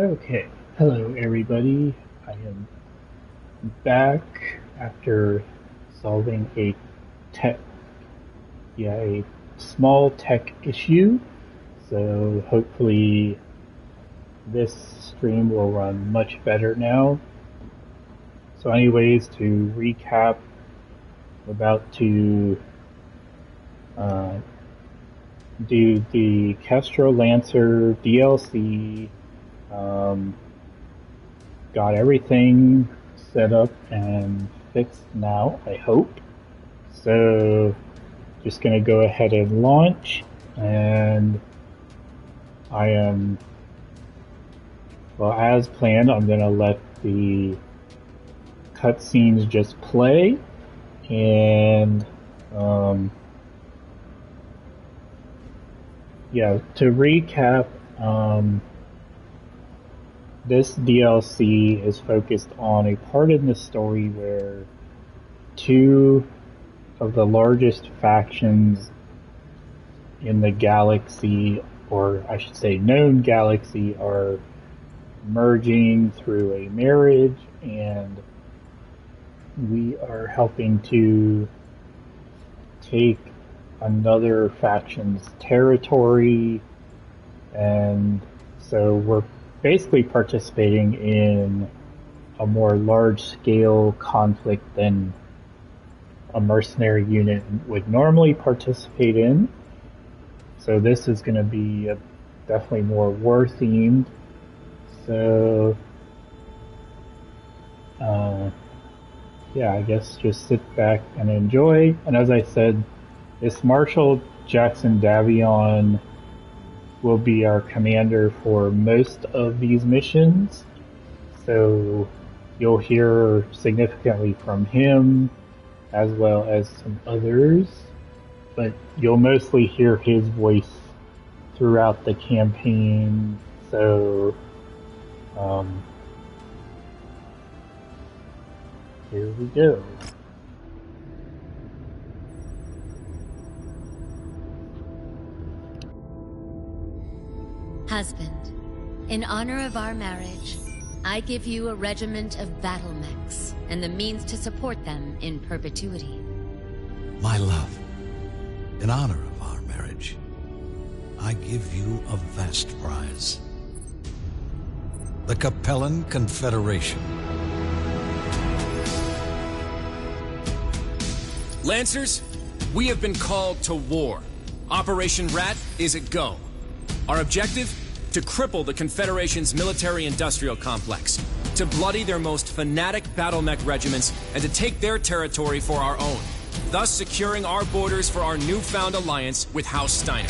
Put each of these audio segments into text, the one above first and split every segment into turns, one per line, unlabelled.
Okay, hello everybody. I am back after solving tech, a small tech issue. So hopefully this stream will run much better now. So anyways, to recap, we're about to do the Kestrel Lancer DLC. Got everything set up and fixed now, I hope. So just gonna go ahead and launch, and I am, well, as planned, I'm gonna let the cutscenes just play, and yeah, to recap, this DLC is focused on a part in the story where two of the largest factions in the galaxy, or I should say known galaxy, are merging through a marriage, and we are helping to take another faction's territory, and so we're basically participating in a more large-scale conflict than a mercenary unit would normally participate in. So this is going to be definitely more war-themed. So, yeah, I guess just sit back and enjoy. And as I said, this Marshal Jackson Davion will be our commander for most of these missions, so you'll hear significantly from him as well as some others, but you'll mostly hear his voice throughout the campaign. So here we go.
Husband, in honor of our marriage, I give you a regiment of battle mechs and the means to support them in perpetuity.
My love, in honor of our marriage, I give you a vast prize. The Capellan Confederation.
Lancers, we have been called to war. Operation Rat is a go. Our objective? To cripple the Confederation's military-industrial complex, to bloody their most fanatic battle mech regiments, and to take their territory for our own, thus securing our borders for our newfound alliance with House Steiner.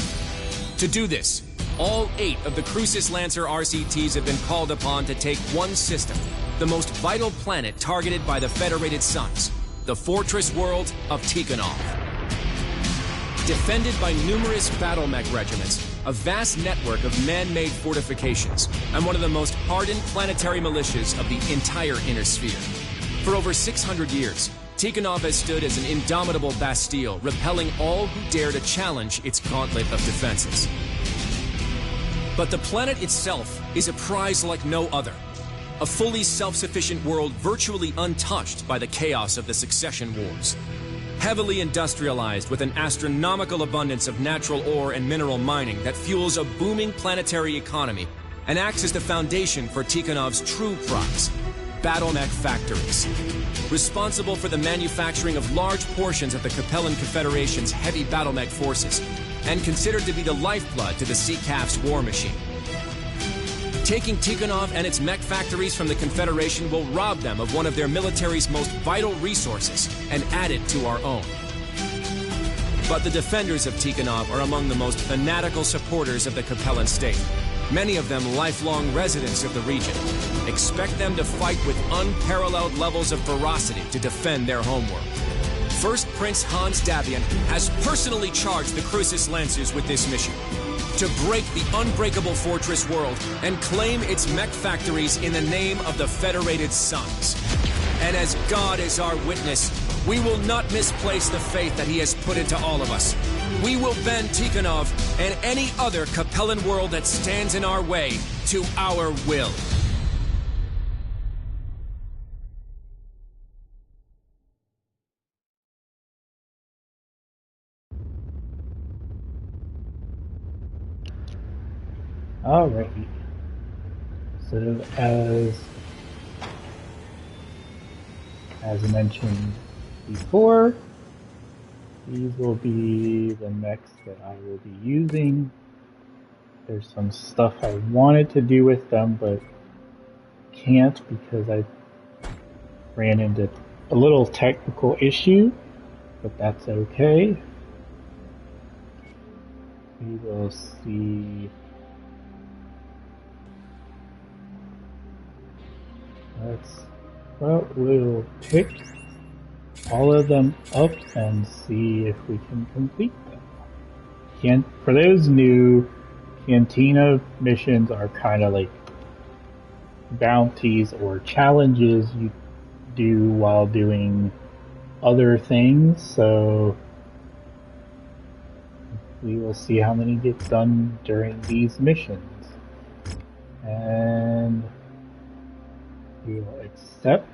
To do this, all 8 of the Crucis Lancer RCTs have been called upon to take one system, the most vital planet targeted by the Federated Suns, the fortress world of Tikhonov. Defended by numerous battle mech regiments, a vast network of man-made fortifications, and one of the most hardened planetary militias of the entire Inner Sphere. For over 600 years, Tikhonov has stood as an indomitable bastille, repelling all who dare to challenge its gauntlet of defenses. But the planet itself is a prize like no other. A fully self-sufficient world virtually untouched by the chaos of the succession wars. Heavily industrialized with an astronomical abundance of natural ore and mineral mining that fuels a booming planetary economy and acts as the foundation for Tikhonov's true prize, battle mech factories. Responsible for the manufacturing of large portions of the Capellan Confederation's heavy battle mech forces, and considered to be the lifeblood to the CCAF's war machine. Taking Tikhonov and its mech factories from the Confederation will rob them of one of their military's most vital resources and add it to our own. But the defenders of Tikhonov are among the most fanatical supporters of the Capellan state, many of them lifelong residents of the region. Expect them to fight with unparalleled levels of ferocity to defend their homeworld. First Prince Hans Davion has personally charged the Crucis Lancers with this mission: to break the unbreakable fortress world and claim its mech factories in the name of the Federated Suns. And as God is our witness, we will not misplace the faith that he has put into all of us. we will bend Tikhonov and any other Capellan world that stands in our way to our will.
Alrighty. So as mentioned before, these will be the mechs that I will be using. There's some stuff I wanted to do with them, but can't because I ran into a little technical issue, but that's okay. We will see. We'll pick all of them up and see if we can complete them. For those new, Cantina missions are kind of like bounties or challenges you do while doing other things, so we will see how many get done during these missions. And we will accept.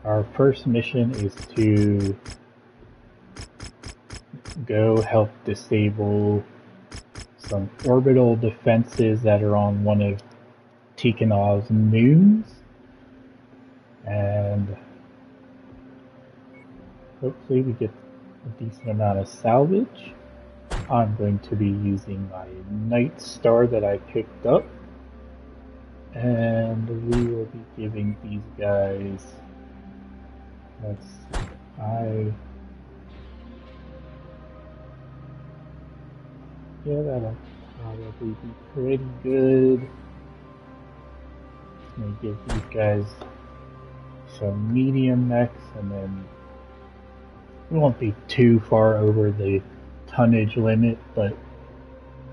Our first mission is to go help disable some orbital defenses that are on one of Tikhonov's moons, and hopefully we get a decent amount of salvage. I'm going to be using my Night Star that I picked up, and we will be giving these guys, let's see, yeah, that'll probably be pretty good. Let me give these guys some medium mechs, and then we won't be too far over the tonnage limit, but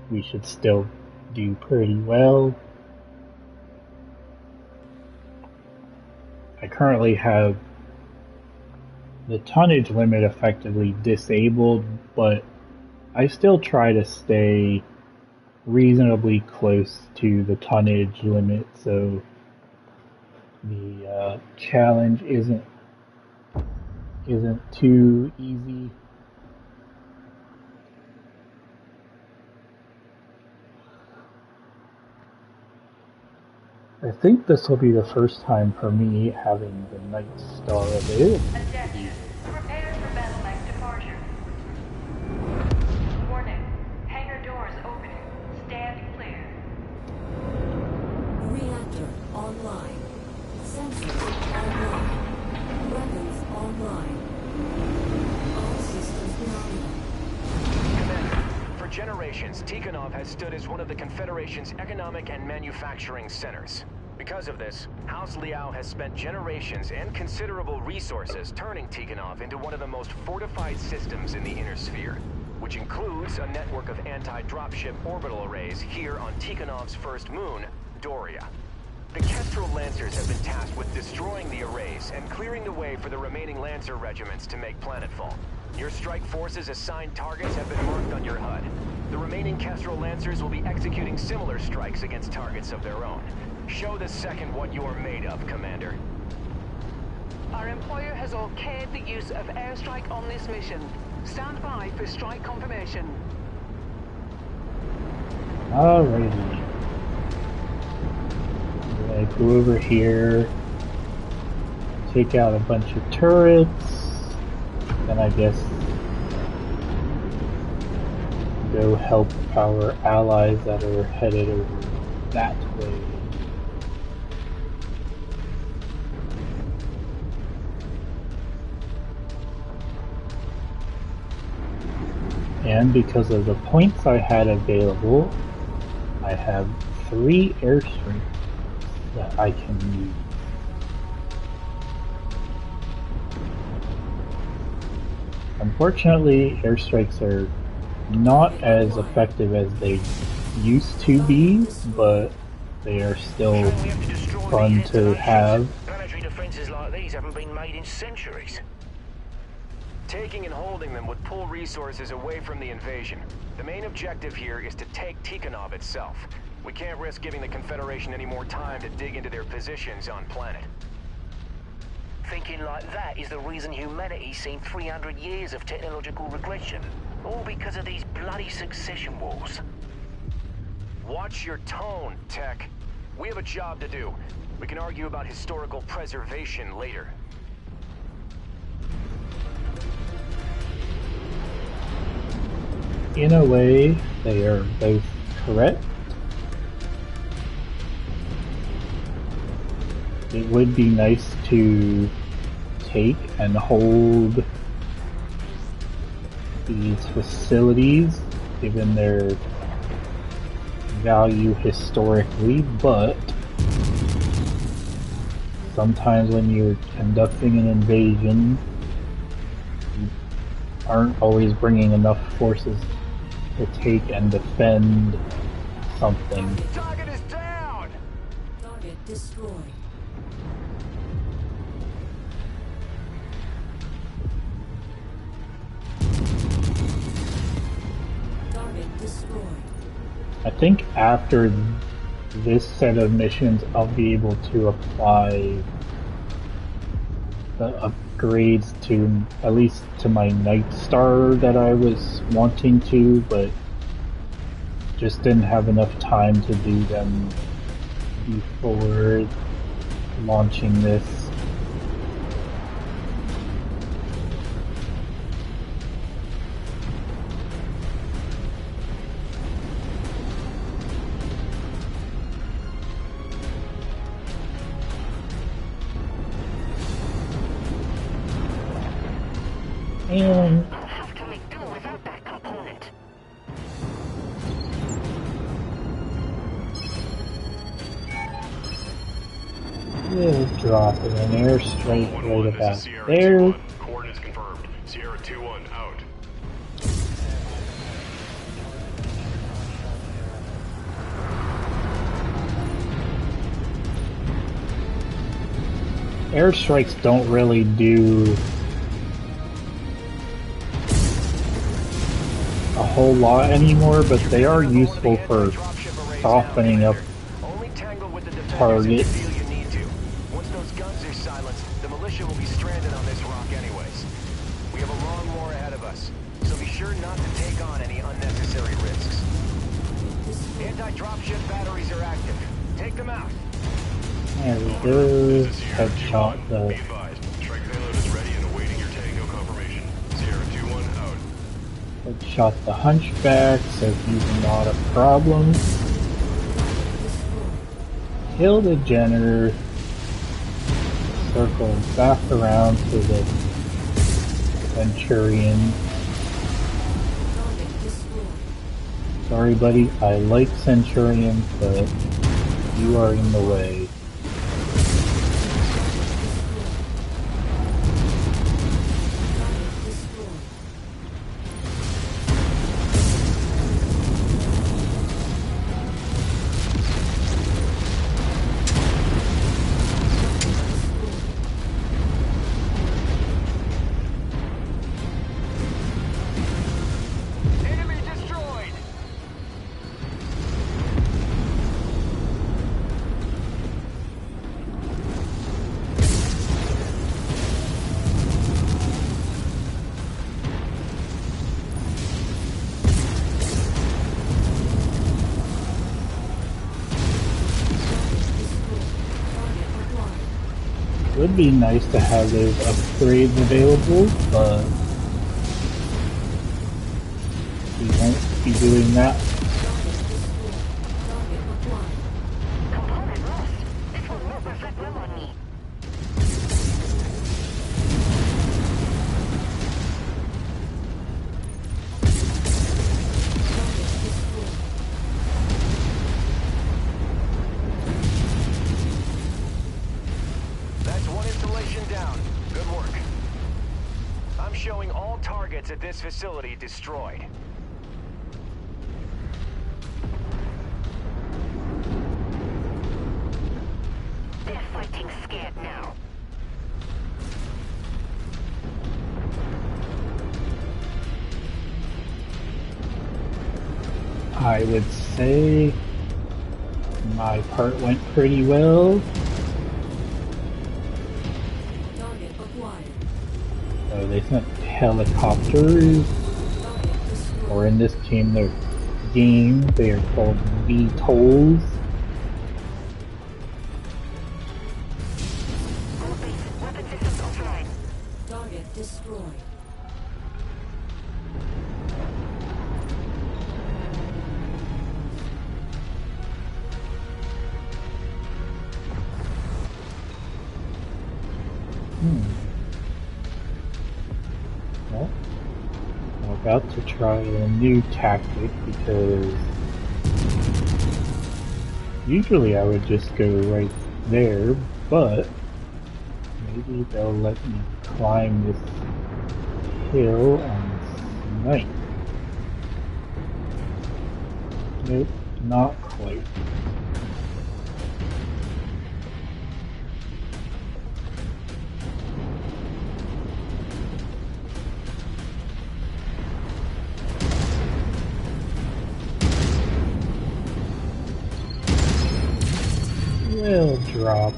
we should still do pretty well. I currently have the tonnage limit effectively disabled, but I still try to stay reasonably close to the tonnage limit, so the challenge isn't too easy. I think this will be the first time for me having the Night Star available.
Attention. Prepare for battle mech departure. Warning. Hangar doors opening. Stand clear.
Reactor online. Sensors online. Weapons online. All systems nominal.
Commander, for generations, Tikhonov has stood as one of the Confederation's economic and manufacturing centers. Because of this, House Liao has spent generations and considerable resources turning Tikhonov into one of the most fortified systems in the Inner Sphere, which includes a network of anti-dropship orbital arrays here on Tikhonov's first moon, Doria. The Kestrel Lancers have been tasked with destroying the arrays and clearing the way for the remaining Lancer regiments to make planetfall. Your strike forces' assigned targets have been marked on your HUD. The remaining Kestrel Lancers will be executing similar strikes against targets of their own. Show the second what you are made of, Commander.
Our employer has okayed the use of airstrike on this mission. Stand by for strike confirmation.
Alrighty. I'm gonna go over here, take out a bunch of turrets, then I guess go help our allies that are headed over that way. And because of the points I had available, I have 3 airstreams that I can use. Unfortunately, airstrikes are not as effective as they used to be, but they are still fun to have.
Planetary defenses like these haven't been made in centuries. Taking and holding them would pull resources away from the invasion. The main objective here is to take Tikhonov itself. We can't risk giving the Confederation any more time to dig into their positions on planet.
Thinking like that is the reason humanity's seen 300 years of technological regression. All because of these bloody succession wars.
Watch your tone, Tech. We have a job to do. We can argue about historical preservation later.
In a way, they are both correct. It would be nice to take and hold these facilities, given their value historically, but sometimes when you're conducting an invasion, you aren't always bringing enough forces to take and defend something.
Target is down!
Target destroyed. Target destroyed.
I think after this set of missions, I'll be able to apply the upgrades to, at least to my Night Star that I was wanting to, but just didn't have enough time to do them before launching this. And
I'll have to make do without that component.
we'll drop in an airstrike right about
Sierra
there.
2-1. Coordinates confirmed. Sierra 2-1 out.
Airstrikes don't really do a whole lot anymore, but they are useful for softening up
Only tangle with the defenders if
targets.
you feel you need to. Once those guns are silenced, the militia will be stranded on this rock anyways. We have a long war ahead of us, so be sure not to take on any unnecessary risks. Anti-dropship batteries are active. Take them out.
There we go. Headshot
Be
the
advised. Strike payload is ready and awaiting your tango confirmation. Sierra 2-1 out.
headshot the hunchback, so he's not a problem. Kill the Jenner. Circle back around to the Centurion. Sorry, buddy. I like Centurion, but you are in the way.
Enemy destroyed!
Would be nice to have those upgrades available, but we won't be doing that.
Component lost. This will not reflect well on me.
That's one installation down. Good work. I'm showing all targets at this facility destroyed.
They're fighting scared now.
I would say my part went pretty well.
Target acquired.
So they sent helicopters, or in this game, they are called VTOLs.
Target destroyed.
Well, I'm about to try a new tactic because usually I would just go right there, but maybe they'll let me climb this hill and snipe. Nope, not quite. Will drop.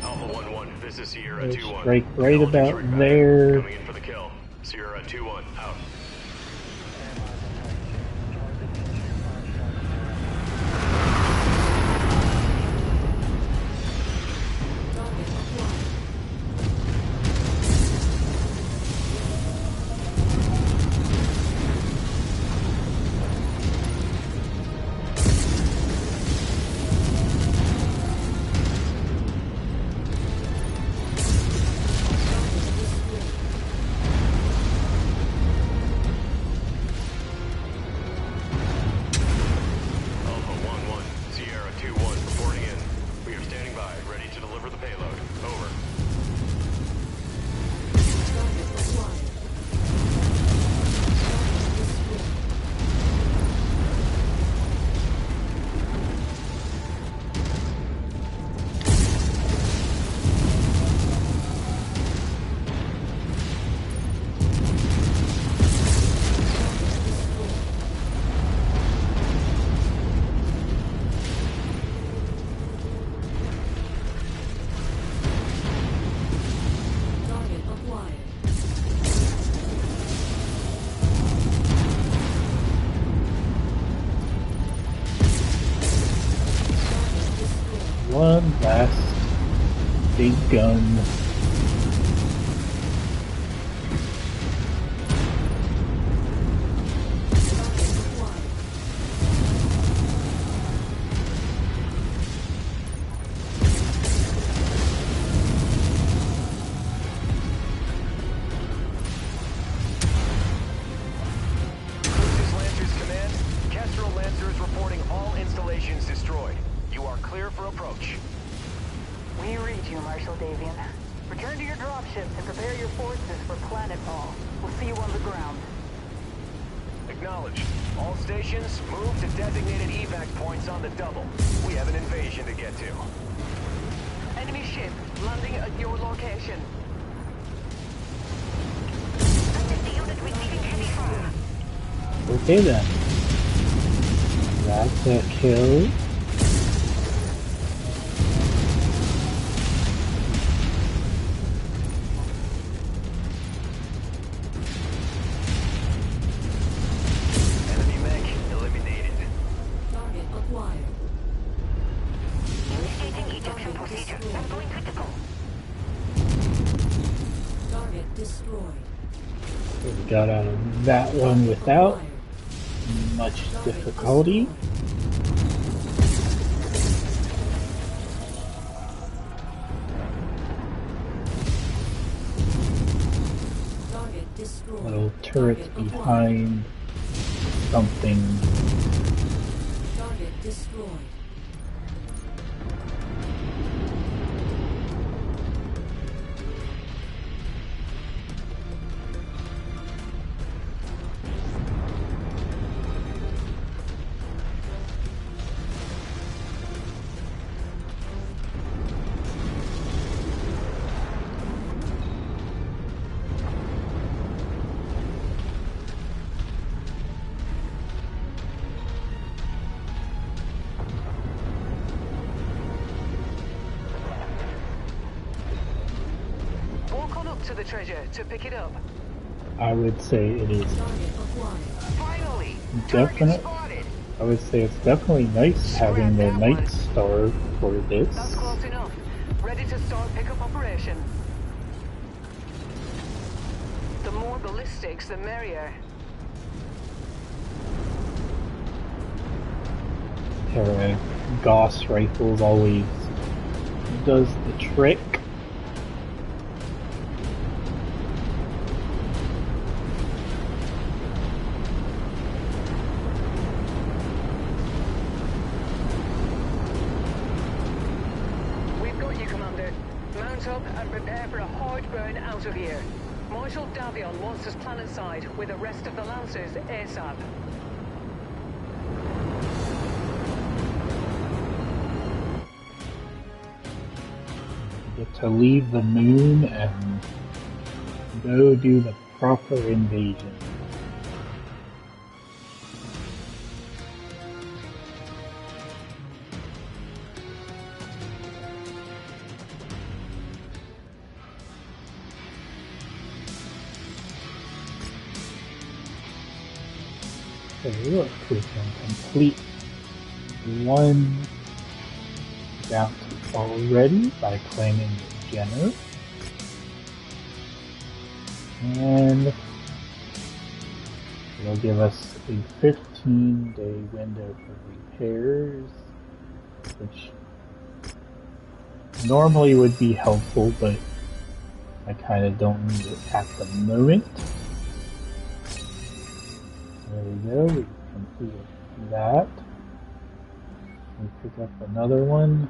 Alpha 1-1, this is Sierra
We'll
2-1.
strike right about
Acknowledging strike
there.
back. Coming in for the kill. Sierra 2-1, out. Alpha 1-1, Sierra 2-1, reporting in. We are standing by, ready to deliver the payload. Over.
Target acquired. Target acquired.
One last big gun.
Cruises Lancers Command, Kestrel Lancers reporting all installations destroyed. You are clear for approach.
We read you, Marshal Davian. Return to your dropships and prepare your forces for planetfall. We'll see you on the ground.
Acknowledged. All stations, move to designated evac points on the double. We have an invasion to get to.
Enemy ship landing at your location.
Okay then. That's a kill.
Enemy mech eliminated.
Target acquired.
Initiating ejection procedure. I'm going critical.
Target destroyed.
We got out of that one without
Acquired.
much
Target
difficulty.
destroyed. Target destroyed.
Little turrets
Target acquired.
behind something.
Target destroyed.
the treasure to pick it up?
I would say it is
Target acquired.
Finally!
definite.
Target spotted!
I would say it's definitely nice having the
that
Night
one.
Star for this.
That's close enough. Ready to start pickup operation. The more ballistics, the merrier.
Gauss rifles always does the trick.
We've got you, Commander. Mount up and prepare for a hard burn out of here. Marshal Davion wants us planetside with the rest of the Lancers ASAP.
Get to leave the moon and go do the proper invasion. Okay, look, we can complete one bounty already by claiming the Jenner. And it'll give us a 15-day window for repairs, which normally would be helpful, but I kind of don't need it at the moment. There we go, we completed that. We pick up another one.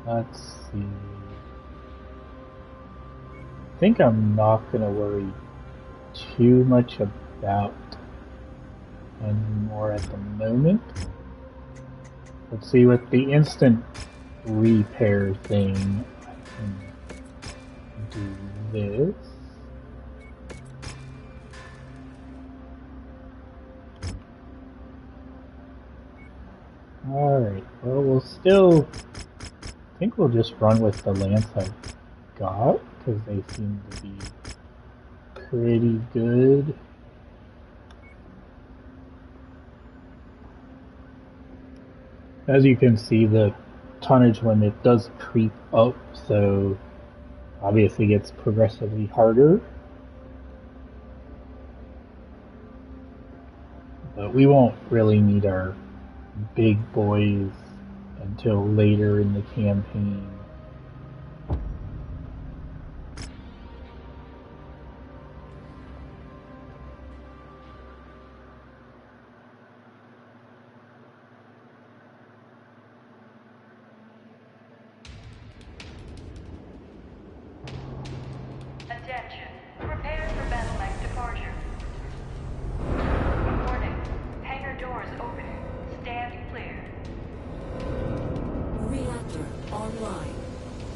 Let's see. I think I'm not gonna worry too much about anymore at the moment. Let's see, with the instant repair thing, I can do this. Alright, well, we'll still, I think we'll just run with the lance I've got, because they seem to be pretty good. As you can see, the tonnage limit does creep up, so obviously gets progressively harder. But we won't really need our big boys until later in the campaign.
Attention. Prepare for battle mech departure. Warning. Hangar doors opening. Stand clear.
Reactor online.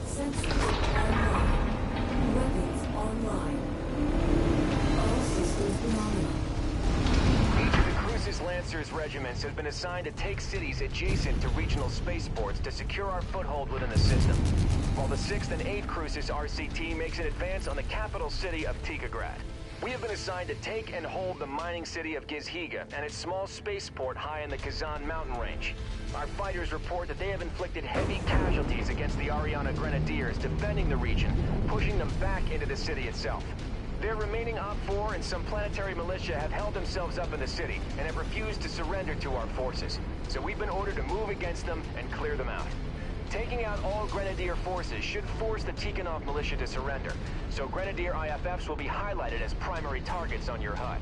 Sensors online. Weapons online. All systems nominal.
Each of the Crucis Lancers regiments has been assigned to take cities adjacent to regional spaceports to secure our foothold within the system, while the 6th and 8th Crucis RCT makes an advance on the capital city of Tigrad. We have been assigned to take and hold the mining city of Gizhiga and its small spaceport high in the Kazan mountain range. Our fighters report that they have inflicted heavy casualties against the Ariana Grenadiers defending the region, pushing them back into the city itself. Their remaining OPFOR and some planetary militia have held themselves up in the city and have refused to surrender to our forces. So we've been ordered to move against them and clear them out. Taking out all Grenadier forces should force the Tikhonov militia to surrender, so Grenadier IFFs will be highlighted as primary targets on your HUD.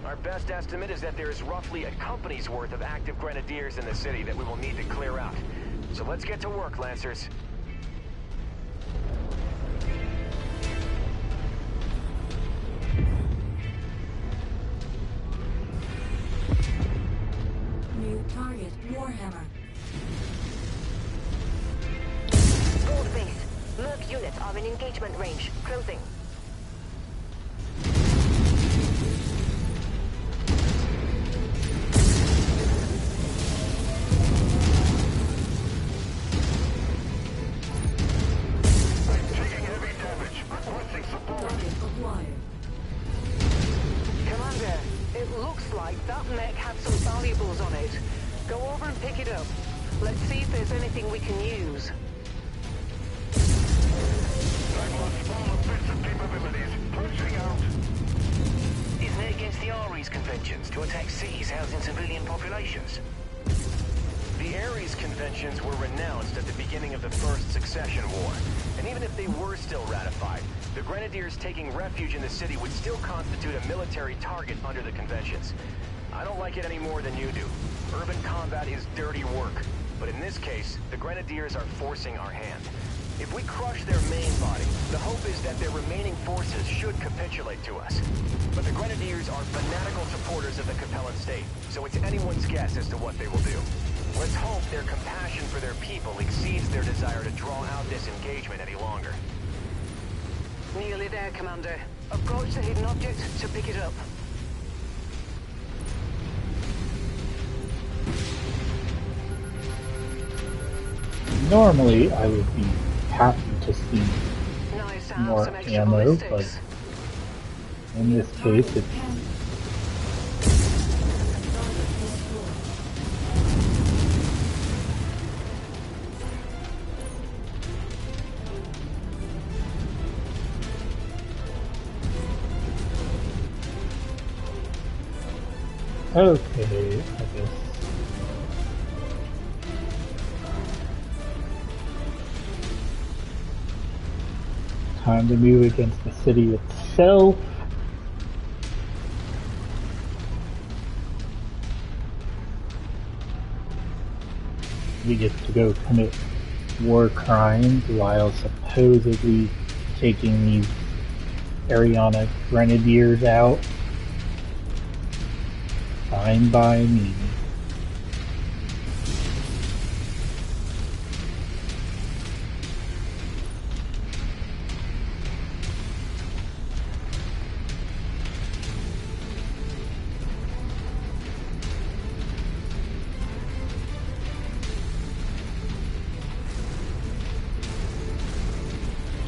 Our best estimate is that there is roughly a company's worth of active Grenadiers in the city that we will need to clear out. So let's get to work, Lancers.
New target, Warhammer.
Gold base. Merc units are in engagement range. Closing.
anything we can use.
Isn't it against the Ares conventions to attack cities housing civilian populations?
The Ares conventions were renounced at the beginning of the First Succession War, and even if they were still ratified, the Grenadiers taking refuge in the city would still constitute a military target under the conventions. I don't like it any more than you do. Urban combat is dirty work, but in this case, the Grenadiers are forcing our hand. If we crush their main body, the hope is that their remaining forces should capitulate to us. But the Grenadiers are fanatical supporters of the Capellan state, so it's anyone's guess as to what they will do. Let's hope their compassion for their people exceeds their desire to draw out this engagement any longer.
Nearly there, Commander. Approach the hidden object to pick it up.
Normally, I would be happy to see
Nice to have
more
some extra
ammo, but
ballistics.
in this case, it's okay, I guess. Time to move against the city itself. We get to go commit war crimes while supposedly taking these Ariana Grenadiers out. Fine by me.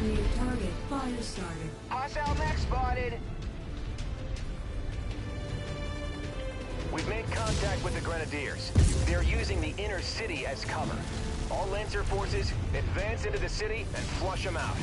New target fire started.
Hostile mech spotted.
We've made contact with the Grenadiers. They're using the inner city as cover. All Lancer forces, advance into the city and flush them out.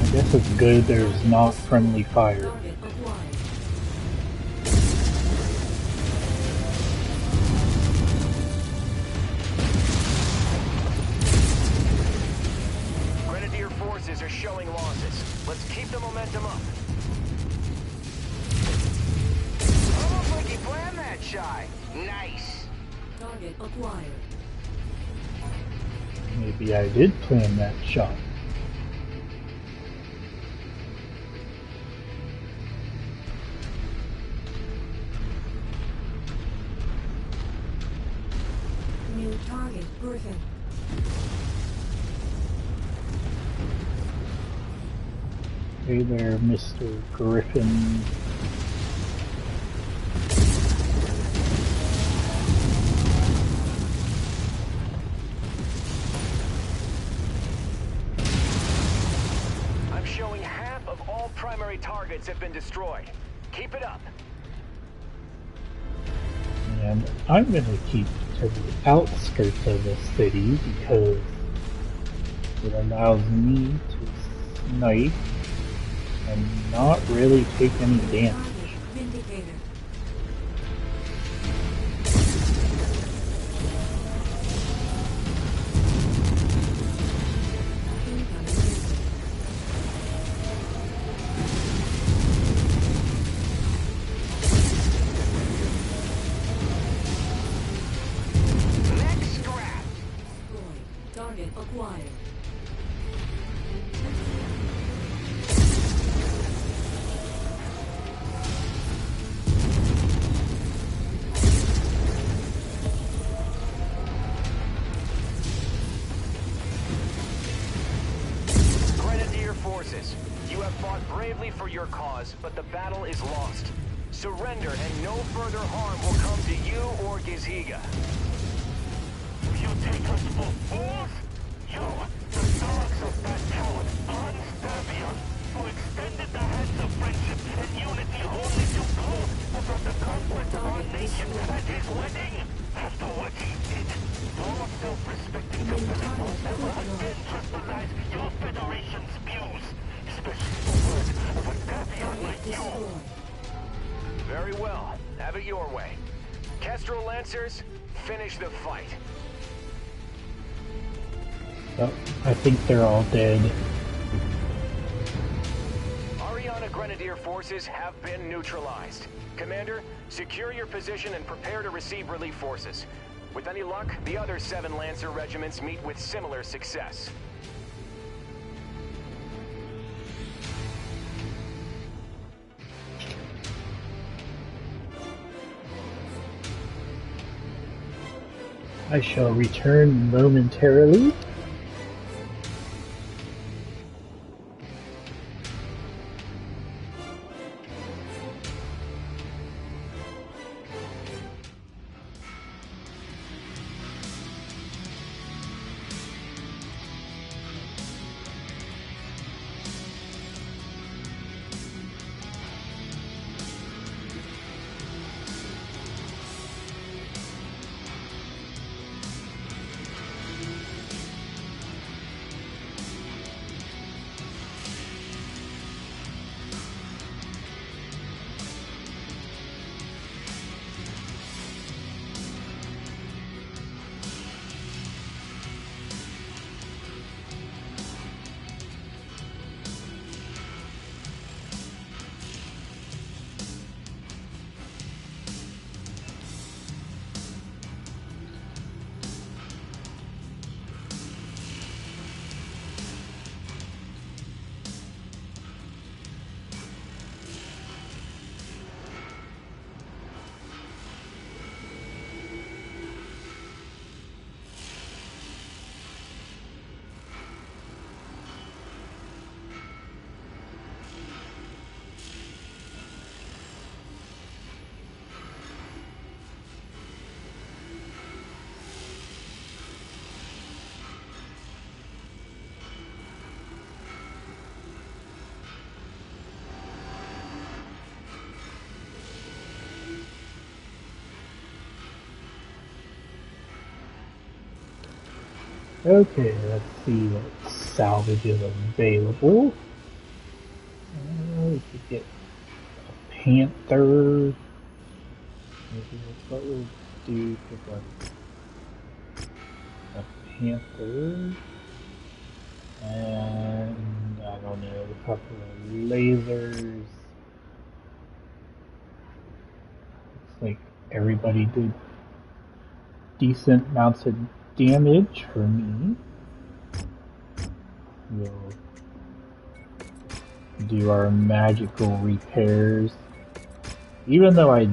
I guess it's good there's not friendly fire.
Target acquired.
Grenadier forces are showing losses. Let's keep the momentum up.
Almost like you planned that shot. Nice.
Target acquired.
Maybe I did plan that shot.
New target Griffin.
Hey there, Mr. Griffin.
I'm showing half of all primary targets have been destroyed. Keep it up.
And I'm going to keep to the outskirts of the city because it allows me to snipe and not really take any damage.
Target Vindicator. Incoming missile.
Mech scrap.
Destroyed. Target acquired.
Grenadier forces, you have fought bravely for your cause, but the battle is lost. Surrender and no further harm will come to you or Gizhiga.
You take us for fools? You, the dogs of that coward, Davion, who extended the hands of friendship and unity only to prove about the conflict of our nation at his wedding. After what he did, your self-respecting company will never again customize your Federation's views, especially the words of a Davion like you.
Very well. Have it your way. Kestrel Lancers, finish the fight.
Oh, I think they're all dead.
Ariana Grenadier forces have been neutralized. Commander, secure your position and prepare to receive relief forces. With any luck, the other 7 Lancer regiments meet with similar success.
I shall return momentarily. Okay, let's see what salvage is available. We could get a Panther. Maybe that's what we'll do. Pick up a Panther. And I don't know, a couple of lasers. Looks like everybody did decent amounts of damage for me. We'll do our magical repairs. Even though I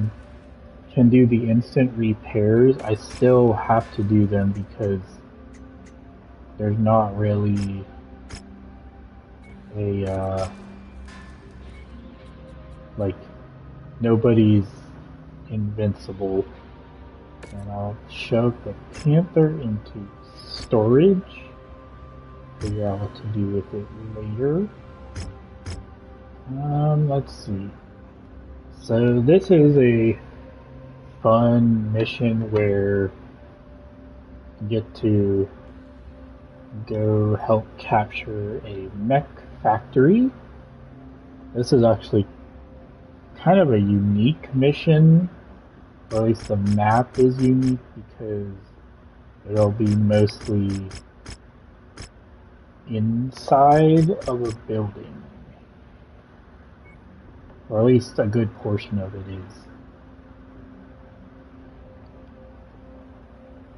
can do the instant repairs, I still have to do them because there's not really a, like, nobody's invincible. And I'll shove the Panther into storage. Figure out what to do with it later. Let's see. So this is a fun mission where you get to go help capture a mech factory. This is actually kind of a unique mission, or at least the map is unique because it'll be mostly inside of a building. Or at least a good portion of it is.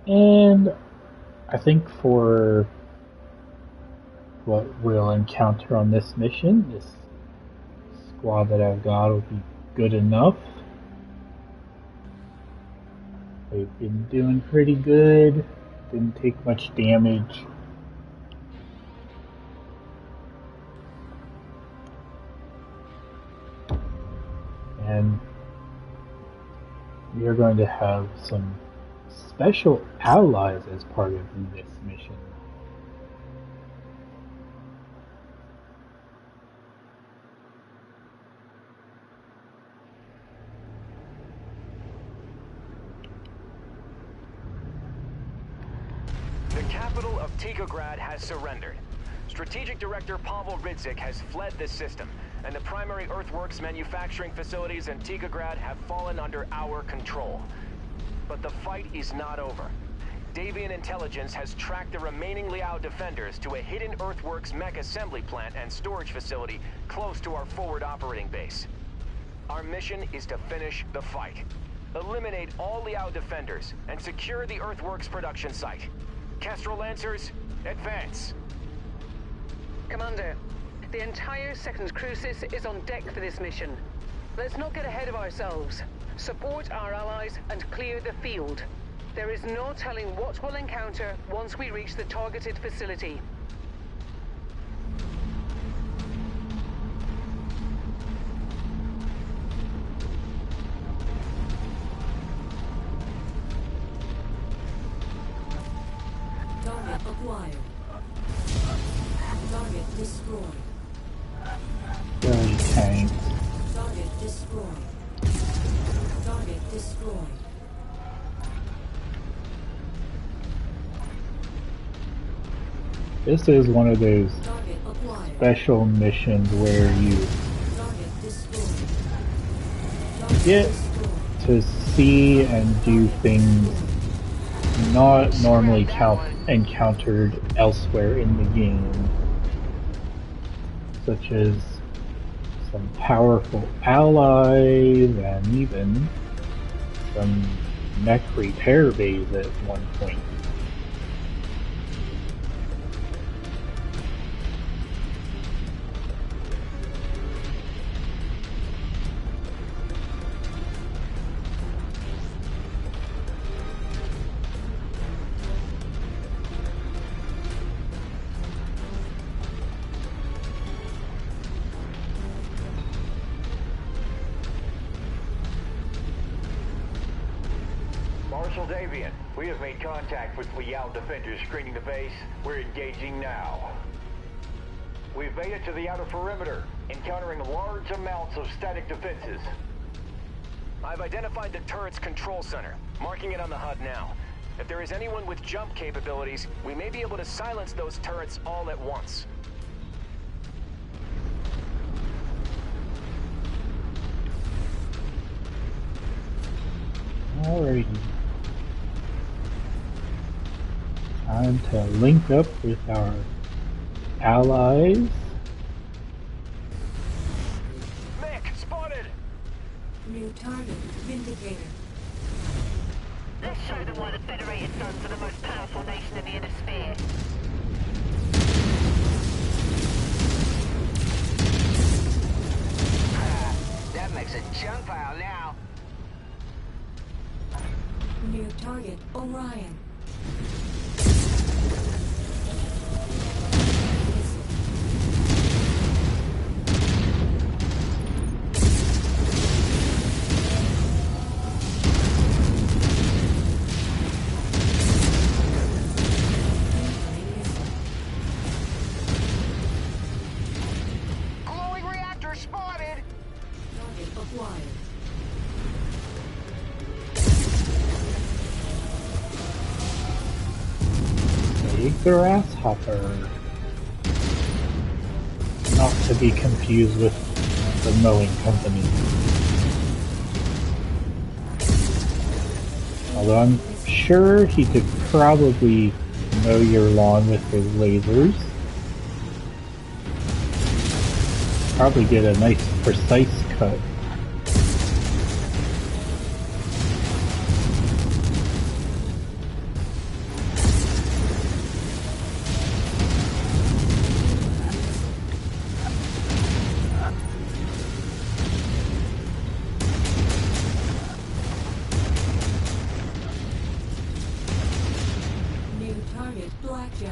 And I think for what we'll encounter on this mission, this squad that I've got will be good enough. They've been doing pretty good, didn't take much damage. And we are going to have some special allies as part of this mission.
The capital of Tikograd has surrendered. Strategic Director Pavel Ridzik has fled this system, and the primary earthworks manufacturing facilities in Tikograd have fallen under our control. But the fight is not over. Davian intelligence has tracked the remaining Liao defenders to a hidden earthworks mech assembly plant and storage facility close to our forward operating base. Our mission is to finish the fight. Eliminate all Liao defenders and secure the earthworks production site. Kestrel Lancers, advance!
Commander, the entire 2nd Crucis is on deck for this mission. Let's not get ahead of ourselves. Support our allies and clear the field. There is no telling what we'll encounter once we reach the targeted facility.
Target acquired. Target destroyed.
Really tank.
Target destroyed. Target destroyed.
This is one of those
Target acquired.
special missions where you
Target destroyed. Target
get
destroyed.
to see and do things not normally encountered elsewhere in the game, such as some powerful allies and even some mech repair bays at one point.
Marshal Davian, we have made contact with Liao defenders screening the base. We're engaging now. We've made it to the outer perimeter, encountering large amounts of static defenses.
I've identified the turret's control center, marking it on the HUD now. If there is anyone with jump capabilities, we may be able to silence those turrets all at once.
Alrighty. Time to link up with our allies.
Mech, spotted!
New target Vindicator.
Let's show them why the Federated Sons are the most powerful nation in the inner sphere.
That makes a junk pile now.
New target Orion.
Glowing reactor spotted.
Target acquired.
Big grasshopper. Not to be confused with the mowing company. Although I'm sure he could probably mow your lawn with his lasers. Probably get a nice precise cut.
New target Blackjack.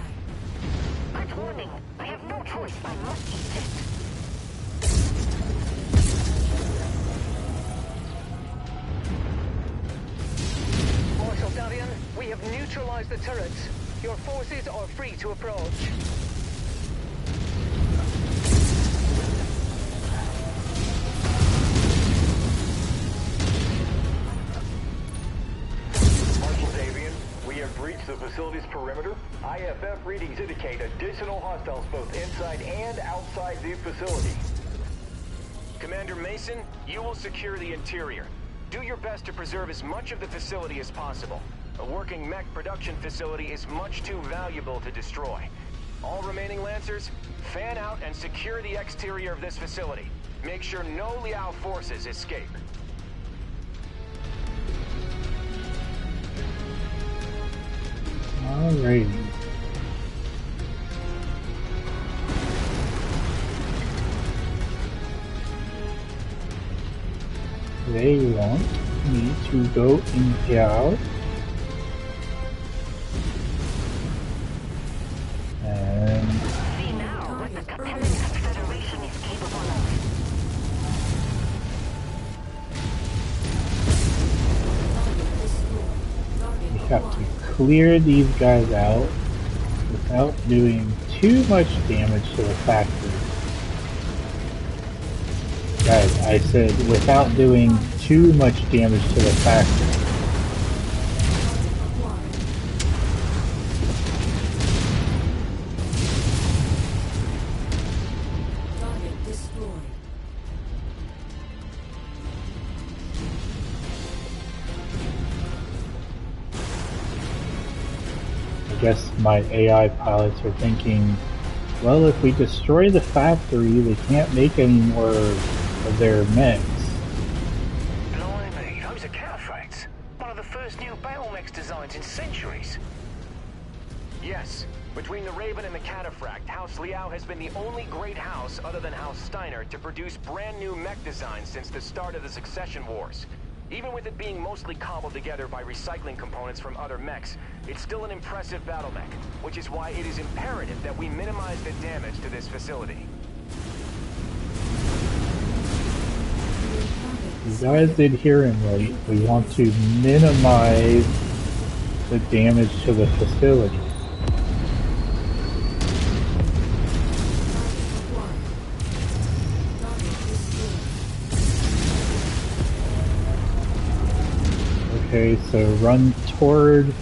Quick warning. I have no choice. I must eat it.
have neutralized the turrets. Your forces are free to approach.
Breached the facility's perimeter. IFF readings indicate additional hostiles both inside and outside the facility.
Commander Mason, you will secure the interior. Do your best to preserve as much of the facility as possible. A working mech production facility is much too valuable to destroy. All remaining Lancers, fan out and secure the exterior of this facility. Make sure no Liao forces escape.
Alrighty. They want me to go in here and
See now what the Capellan Confederation is capable of.
we have to clear these guys out without doing too much damage to the factory. Guys, I said without doing too much damage to the factory. I guess my AI pilots are thinking, well, if we destroy the factory, they can't make any more of their mechs.
Blimey, those are cataphracts. One of the first new battle mechs designs in centuries.
Yes. Between the Raven and the Cataphract, House Liao has been the only great house other than House Steiner to produce brand new mech designs since the start of the Succession Wars. Even with it being mostly cobbled together by recycling components from other mechs, it's still an impressive battle mech, which is why it is imperative that we minimize the damage to this facility.
You guys did hear him right. We want to minimize the damage to the facility. Okay, so run toward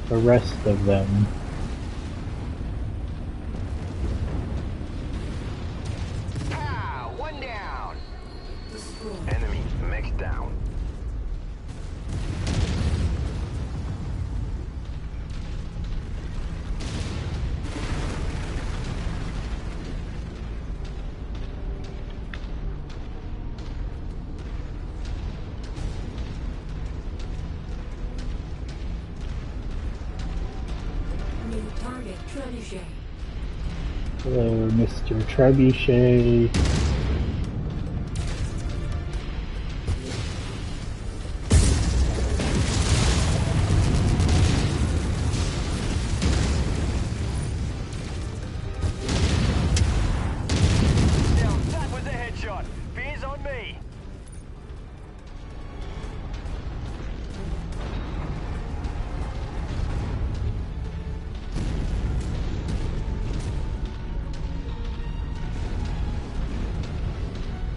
the rest of them.
Pow! One down.
Enemy mech down.
New target, Trebuchet.
Hello, Mr. Trebuchet.
That was a headshot. Fear's on me.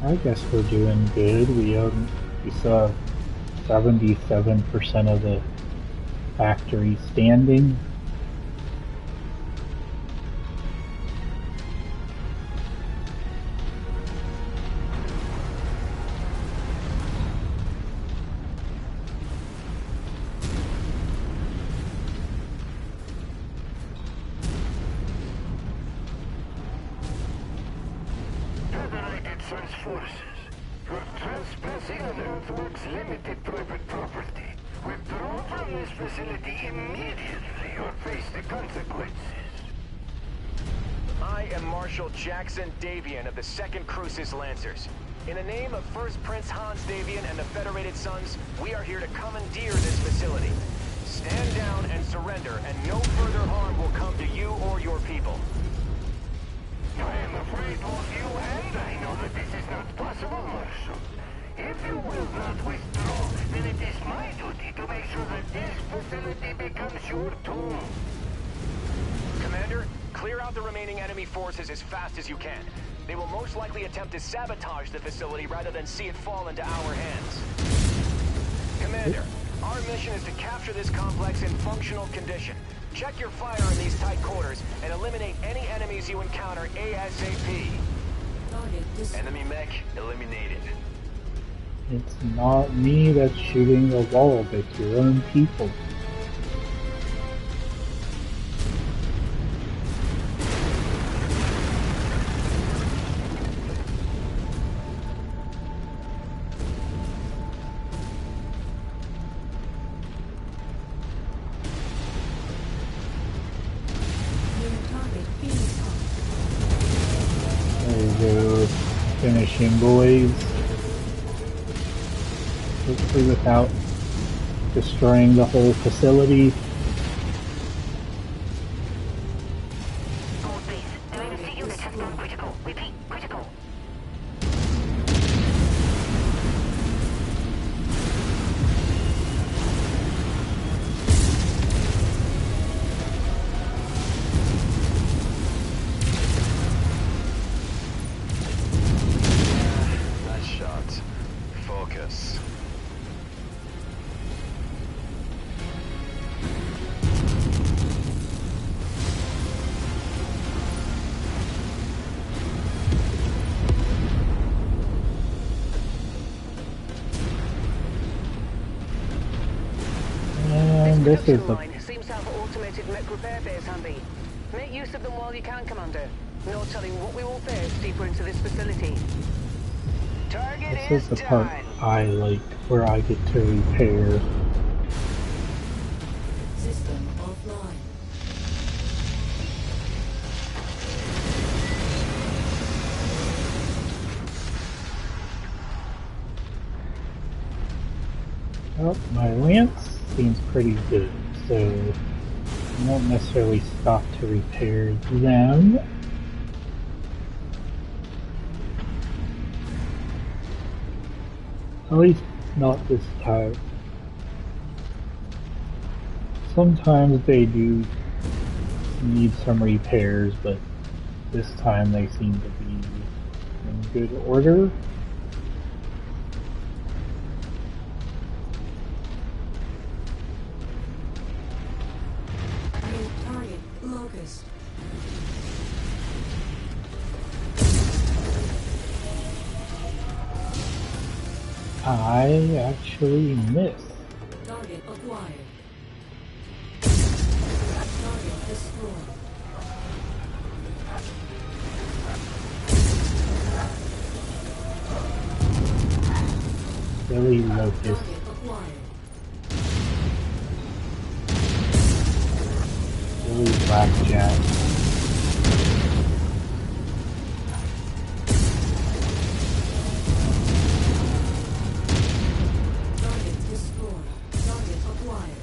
I guess we're doing good. We saw 77% of the factory standing.
Forces. Your trespassing on Earthworks limited private property. Withdraw from this facility immediately or face the consequences.
I am Marshal Jackson Davian of the 2nd Crucis Lancers. In the name of First Prince Hans Davian and the Federated Sons, we are here to commandeer this facility. Stand down and surrender, and no further harm will come to you or your people.
I am afraid both you and I know that this is not possible, Marshal. If you will not withdraw, then it is my duty to make sure that this facility City becomes your tomb.
Commander, clear out the remaining enemy forces as fast as you can. They will most likely attempt to sabotage the facility rather than see it fall into our hands. Commander, our mission is to capture this complex in functional condition. Check your fire in these tight quarters and eliminate any enemies you encounter ASAP. Enemy mech eliminated.
It's not me that's shooting the wall, it's your own people. Finishing, boys. Hopefully without destroying the whole facility.
Gold base. Dynasty unit has gone critical. Repeat, critical.
This is the
line seems to have automated mech repair bays handy. Make use of them while you can, Commander. No telling what we will face deeper into this facility.
Target
this is the part I like, where I get to repair.
System offline.
Oh, my lance seems pretty good, so I won't necessarily stop to repair them. At least not this time. Sometimes they do need some repairs, but this time they seem to be in good order.
Locust.
I actually missed.
Target acquired. Target destroyed.
Billy Locust.
Target acquired.
Billy Blackjack.
Target destroyed. Target acquired.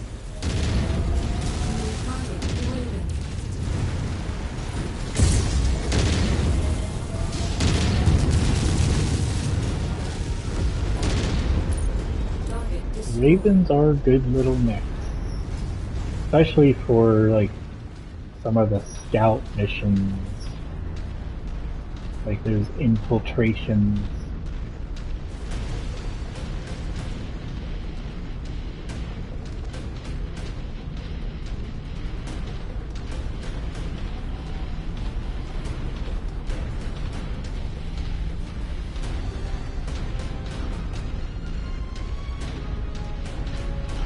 New target Raven. Target destroyed.
Ravens are good little mechs. Especially for, like, some of the scout missions. Like those infiltrations.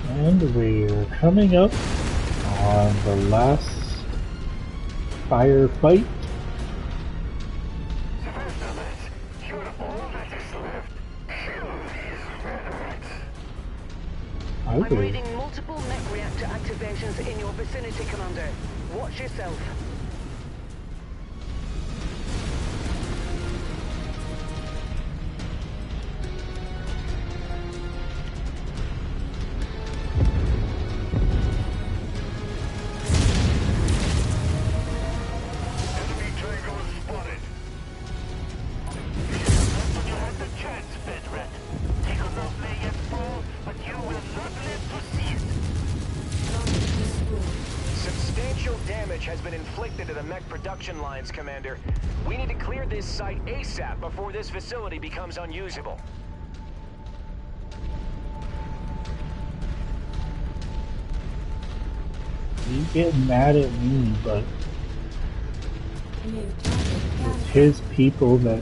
And we're coming up on the last firefight.
You're all that is left. Kill these veterans.
I'm
Okay.
reading multiple mech reactor activations in your vicinity, Commander. Watch yourself.
Enemy Drago spotted. You should have left when you had the chance, Bedrat. Tickle may yet fall, but you will not live to see it.
Target
Substantial damage has been inflicted to the mech production lines, Commander. We need to clear this site ASAP before this facility becomes unusable.
You get mad at me, but it's his people that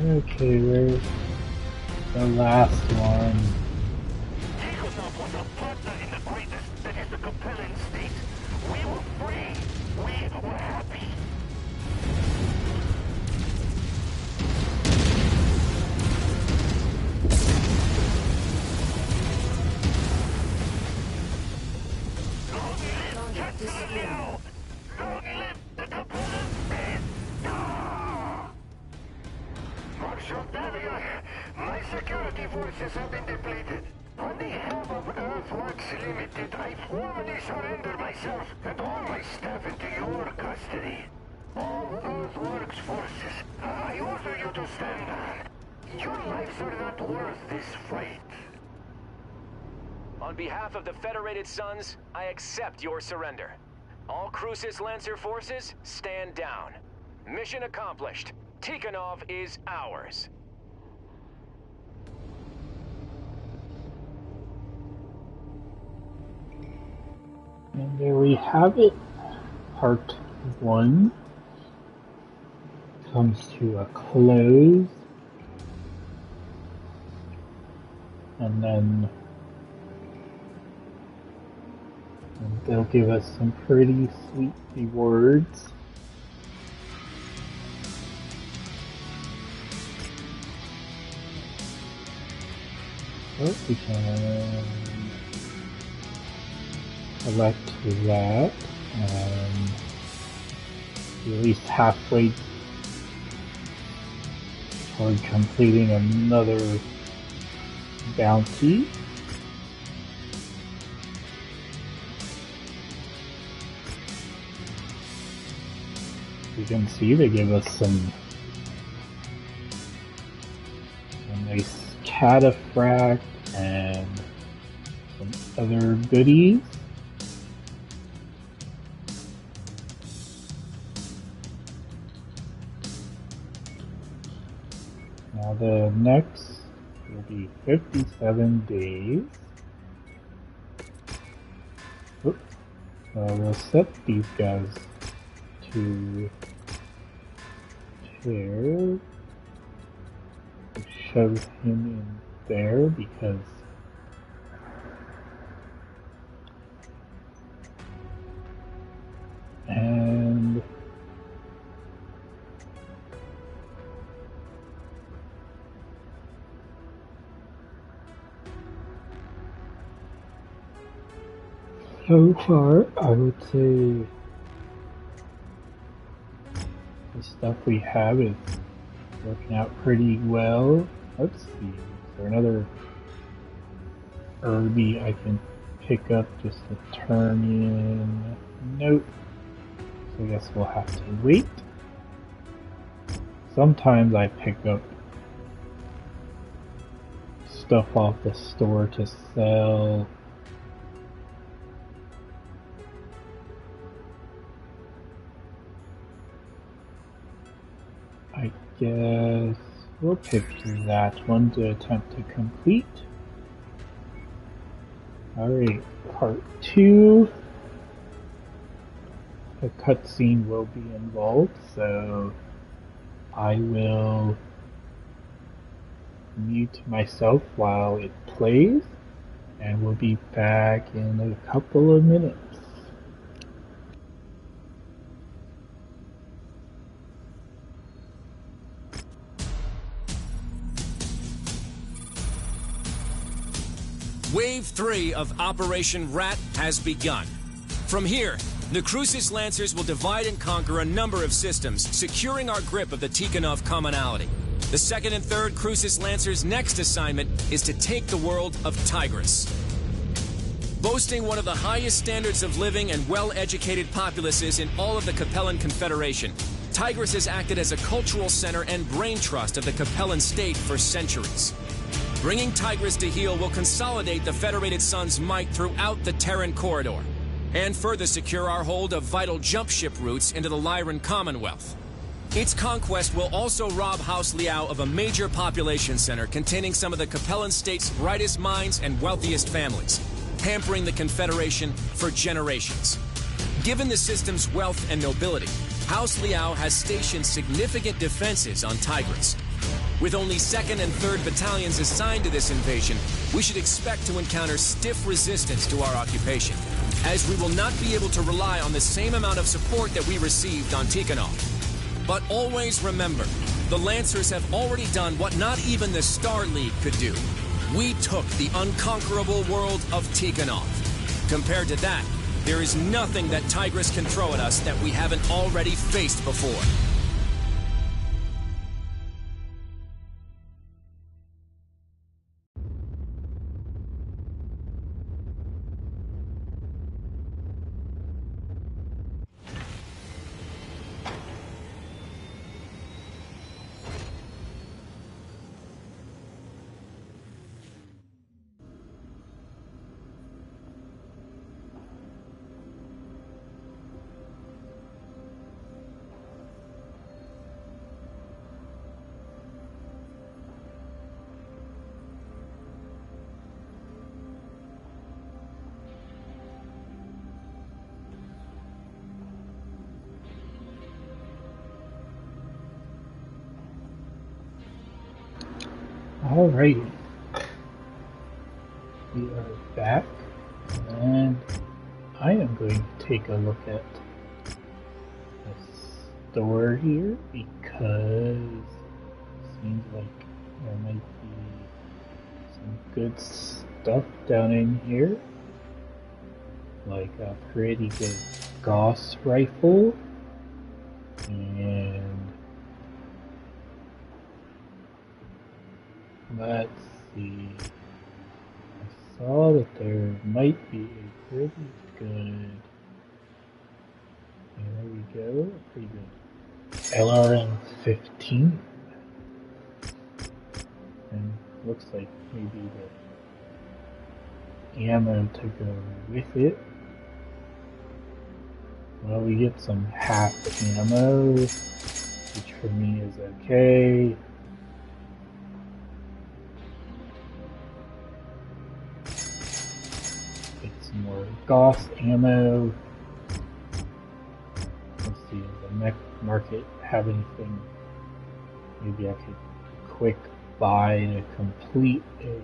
okay, where's the last one?
Tikhonov was a partner in the greatest, that is the Capellan state. We were free. We were happy. Long live Kestrel! Long live the Capellan state! Marshal Dagran, my security forces have been depleted. On behalf of Earthworks Limited, I formally surrender myself and all my staff into your custody. All Earthworks forces, I order you to stand down. Your lives are not worth this fight.
On behalf of the Federated Sons, I accept your surrender. All Crucis Lancer forces, stand down. Mission accomplished. Tikhonov is ours.
And there we have it. Part 1 comes to a close. And then they'll give us some pretty sweet rewards. Oh, we can select that, and we're at least halfway toward completing another bounty. You can see they give us some nice cataphract and some other goodies. Now the next will be 57 days. Oops. We'll set these guys to chair. Shove him in there because and so far I would say the stuff we have is working out pretty well. Let's see, is there another Irby I can pick up just to turn in? Nope. So I guess we'll have to wait. Sometimes I pick up stuff off the store to sell. I guess we'll pick that one to attempt to complete. Alright, part 2. A cutscene will be involved, so I will mute myself while it plays, and we'll be back in a couple of minutes.
Wave 3 of Operation Rat has begun. From here, The Crucis Lancers will divide and conquer a number of systems, securing our grip of the Tikhonov commonality. The second and third Crucis Lancers' next assignment is to take the world of Tigris. Boasting one of the highest standards of living and well-educated populaces in all of the Capellan Confederation, Tigris has acted as a cultural center and brain trust of the Capellan state for centuries. Bringing Tigris to heel will consolidate the Federated Sun's might throughout the Terran corridor, and further secure our hold of vital jump ship routes into the Lyran Commonwealth. Its conquest will also rob House Liao of a major population center containing some of the Capellan state's brightest minds and wealthiest families, hampering the Confederation for generations. Given the system's wealth and nobility, House Liao has stationed significant defenses on Tigris. With only 2nd and 3rd battalions assigned to this invasion, we should expect to encounter stiff resistance to our occupation, as we will not be able to rely on the same amount of support that we received on Tikhonov. But always remember, the Lancers have already done what not even the Star League could do. We took the unconquerable world of Tikhonov. Compared to that, there is nothing that Tigris can throw at us that we haven't already faced before.
Alrighty. We are back, and I am going to take a look at the store here because it seems like there might be some good stuff down in here. Like a pretty good Gauss rifle, and let's see. I saw that there might be a pretty good. There we go. Pretty good LRM-15, and looks like maybe the ammo to go with it. Well, we get some half ammo, which for me is okay. Get some more Gauss ammo. Let's see, does the mech market have anything? Maybe I could quick buy to complete a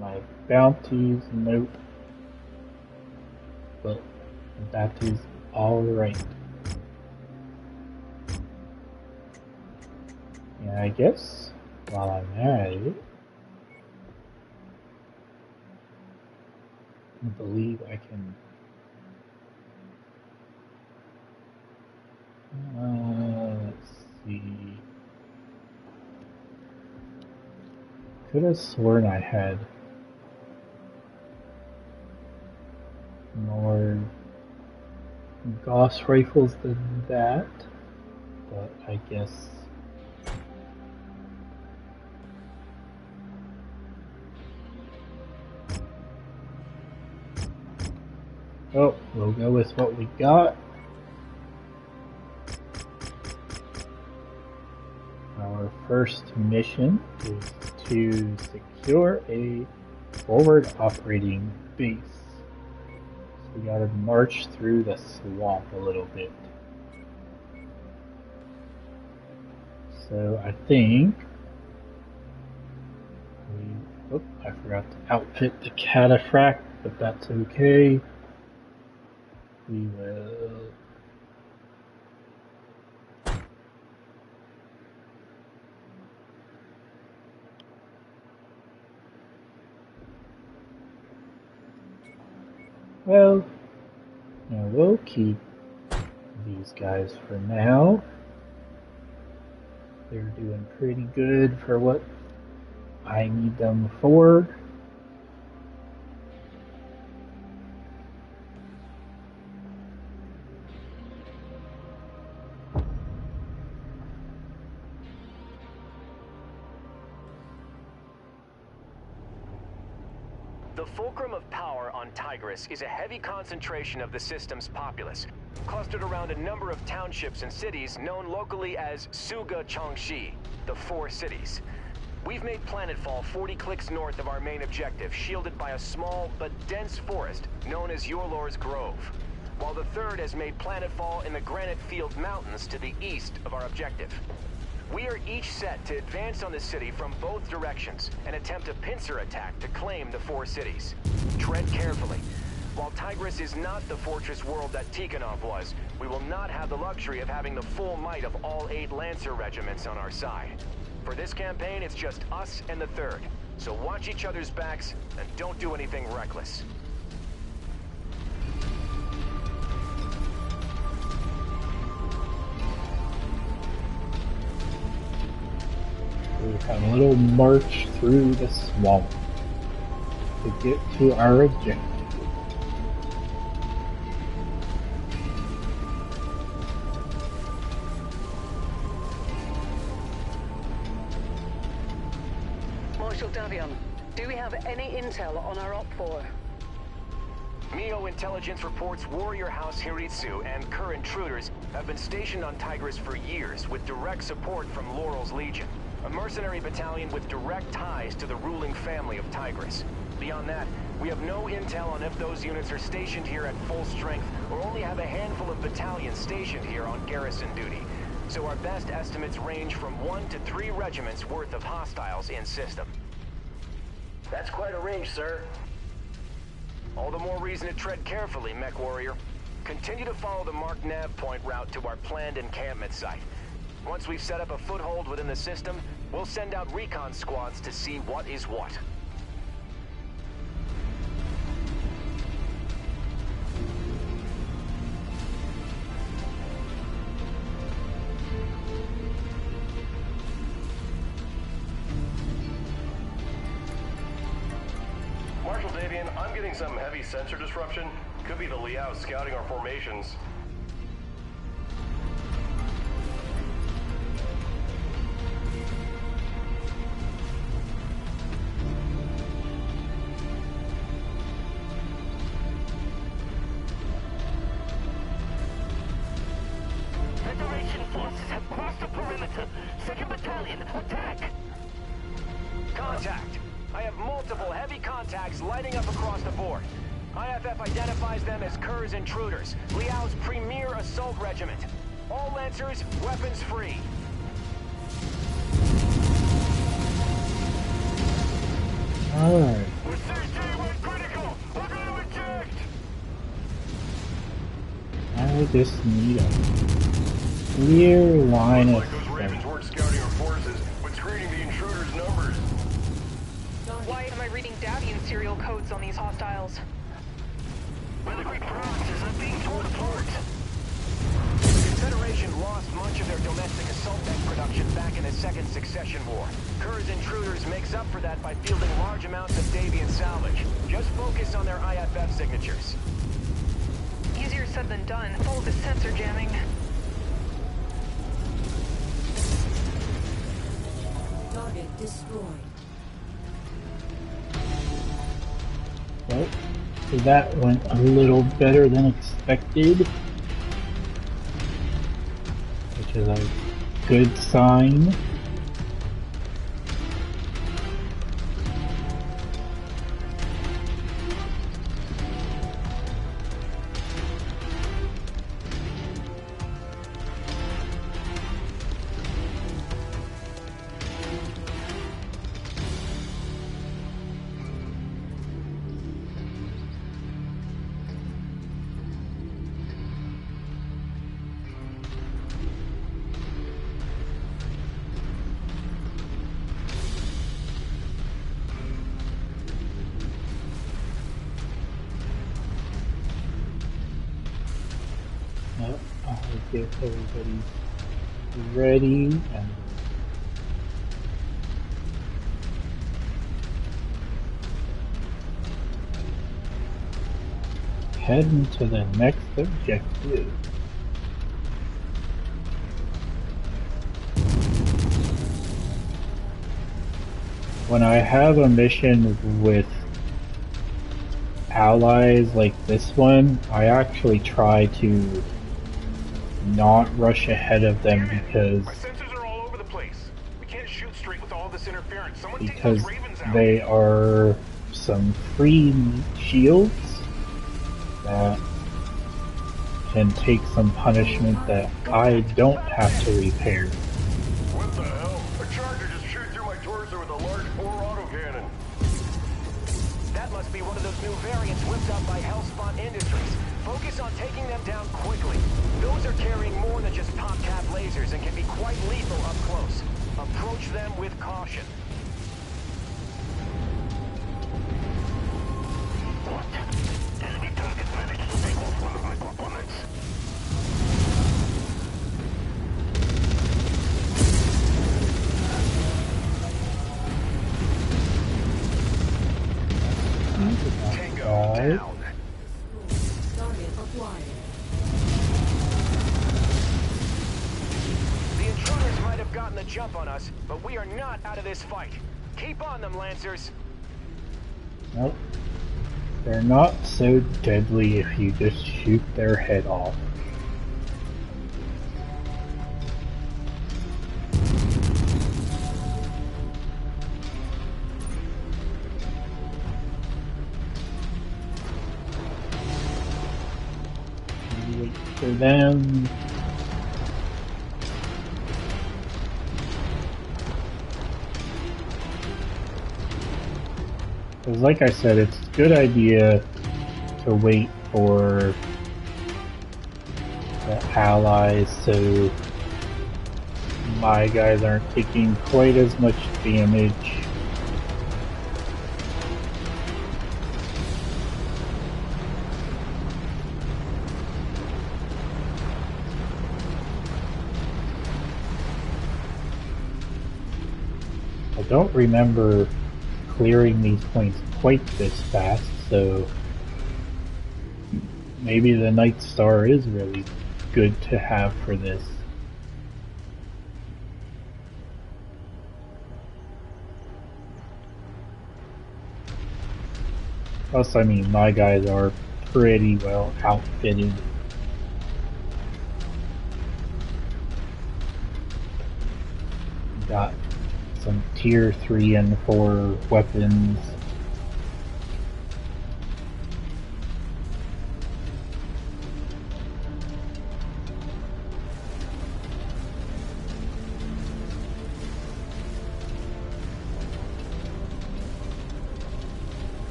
my bounties. Nope. But that is alright. And I guess while I'm at it, I believe I can let's see. Could have sworn I had more Gauss rifles than that, but I guess oh, we'll go with what we got. Our first mission is to secure a forward operating base. We gotta march through the swamp a little bit. So I think I forgot to outfit the cataphract, but that's okay. We will Well, we'll keep these guys for now. They're doing pretty good for what I need them for.
The fulcrum of power on Tigris is a heavy concentration of the system's populace, clustered around a number of townships and cities known locally as Suga Changshi, the Four Cities. We've made planetfall 40 clicks north of our main objective, shielded by a small but dense forest known as Yorlor's Grove, while the third has made planetfall in the Granite Field Mountains to the east of our objective. We are each set to advance on the city from both directions and attempt a pincer attack to claim the Four Cities. Tread carefully. While Tigris is not the fortress world that Tikhonov was, we will not have the luxury of having the full might of all 8 Lancer regiments on our side. For this campaign, it's just us and the third, so watch each other's backs and don't do anything reckless.
We have a little march through the swamp to get to our objective.
Marshal Davion, do we have any intel on our Op-4?
Mio intelligence reports Warrior House Hiritsu and Kerr intruders have been stationed on Tigris for years with direct support from Laurel's Legion, a mercenary battalion with direct ties to the ruling family of Tigris. Beyond that, we have no intel on if those units are stationed here at full strength or only have a handful of battalions stationed here on garrison duty. So our best estimates range from 1 to 3 regiments worth of hostiles in system.
That's quite a range, sir.
All the more reason to tread carefully, Mechwarrior. Continue to follow the marked nav point route to our planned encampment site. Once we've set up a foothold within the system, we'll send out recon squads to see what is what.
Marshal Davian, I'm getting some heavy sensor disruption. Could be the Liao scouting our formations.
Federation forces have crossed the perimeter. 2nd Battalion, attack!
Contact! I have multiple heavy contacts lighting up across the board. IFF identifies them as Kerr's intruders, Liao's premier assault regiment. All Lancers, weapons free.
Alright.
We're CJ, we're critical! We're gonna eject!
I just need a clear line of
Looks like those Ravens weren't scouting our forces, but screening the intruders' numbers.
Why am I reading Davian serial codes on these hostiles?
Where the Greek provinces are being torn apart.
The Federation lost much of their domestic assault tank production back in the Second Succession War. Kerr's intruders makes up for that by fielding large amounts of Davian salvage. Just focus on their IFF signatures.
Easier said than done. All the sensor jamming.
Target destroyed.
Well, so that went a little better than expected, which is a good sign. I'll get everybody ready and head into the next objective. When I have a mission with allies like this one, I actually try to not rush ahead of them because they are some free shields that can take some punishment that I don't have to repair.
What the hell? A charger just shoots through my torso with a large bore autocannon.
That must be one of those new variants whipped up by Hellspawn Industries. Focus on taking them down quickly. Those are carrying more than just pop-cap lasers and can be quite lethal up close. Approach them with caution.
What? Enemy target managed to take off one of my components.
Tango down.
Target acquired.
The intruders might have gotten the jump on us, but we are not out of this fight. Keep on them, Lancers.
Nope. They're not so deadly if you just shoot their head off. Wait for them. Because like I said, it's a good idea to wait for the allies so my guys aren't taking quite as much damage. I don't remember clearing these points quite this fast, so maybe the Night Star is really good to have for this. Plus, I mean, my guys are pretty well outfitted. Got some tier 3 and 4 weapons.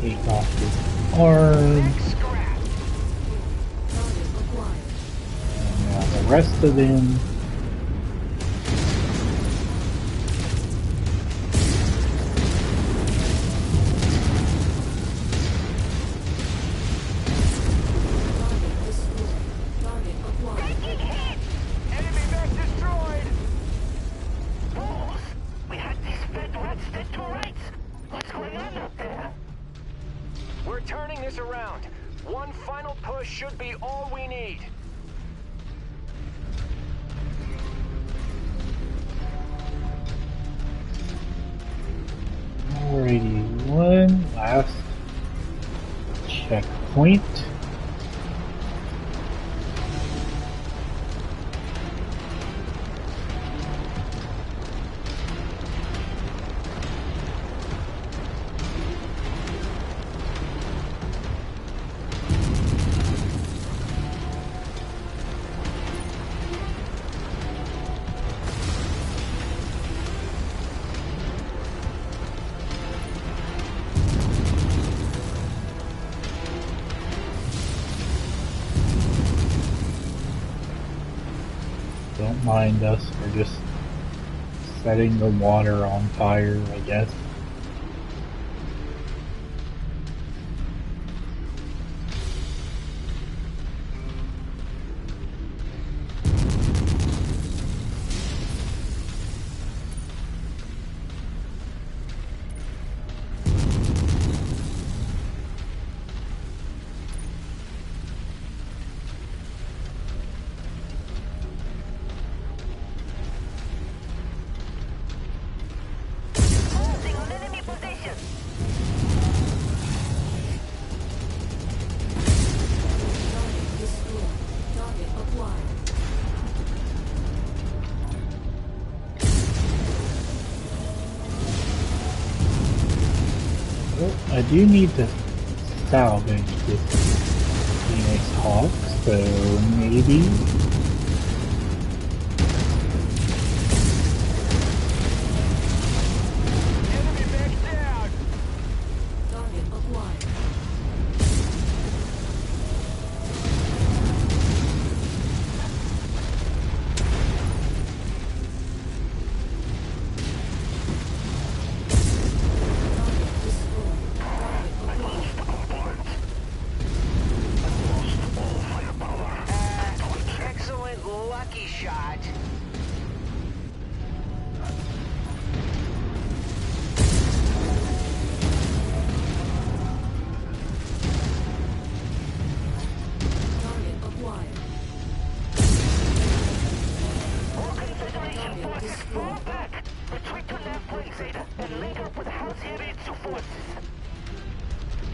Take off his arms. And now the rest of them.
We're turning this around. One final push should be all we need.
Alrighty, one last checkpoint. don't mind us for just setting the water on fire, I guess. I do need to salvage this Phoenix Hawk, so maybe.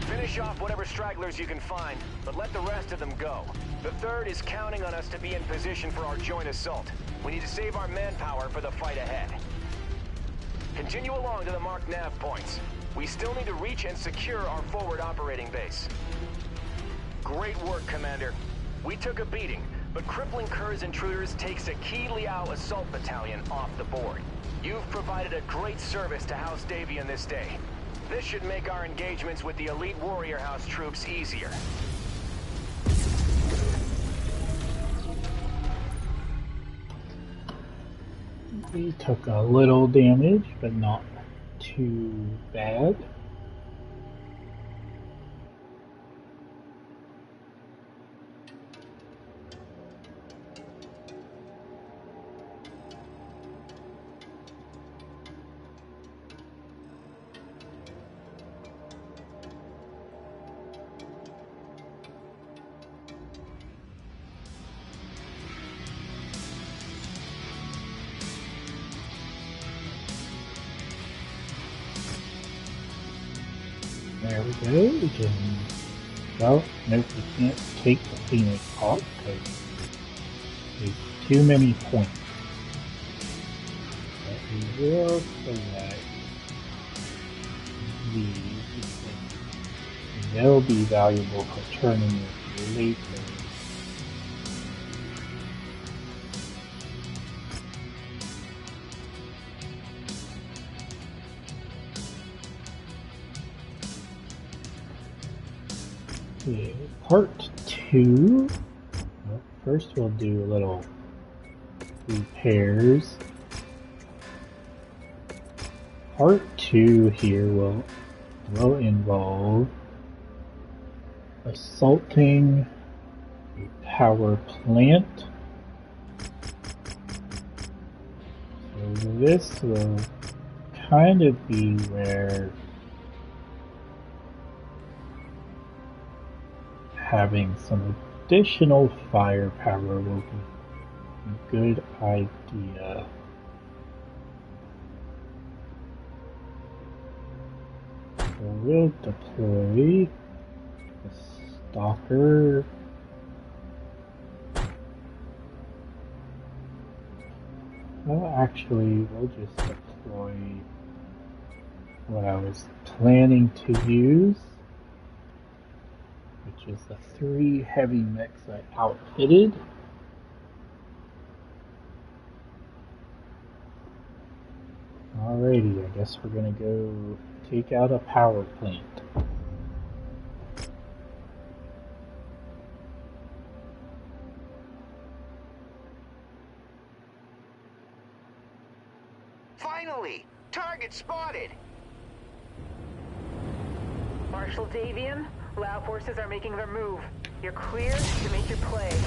Finish off whatever stragglers you can find, but let the rest of them go. The 3rd is counting on us to be in position for our joint assault. We need to save our manpower for the fight ahead. Continue along to the marked nav points. We still need to reach and secure our forward operating base. Great work, Commander. We took a beating, but crippling Kerr's intruders takes a key Liao assault battalion off the board. You've provided a great service to House Davion this day. This should make our engagements with the elite Warrior House troops easier.
We took a little damage, but not too bad. There we go. We can. Well, nope, we can't take the Phoenix Hawk because there's too many points. But we will select these because they'll be valuable for turning with later. Okay, part 2. Well, first we'll do a little repairs. Part 2 here will involve assaulting a power plant. So this will kind of be where having some additional firepower will be a good idea. So we'll deploy the Stalker. Well, actually, we'll just deploy what I was planning to use, which is the 3 heavy mechs I outfitted. Alrighty, I guess we're gonna go take out a power plant.
Finally! Target spotted!
Marshal Davian, Lao forces are making their move. You're clear to make your play.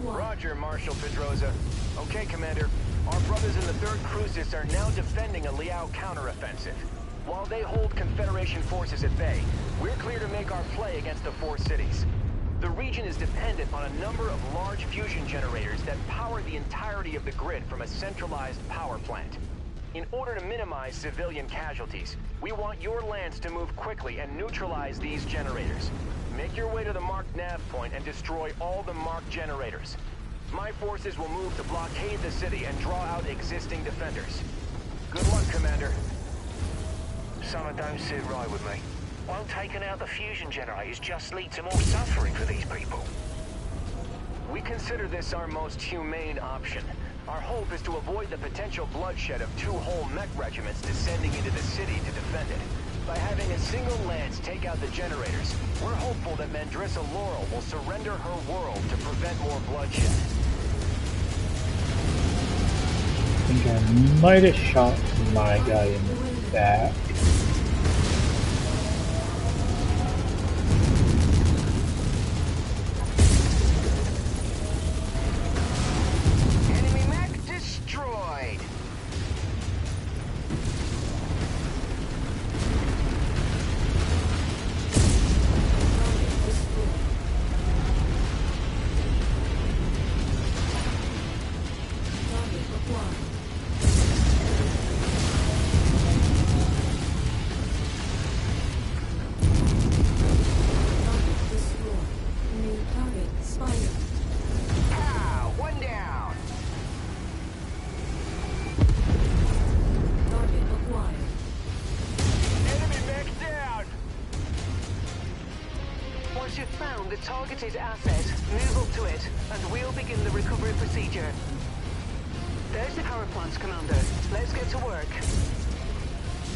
Roger, Marshal Pedroza. Okay, Commander. Our brothers in the 3rd Crucis are now defending a Liao counteroffensive. While they hold Confederation forces at bay, we're clear to make our play against the 4 cities. The region is dependent on a number of large fusion generators that power the entirety of the grid from a centralized power plant. In order to minimize civilian casualties, we want your lance to move quickly and neutralize these generators. Make your way to the marked nav point and destroy all the marked generators. My forces will move to blockade the city and draw out existing defenders. Good luck, Commander.
Something don't sit right with me. Won't taking out the fusion generators just lead to more suffering for these people?
We consider this our most humane option. Our hope is to avoid the potential bloodshed of 2 whole mech regiments descending into the city to defend it. By having a single lance take out the generators, we're hopeful that Mandrissa Laurel will surrender her world to prevent more bloodshed.
I think I might have shot my guy in the back.
Enemy mech destroyed! Pow! One down! Enemy mech down!
Once you've found the targeted asset, move up to it, and we'll begin the recovery procedure. There's the power plant, Commander. Let's get to work.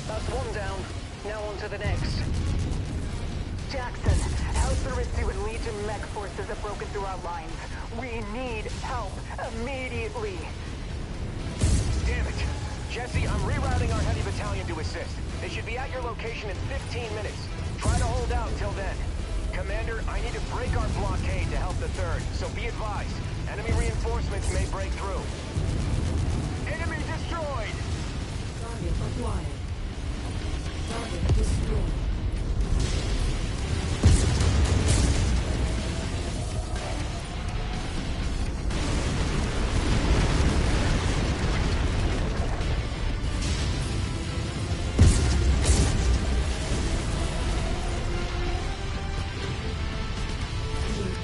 That's one down. Now on to the next. Jackson, help the Ritsu and Legion mech forces have broken through our lines. We need help immediately.
Damn it! Jesse, I'm rerouting our heavy battalion to assist. They should be at your location in 15 minutes. Try to hold out till then. Commander, I need to break our blockade to help the 3rd, so be advised. Enemy reinforcements may break through.
Enemy destroyed!
Target acquired. Target destroyed.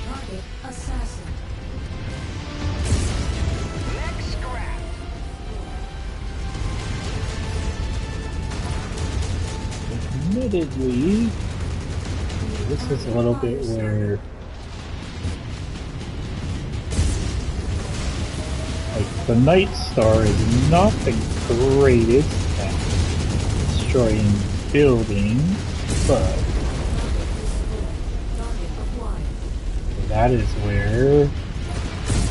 Target assassin.
Mech scrap!
Admittedly, this is a little bit where like the Night Star is not the greatest at destroying buildings, but that is where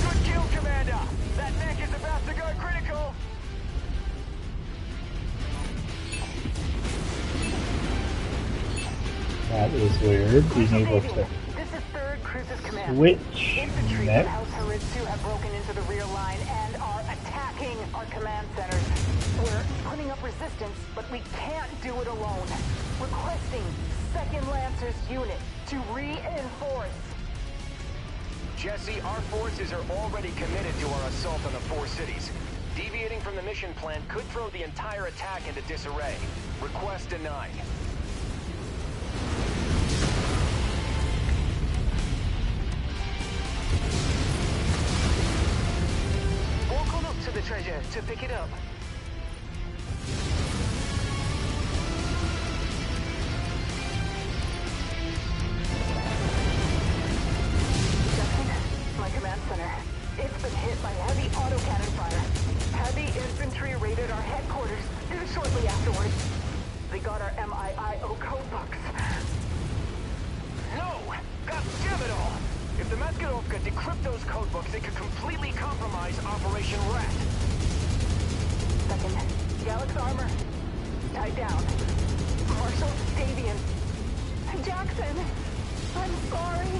Good kill, Commander! That mech is about to go critical!
being able to
This is 3rd Crucis Command.
switch
Infantry from
next.
House Haritsu have broken into the rear line and are attacking our command centers. We're putting up resistance, but we can't do it alone. Requesting 2nd Lancers unit to reinforce.
Jesse, our forces are already committed to our assault on the 4 cities. Deviating from the mission plan could throw the entire attack into disarray. Request denied.
Walk on up to the treasure to pick it up. Jackson, my command center. It's been hit by heavy autocannon fire. Heavy infantry raided our headquarters shortly afterwards. They got our MIIO code books.
No! God damn it all! If the Mechwarrior decrypt those codebooks, they could completely compromise Operation Rat.
second. Galax armor. Tied down. Marshal Davian. Jackson! I'm sorry.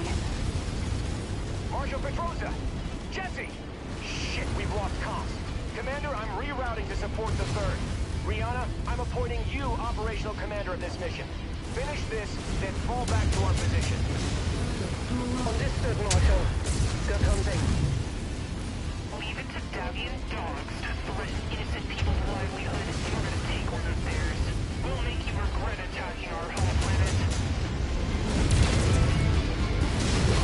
Marshal Petrosa! Jesse! Shit, we've lost comms. Commander, I'm rerouting to support the 3rd. Rihanna, I'm appointing you operational commander of this mission. Finish this, then fall back to our position.
Understood, Marshal. Good hunting.
Leave it to Davian dogs to threaten innocent people's livelihood. You're gonna take one of theirs. We'll make you regret attacking our home planet.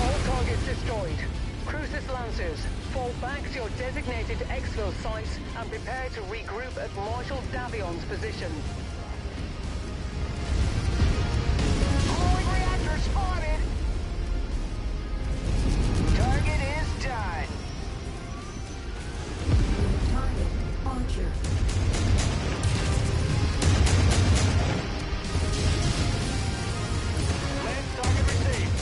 All targets destroyed. Crucis Lancers, fall back to your designated exfil sites and prepare to regroup at Marshal Davion's position.
Glowing reactor spotted! Target is done.
Target Archer.
Land target received.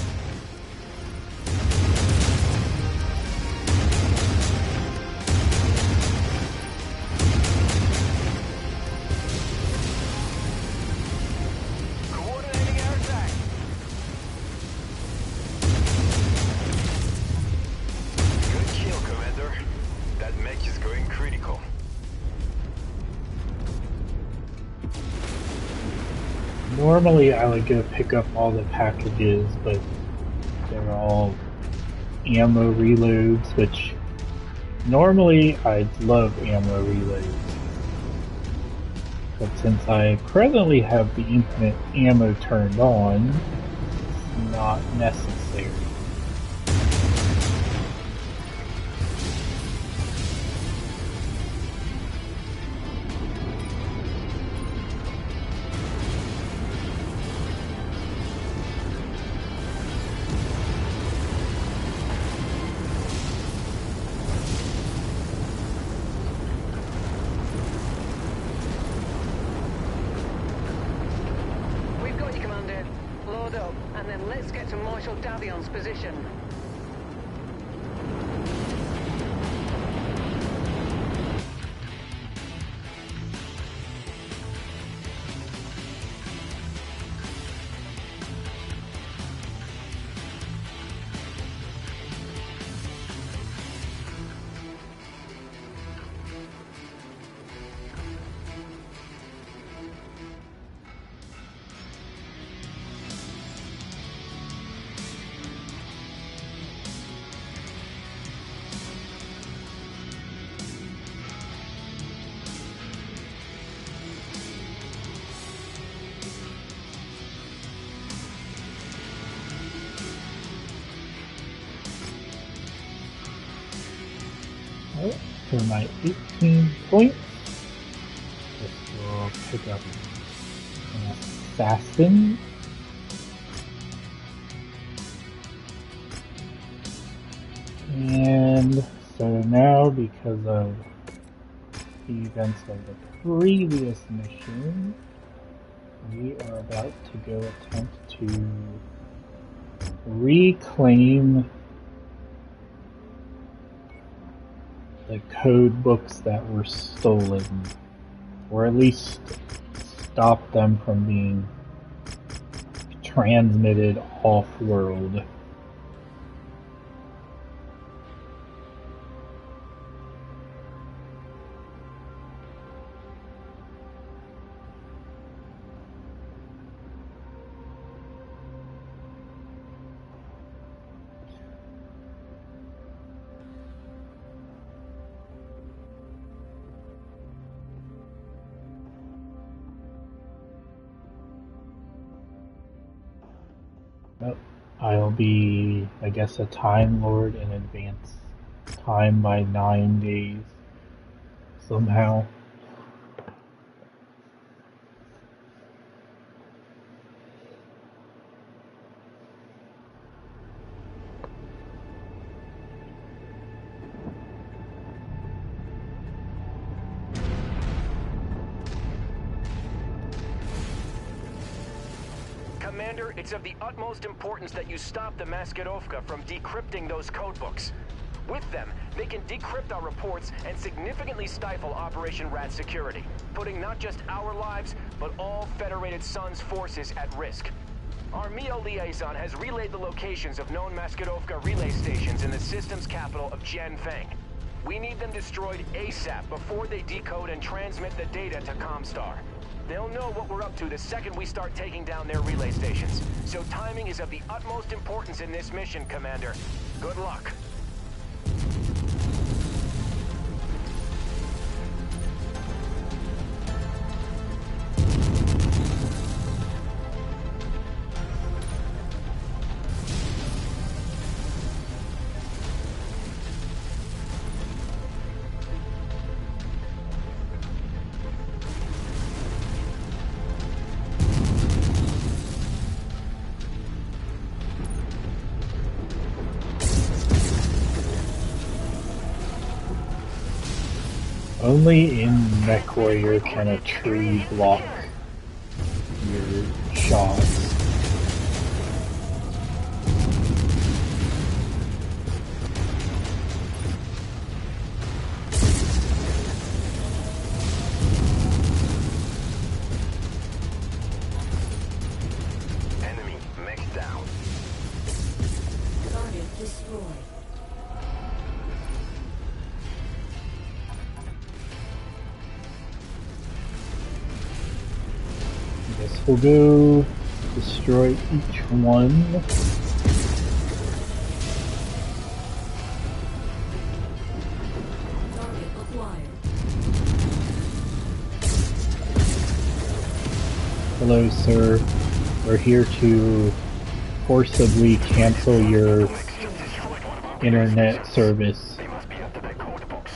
Coordinating air attack.
Good kill, Commander. That mech is going critical.
Normally I would go pick up all the packages, but they're all ammo reloads, which normally I'd love ammo reloads. But since I presently have the infinite ammo turned on, it's not necessary.
We've got you, Commander. Load up, and then let's get to Marshal Davion's position.
Oh, for my 18 points, this will pick up an assassin. And so now, because of the events of the previous mission, we are about to go attempt to reclaim the code books that were stolen, or at least stop them from being transmitted off-world. I'll be, I guess, a Time Lord in advance time by 9 days, somehow.
Commander, it's of the utmost importance that you stop the Maskirovka from decrypting those codebooks. With them, they can decrypt our reports and significantly stifle Operation Rat security, putting not just our lives, but all Federated Suns forces at risk. Our MEO liaison has relayed the locations of known Maskirovka relay stations in the system's capital of Jianfeng. We need them destroyed ASAP before they decode and transmit the data to Comstar. They'll know what we're up to the second we start taking down their relay stations. So timing is of the utmost importance in this mission, Commander. Good luck.
Only in Mechwarrior can a tree block your shots.
Enemy mech down.
Target destroyed.
Guess we'll go destroy each one.
Target acquired.
Hello, sir. We're here to forcibly cancel your internet service.
They must be after that code box.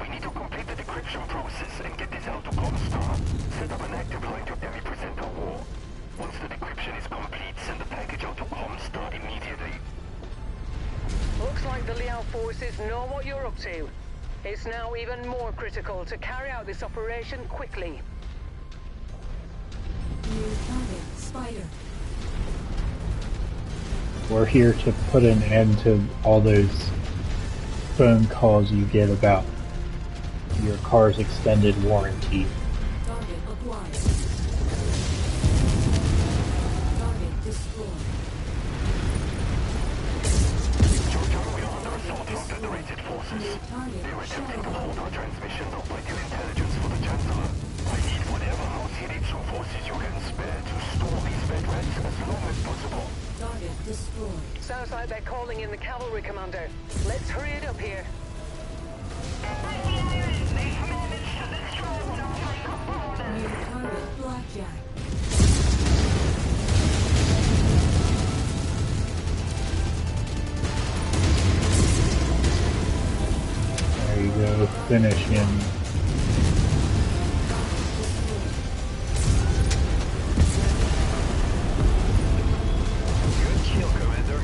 We need to complete the decryption process and get this out to Comstar. Set up an active line to Demi-Presenter War. Once the decryption is complete, send the package out to Comstar immediately.
Looks like the Liao forces know what you're up to. It's now even more critical to carry out this operation quickly.
New target, Spider.
We're here to put an end to all those phone calls you get about your car's extended warranty.
Target acquired. Target destroyed.
Georgia, we are under assault from Federated forces.
New target,
They were attempting to
Shadow.
hold our transmissions up by new intelligence for the Chancellor. I need whatever House Hiritsu forces you can spare to stall these Fed rats as long as possible.
Target destroyed.
Sounds like they're calling in the cavalry, Commander. Let's hurry it up here.
New target, Blackjack.
There you go, finish him.
Good kill, Commander.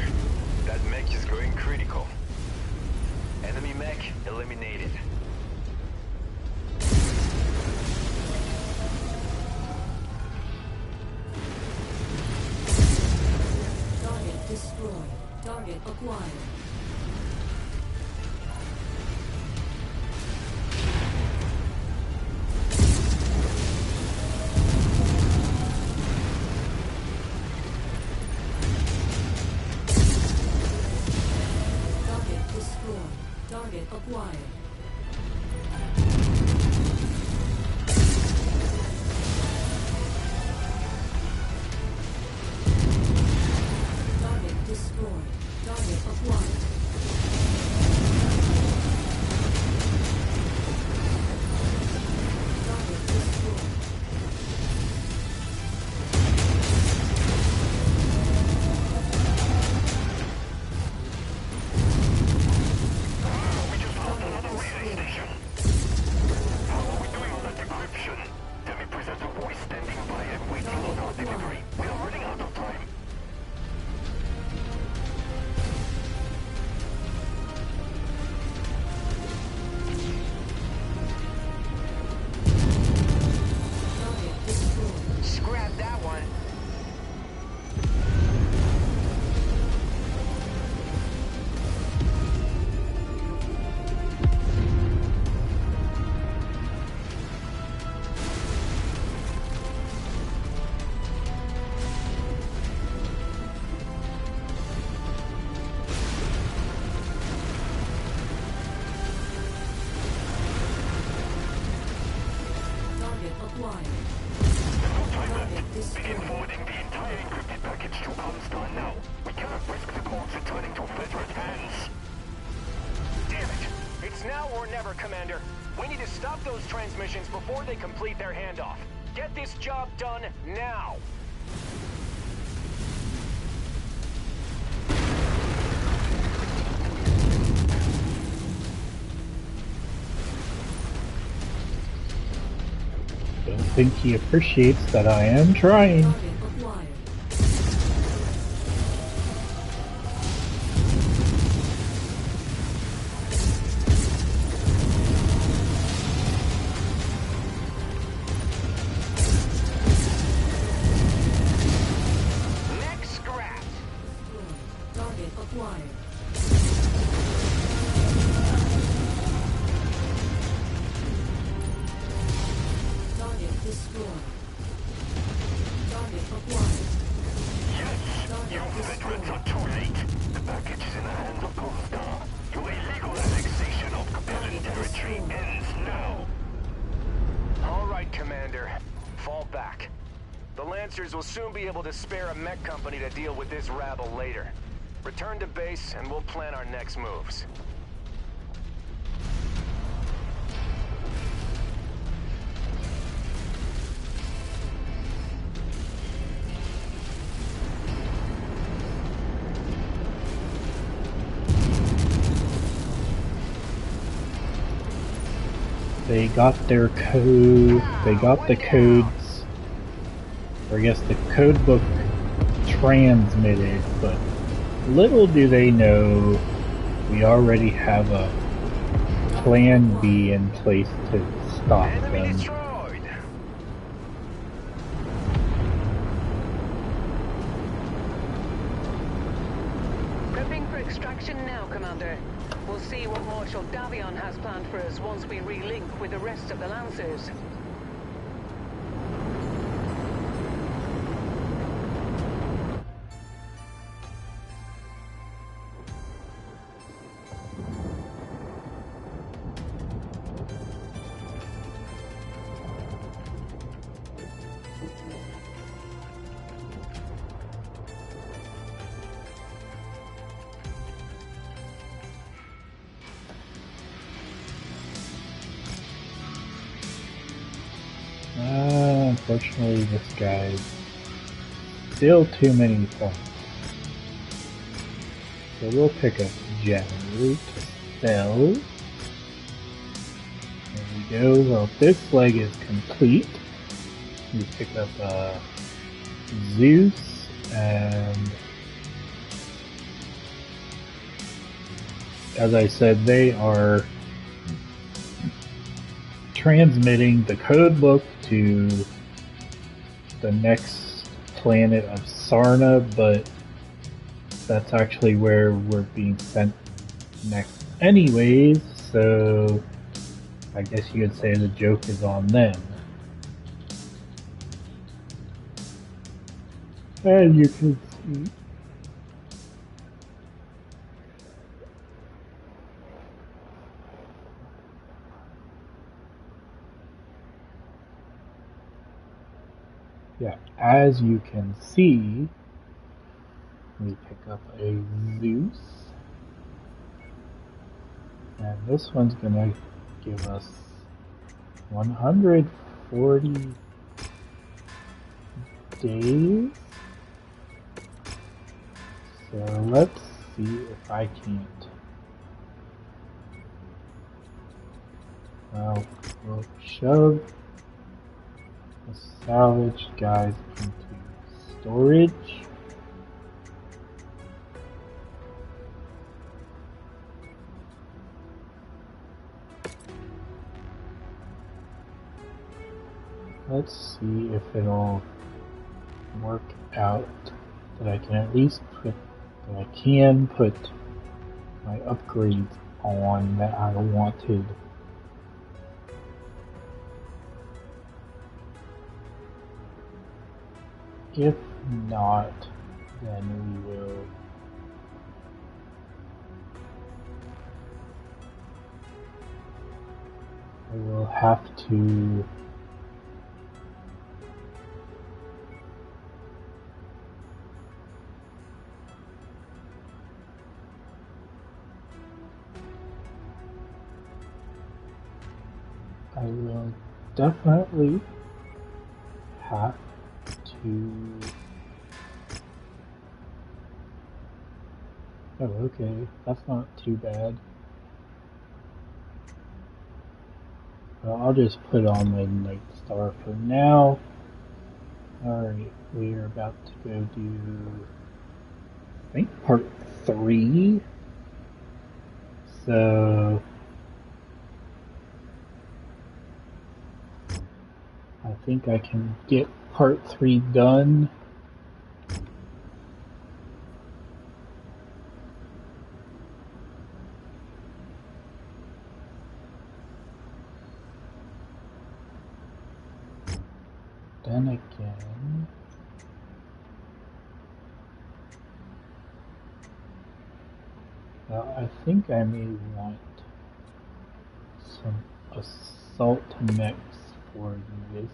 That mech is going critical. Enemy mech eliminated.
Target destroyed. Target acquired. Target destroyed. Target acquired. Target destroyed. Target acquired. Target destroyed.
We just lost another
acquired. Target destroyed.
Begin forwarding the entire encrypted package to Comstar now. We cannot risk the codes returning to Federate hands.
Damn it! It's now or never, Commander. We need to stop those transmissions before they complete their handoff. Get this job done now!
Don't think he appreciates that I am trying.
Target acquired.
Next scrap!
Target acquired. Target destroyed. Target acquired.
You Federates are too late. The package is in the hands of Comstar. Your illegal annexation of Capellan territory ends now.
All right, Commander. Fall back. The Lancers will soon be able to spare a mech company to deal with this rabble later. Return to base and we'll plan our next moves.
They got their code. They got the codes. Or I guess the code book transmitted, but little do they know we already have a plan B in place to stop
Enemy
them.
destroyed!
Prepping for extraction now, Commander. We'll see what Marshal Davion has planned for us once we relink with the rest of the Lancers.
Unfortunately, this guy's still too many points. So we'll pick up Generate, Spell. There we go. Well, this leg is complete. We pick up Zeus and, as I said, they are transmitting the code book to the next planet of Sarna, but that's actually where we're being sent next anyways, so I guess you could say the joke is on them. As you can see, as you can see, we pick up a Zeus, and this one's gonna give us 140 days. So let's see if I can't. Well, we'll shove the salvage guys into storage. Let's see if it'll work out that I can at least put my upgrades on that I wanted. If not, then I will have to I will definitely have to... Oh, okay. That's not too bad. Well, I'll just put on my Night Star for now. Alright, we are about to go do... I think part 3. So... I think I can get part 3 done. Then again... Well, I think I may want some assault mechs for this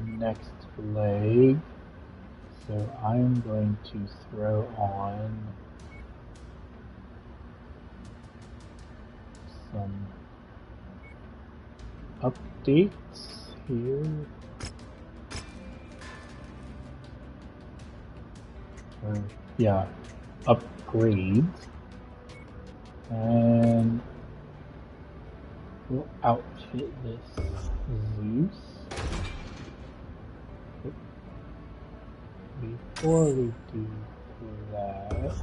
next leg. So I'm going to throw on some updates here. Or, yeah, upgrades. And we'll outfit this Zeus. Before we do that,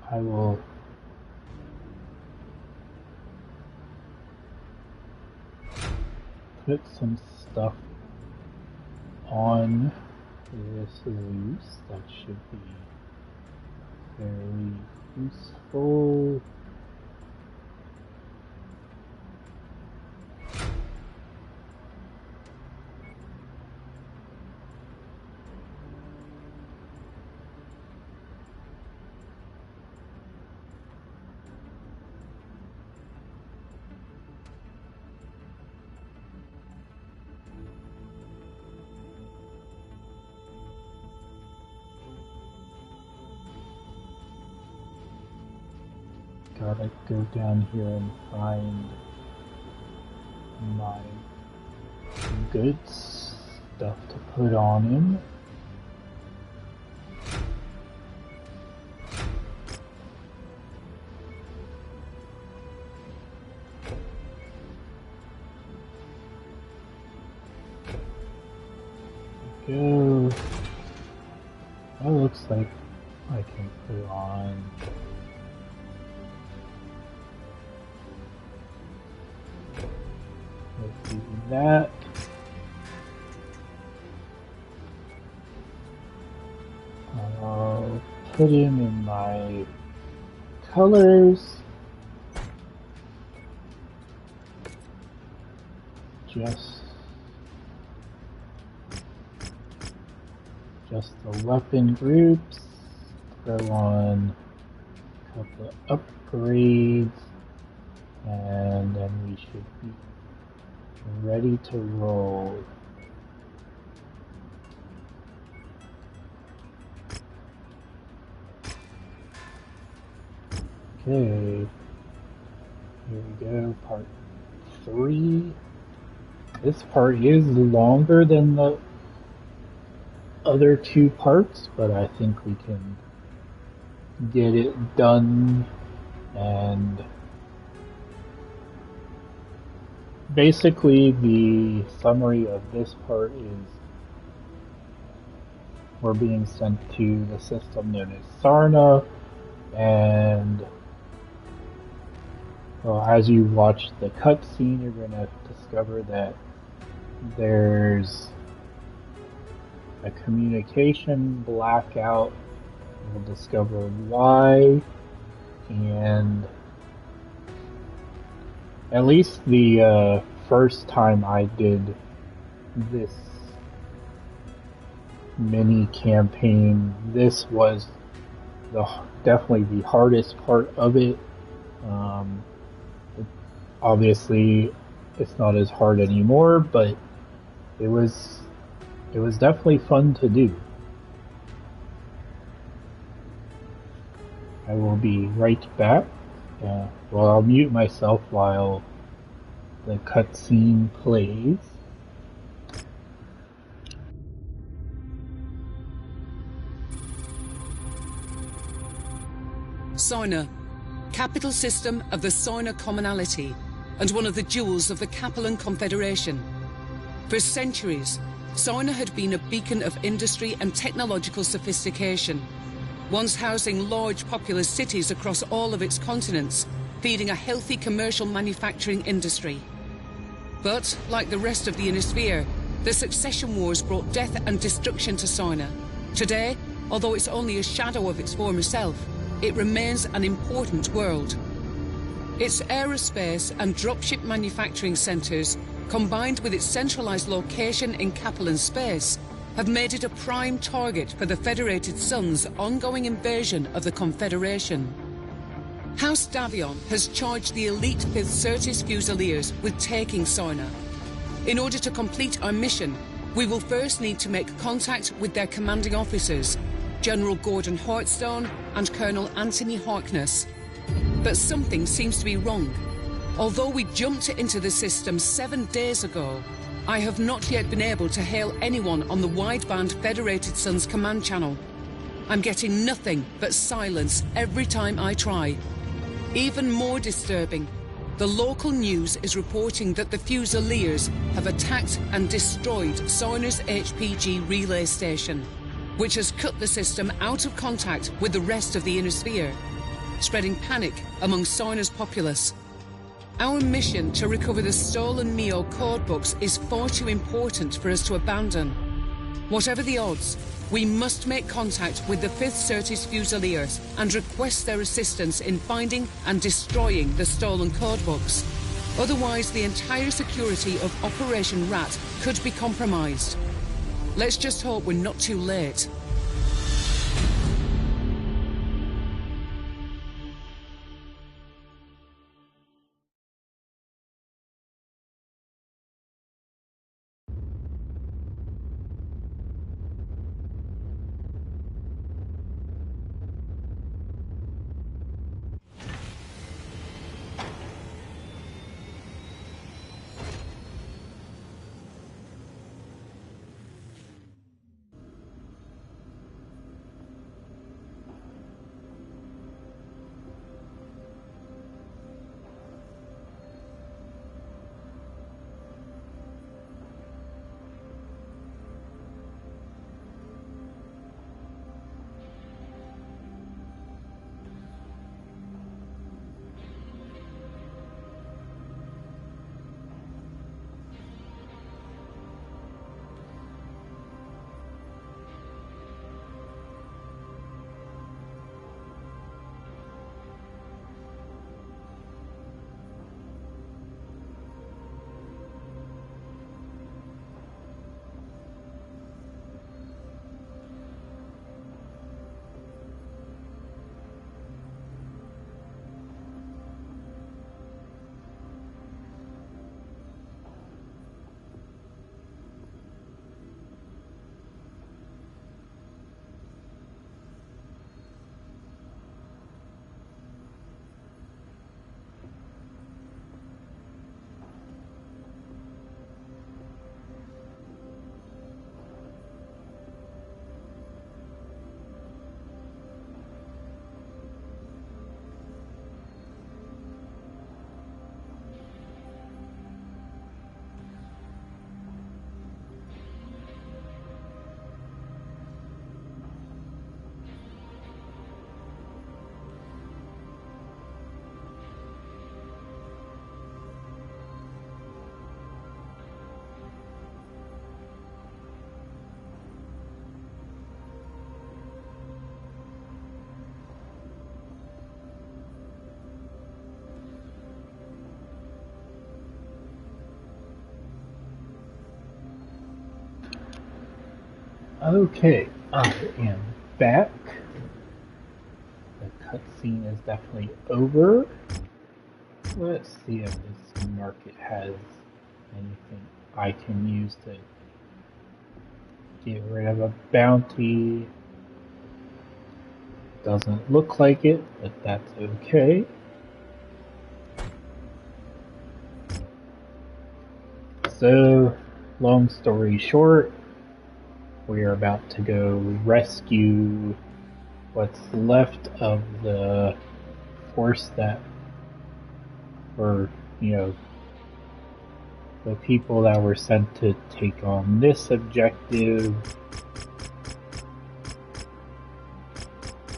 I will put some stuff on this Zeus that should be very useful. Gotta go down here and find my good stuff to put on him. Go. That looks like I can put on. Let's do that. I'll put him in my colors. Just the weapon groups. Throw on a couple of upgrades, and then we should be ready to roll. Okay, here we go, part 3. This part is longer than the other 2 parts, but I think we can get it done. And basically the summary of this part is we're being sent to the system known as Sarna, and well, as you watch the cutscene, you're going to discover that there's a communication blackout. We'll discover why, and at least the first time I did this mini campaign, this was definitely the hardest part of it. Obviously, it's not as hard anymore, but it was definitely fun to do. I will be right back. Yeah. Well, I'll mute myself while the cutscene plays.
Soina, capital system of the Soina Commonality, and one of the jewels of the Capellan Confederation. For centuries, Soina had been a beacon of industry and technological sophistication, once housing large populous cities across all of its continents, feeding a healthy commercial manufacturing industry. But, like the rest of the Inner Sphere, the succession wars brought death and destruction to Soina. Today, although it's only a shadow of its former self, it remains an important world. Its aerospace and dropship manufacturing centres, combined with its centralised location in Capellan space, have made it a prime target for the Federated Sun's ongoing invasion of the Confederation. House Davion has charged the elite 5th Certis Fusiliers with taking Soina. In order to complete our mission, we will first need to make contact with their commanding officers, General Gordon Hartstone and Colonel Anthony Harkness. But something seems to be wrong. Although we jumped into the system 7 days ago, I have not yet been able to hail anyone on the wideband Federated Sun's command channel. I'm getting nothing but silence every time I try. Even more disturbing, the local news is reporting that the Fusiliers have attacked and destroyed Soina's HPG relay station, which has cut the system out of contact with the rest of the Inner Sphere, spreading panic among Soina's populace. Our mission to recover the stolen Mio codebooks is far too important for us to abandon. Whatever the odds, we must make contact with the 5th Certis Fusiliers and request their assistance in finding and destroying the stolen codebooks. Otherwise, the entire security of Operation Rat could be compromised. Let's just hope we're not too late.
Okay, I am back. The cutscene is definitely over. Let's see if this market has anything I can use to get rid of a bounty. Doesn't look like it, but that's okay. So, long story short, we are about to go rescue what's left of the force that, or, the people that were sent to take on this objective.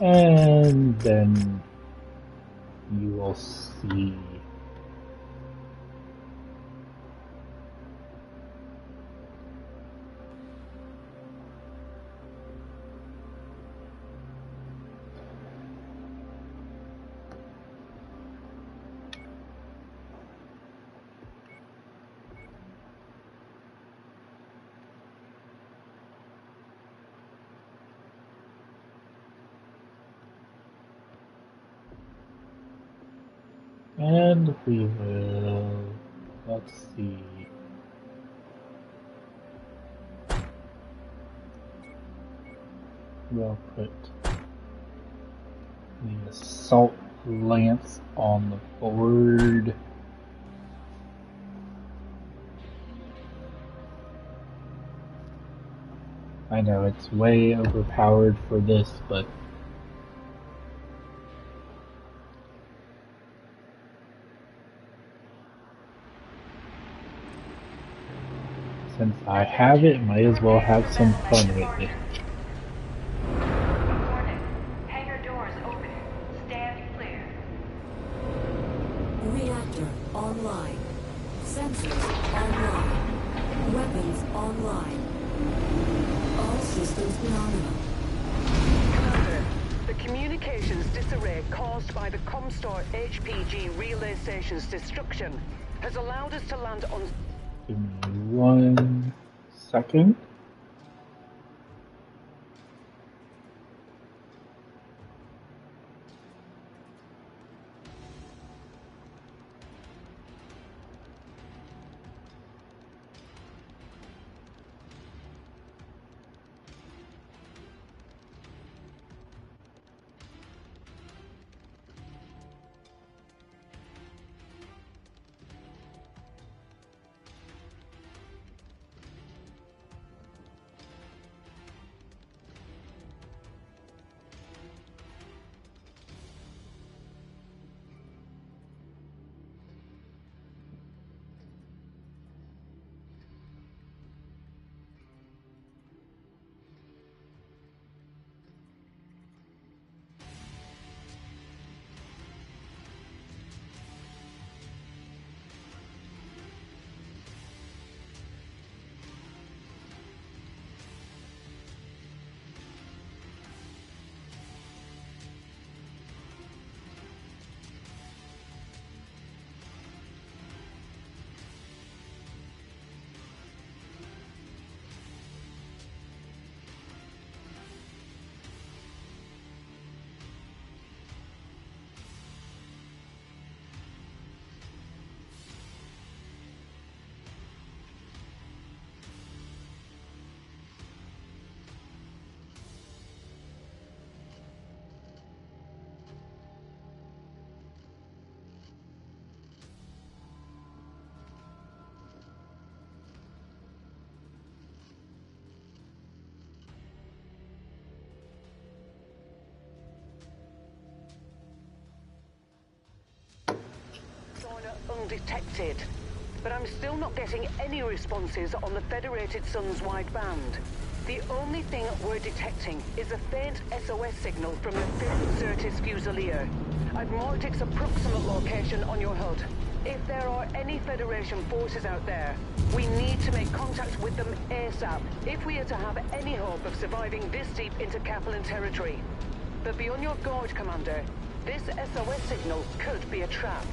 And then you will see. And we will, let's see. We'll put the assault lance on the board. I know it's way overpowered for this, but since I have it, might as well have some fun with it.
Warning. Hangar doors open. Stand clear.
Reactor online. Sensors online. Weapons online. All systems nominal.
Commander, the communications disarray caused by the Comstar HPG relay station's destruction has allowed us to land on...
Give me 1 second.
undetected, but I'm still not getting any responses on the Federated Sun's wideband. The only thing we're detecting is a faint SOS signal from the 5th Certis Fusilier. I've marked its approximate location on your HUD. If there are any Federation forces out there, we need to make contact with them ASAP if we are to have any hope of surviving this deep into Capellan territory. But be on your guard, Commander. This SOS signal could be a trap.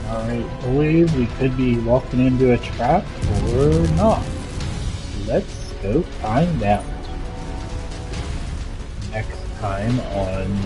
Alright, boys, we could be walking into a trap or not. Let's go find out. Next time on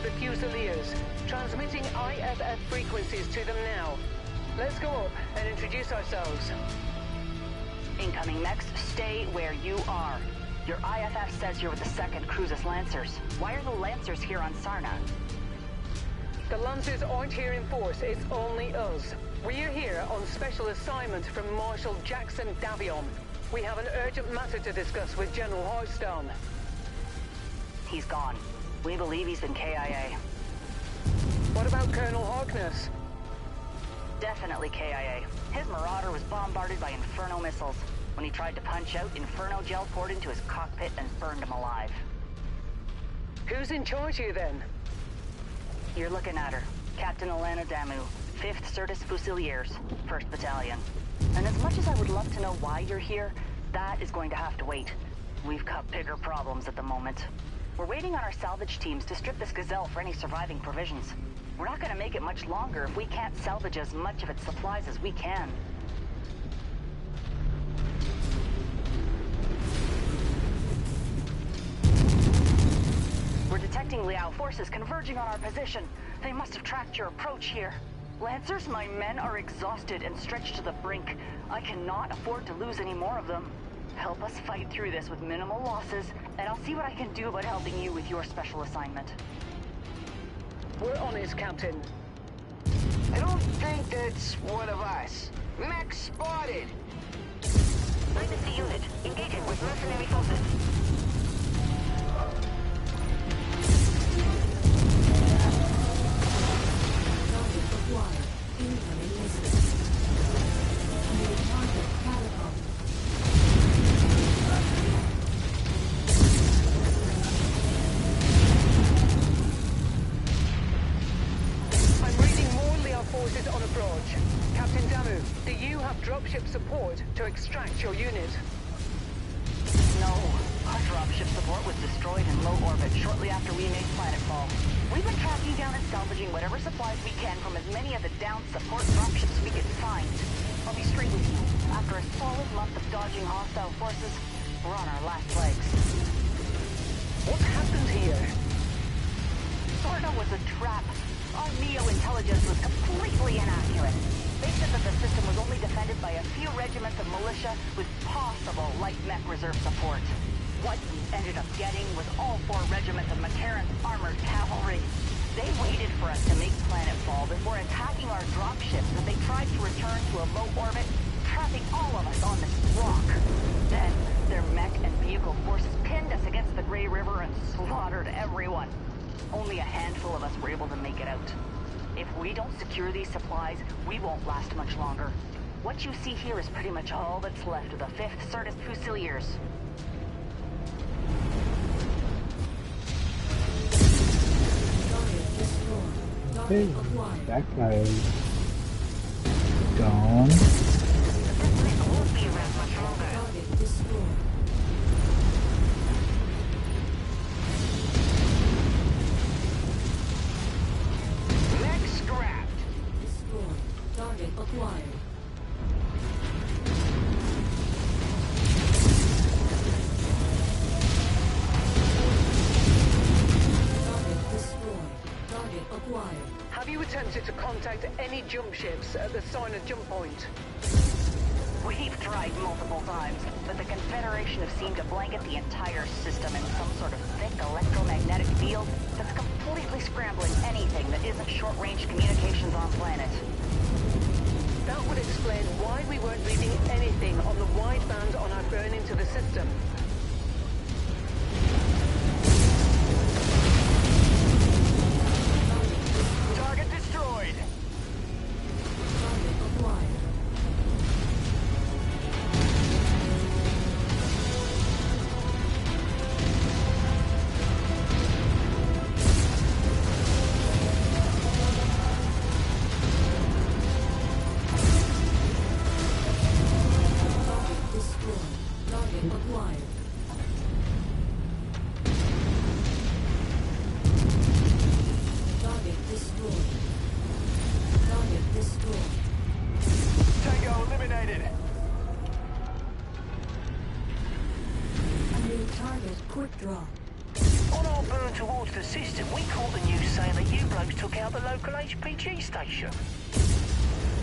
the Fusiliers, transmitting IFF frequencies to them now. Let's go up and introduce ourselves.
Incoming mechs, stay where you are. Your IFF says you're with the 2nd Cruises Lancers. Why are the Lancers here on Sarna?
The Lancers aren't here in force, it's only us. We're here on special assignment from Marshal Jackson Davion. We have an urgent matter to discuss with General Hearthstone.
He's gone. We believe he's been KIA.
What about Colonel Harkness?
Definitely KIA. His Marauder was bombarded by Inferno missiles. When he tried to punch out, Inferno gel poured into his cockpit and burned him alive.
Who's in charge here then?
You're looking at her. Captain Alana Damu, 5th Certus Fusiliers, 1st Battalion. And as much as I would love to know why you're here, that is going to have to wait. We've got bigger problems at the moment. We're waiting on our salvage teams to strip this Gazelle for any surviving provisions. We're not going to make it much longer if we can't salvage as much of its supplies as we can. We're detecting Liao forces converging on our position. They must have tracked your approach here. Lancers, my men are exhausted and stretched to the brink. I cannot afford to lose any more of them. Help us fight through this with minimal losses, and I'll see what I can do about helping you with your special assignment.
We're on it, Captain.
I don't think that's one of us. Mech spotted!
Legacy unit, engaging with mercenary forces.
Incoming missiles. New target catapult.
I'm reading more Liao forces on approach. Captain Damu, do you have dropship support to extract your unit?
No. Our dropship support was destroyed in low orbit shortly after we made planetfall. We've been tracking down and salvaging whatever supplies we can from as many of the down support dropships we can find. I'll be straight with you. After a solid month of dodging hostile forces, we're on our last legs.
What happened here?
Sorna was a trap. Our Neo-intelligence was completely inaccurate. They said that the system was only defended by a few regiments of militia with possible light mech reserve support. What we ended up getting was all 4 regiments of Mechwarrion's armored cavalry. They waited for us to make planetfall before attacking our dropships as they tried to return to a low orbit, trapping all of us on this rock. Then, their mech and vehicle forces pinned us against the Grey River and slaughtered everyone. Only a handful of us were able to make it out. If we don't secure these supplies, we won't last much longer. What you see here is pretty much all that's left of the 5th Certus Fusiliers.
Hey, that guy is gone.
Mech scrapped!
Destroyed. Target acquired. Target destroyed. Target acquired.
Have you attempted to contact any jump ships at the Sarna jump point?
We've tried multiple times, but the Confederation have seemed to blanket the entire system in some sort of thick electromagnetic field that's completely scrambling anything that isn't short-range communications on planet.
That would explain why we weren't reading anything on the wideband on our burn into the system.
Target destroyed!
Target acquired. Target destroyed. Target acquired.
all the news saying that you blokes took out the local HPG station.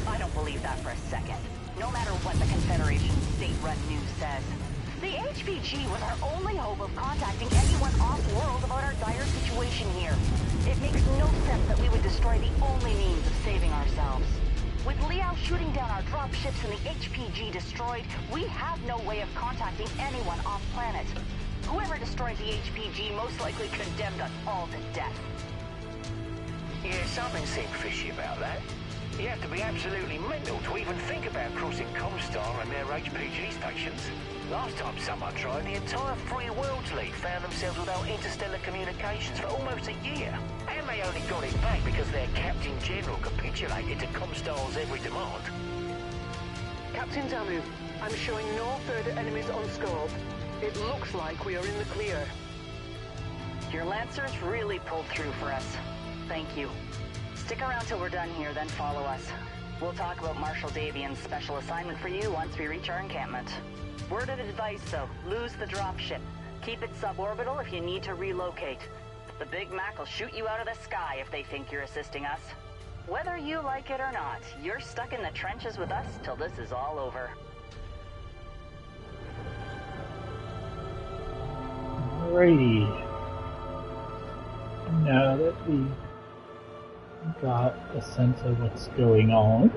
I don't believe that for a second. No matter what the Confederation's state-run news says. The HPG was our only hope of contacting anyone off-world about our dire situation here. It makes no sense that we would destroy the only means of saving ourselves. With Liao shooting down our dropships and the HPG destroyed, we have no way of contacting anyone off-planet. Whoever destroyed the HPG most likely condemned us all to death.
Yeah, something seemed fishy about that. You have to be absolutely mental to even think about crossing Comstar and their HPG stations. Last time someone tried, the entire Free Worlds League found themselves without interstellar communications for almost a year. And they only got it back because their Captain General capitulated to Comstar's every demand.
Captain Damu, I'm showing no further enemies on scope. It looks like we are in the clear.
Your Lancers really pulled through for us. Thank you. Stick around till we're done here, then follow us. We'll talk about Marshal Davian's special assignment for you once we reach our encampment. Word of advice, though, lose the dropship. Keep it suborbital if you need to relocate. The Big Mac will shoot you out of the sky if they think you're assisting us. Whether you like it or not, you're stuck in the trenches with us till this is all over.
Alrighty. Now that we got a sense of what's going on,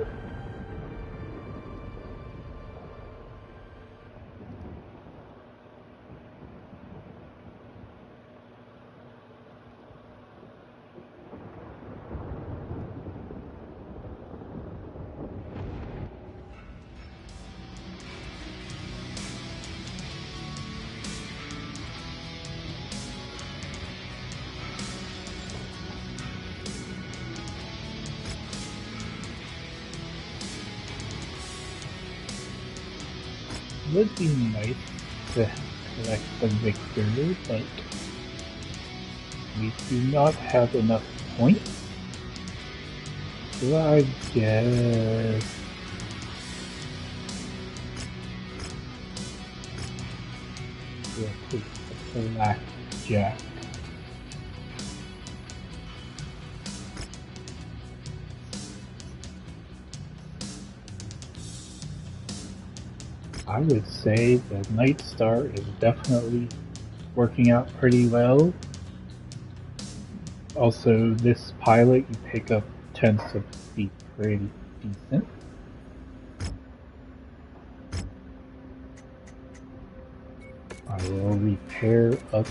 it would be nice to collect the victor, but we do not have enough points. So I guess we'll take the blackjack. I would say the Night Star is definitely working out pretty well. Also, this pilot you pick up tends to be pretty decent. I will repair up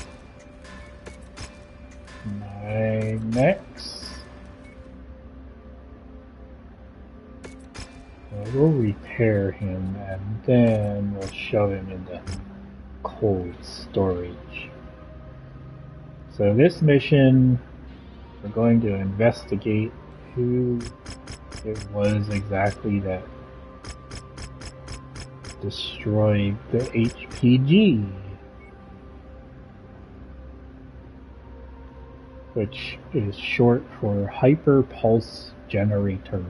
my mechs. We'll repair him and then we'll shove him into cold storage. So this mission, we're going to investigate who it was exactly that destroyed the HPG, which is short for Hyper Pulse Generator.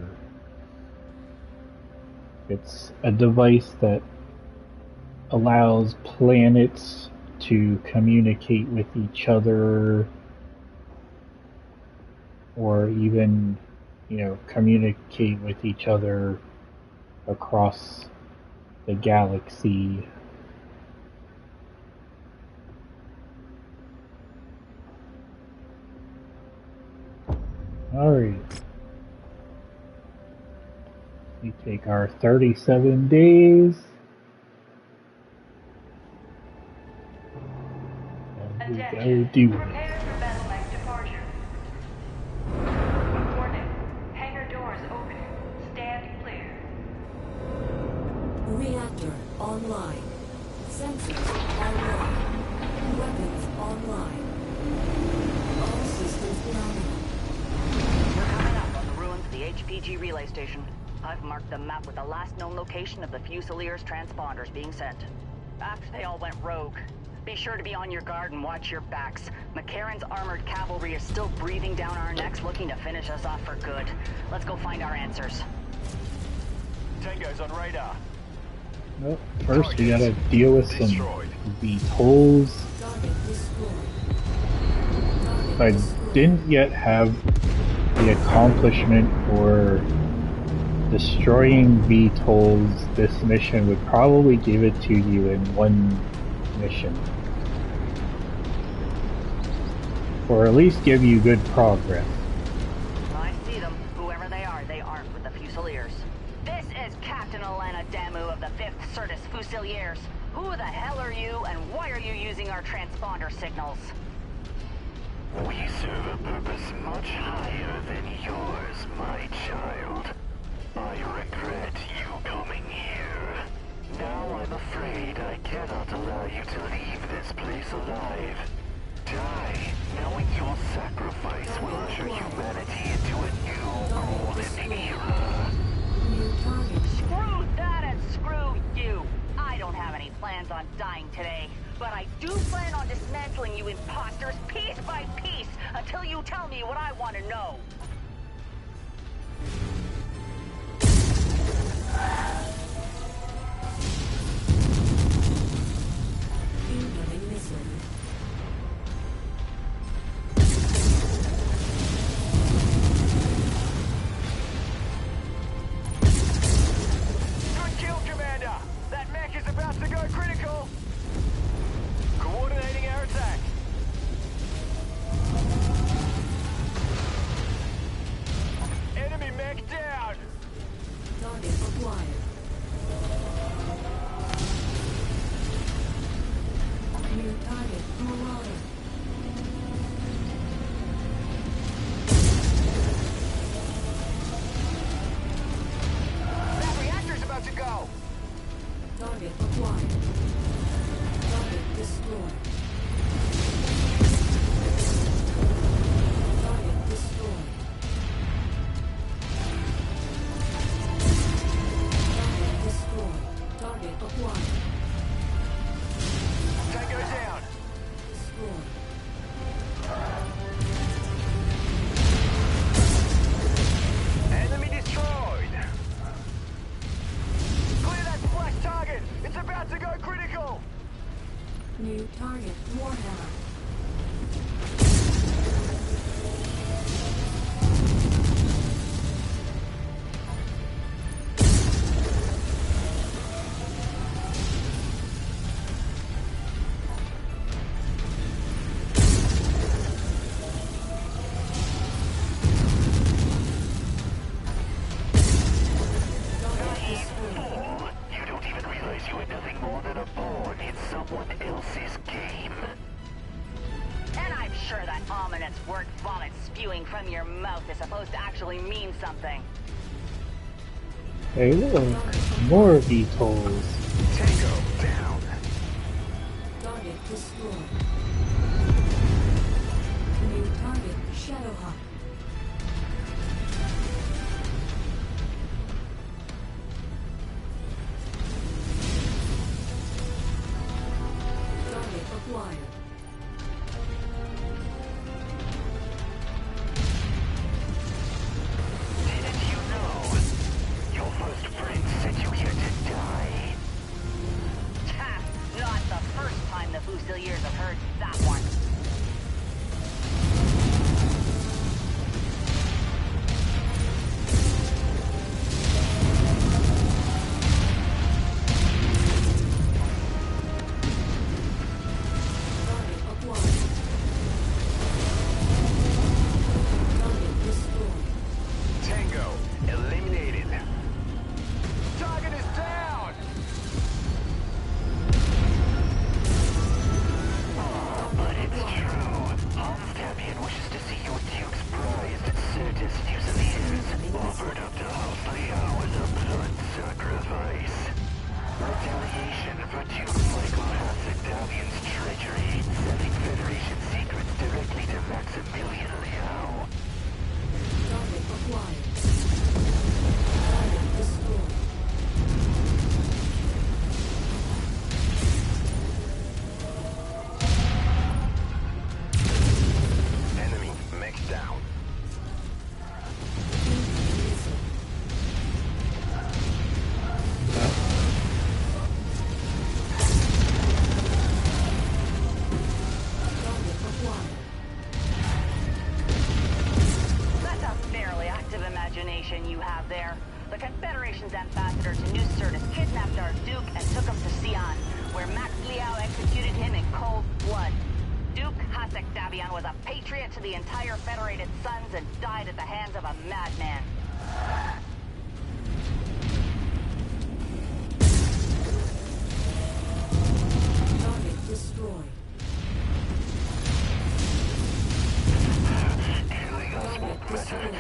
It's a device that allows planets to communicate with each other, or even, communicate with each other across the galaxy. Alright. We take our 37 days. And we go do it.
Prepare for battle mech departure. Warning. Hangar doors opening. Stand clear.
Reactor online. Sensors online. Weapons online. All systems nominal.
We're coming up on the ruins of the HPG relay station. I've marked the map with the last known location of the Fusilier's transponders being sent. After they all went rogue. Be sure to be on your guard and watch your backs. McCarran's armored cavalry is still breathing down our necks looking to finish us off for good. Let's go find our answers.
Tango's on radar.
Well, first we gotta deal with some VTOLs.
Target destroyed. Target
I didn't yet have the accomplishment for destroying VTOLs. This mission would probably give it to you in one mission. Or at least give you good progress.
I see them. Whoever they are armed with the Fusiliers. This is Captain Alana Damu of the 5th Certus Fusiliers. Who the hell are you, and why are you using our transponder signals?
We serve a purpose much higher than yours, my child. I regret you coming here. Now I'm afraid I cannot allow you to leave this place alive. Die, knowing your sacrifice will usher humanity into a new golden era.
Screw that and screw you! I don't have any plans on dying today, but I do plan on dismantling you imposters piece by piece until you tell me what I want to know.
Incoming missile.
Good kill, Commander! That mech is about to go critical! Coordinating our attack. Enemy mech down!
Target acquired. New target, Marauder.
That reactor's about to go!
Target acquired. Target destroyed. Target destroyed. Target destroyed. Target acquired.
Tango down!
Destroyed.
Enemy destroyed! Clear that splash target! It's about to go critical!
New target, Warhammer.
You don't even realize you are nothing more than a pawn in someone else's game.
And I'm sure that ominous word vomit spewing from your mouth is supposed to actually mean something.
Hey look, more VTOLs.
Tango down!
Target destroyed. New target, Shadowhawk. Target acquired.
Didn't you know? Your first friend sent you here to die.
Ha! Not the first time the Fusiliers have heard that one. information you have there. The Confederation's ambassador to New Certus kidnapped our Duke and took him to Sion, where Max Liao executed him in cold blood. Duke Hasek Davion was a patriot to the entire Federated Sons and died at the hands of a madman.
Target destroyed. Target destroyed.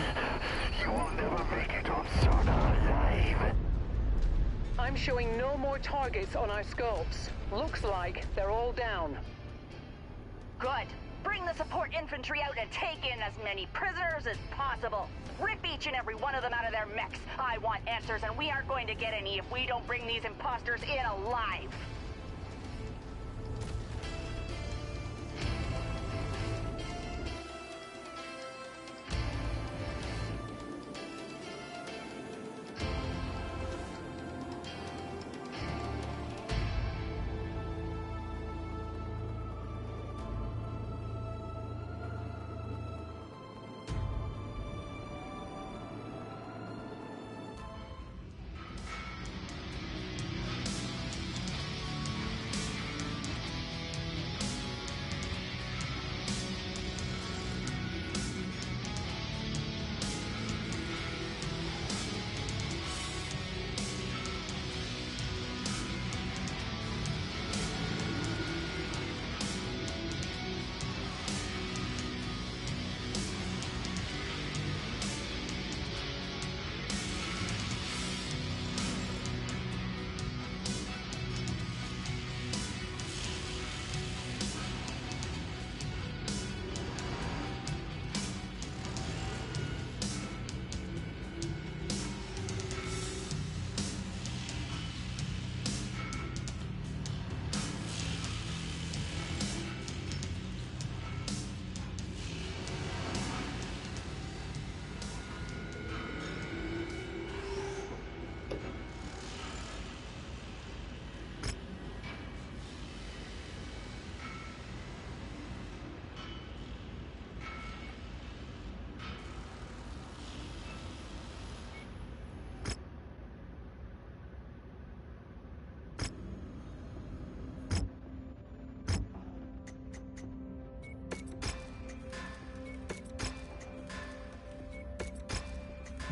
You will never make it on Sona alive.
I'm showing no more targets on our scopes. Looks like they're all down.
Good. Bring the support infantry out and take in as many prisoners as possible. Rip each and every one of them out of their mechs. I want answers, and we aren't going to get any if we don't bring these imposters in alive.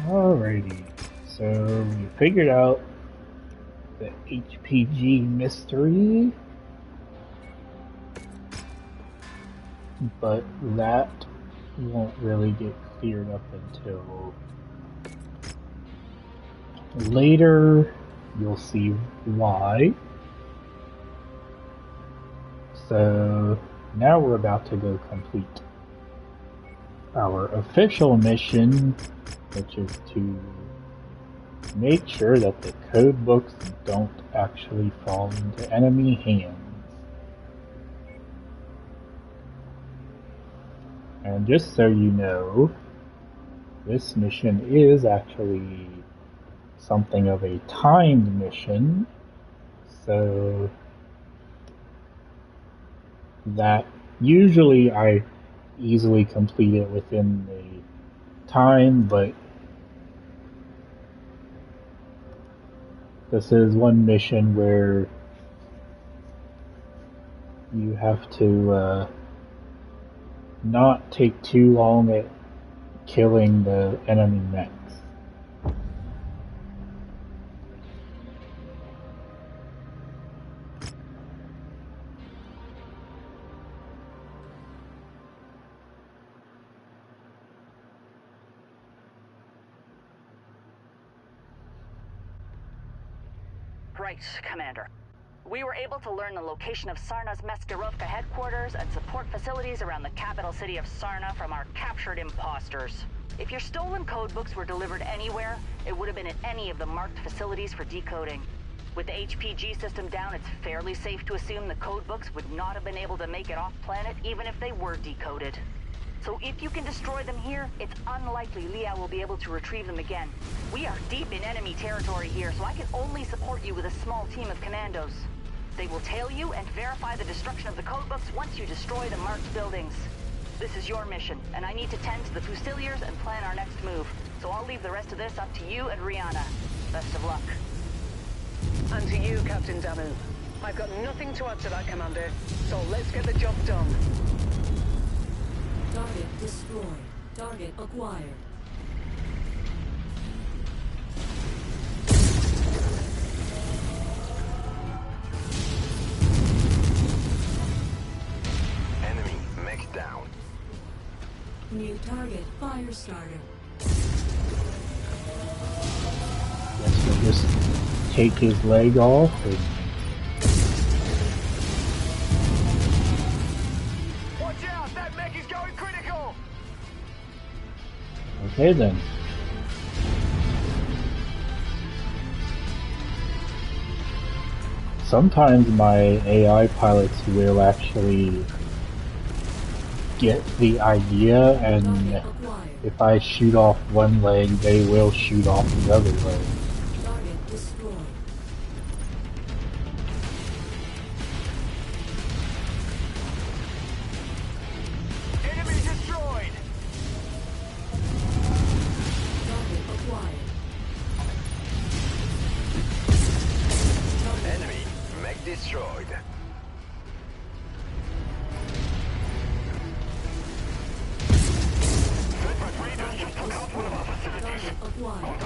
Alrighty, so we figured out the HPG mystery, but that won't really get cleared up until later. You'll see why. So now we're about to go complete our official mission, which is to make sure that the code books don't actually fall into enemy hands. And just so you know, this mission is actually something of a timed mission, so that usually I easily complete it within the time, but this is one mission where you have to not take too long at killing the enemy mechs.
Right, Commander. We were able to learn the location of Sarna's Meskarovka headquarters and support facilities around the capital city of Sarna from our captured imposters. If your stolen codebooks were delivered anywhere, it would have been at any of the marked facilities for decoding. With the HPG system down, it's fairly safe to assume the codebooks would not have been able to make it off-planet even if they were decoded. So if you can destroy them here, it's unlikely Liao will be able to retrieve them again. We are deep in enemy territory here, so I can only support you with a small team of commandos. They will tail you and verify the destruction of the codebooks once you destroy the marked buildings. This is your mission, and I need to tend to the Fusiliers and plan our next move. So I'll leave the rest of this up to you and Rihanna. Best of luck.
And to you, Captain Damu. I've got nothing to add to that, Commander. So let's get the job done.
Target destroyed. Target acquired.
Enemy mech down.
New target fire starter.
Guess we'll just take his leg off and
Watch out! That mech is going critical!
okay then. Sometimes my AI pilots will actually get the idea, and if I shoot off one leg, they will shoot off the other leg.
Target destroyed.
Enemy destroyed!
Target acquired.
Enemy mech destroyed.
Target acquired.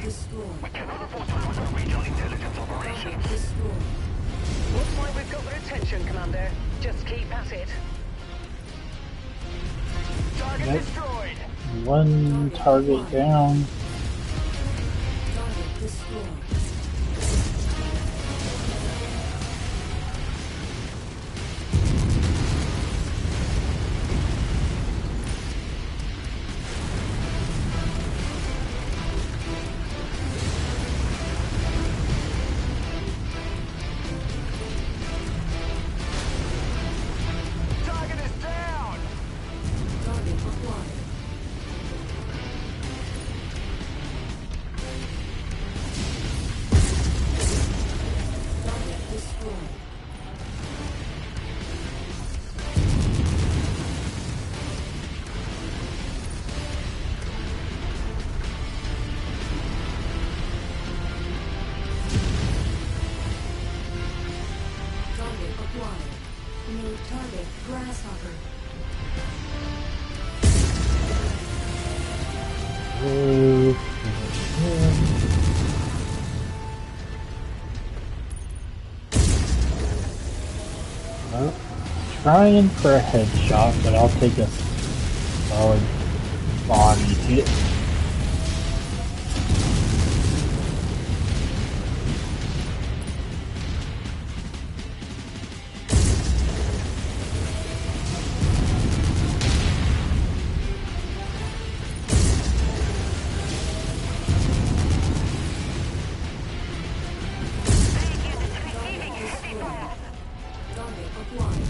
Destroyed. Target destroyed.
Looks like we've got their attention, Commander. Just keep at it.
Target
Yep.
destroyed!
One target down.
Target destroyed.
Target is down!
Target acquired. Target destroyed. Target acquired. New target grasshopper.
Well, trying for a headshot, but I'll take a solid body hit.
Target acquired.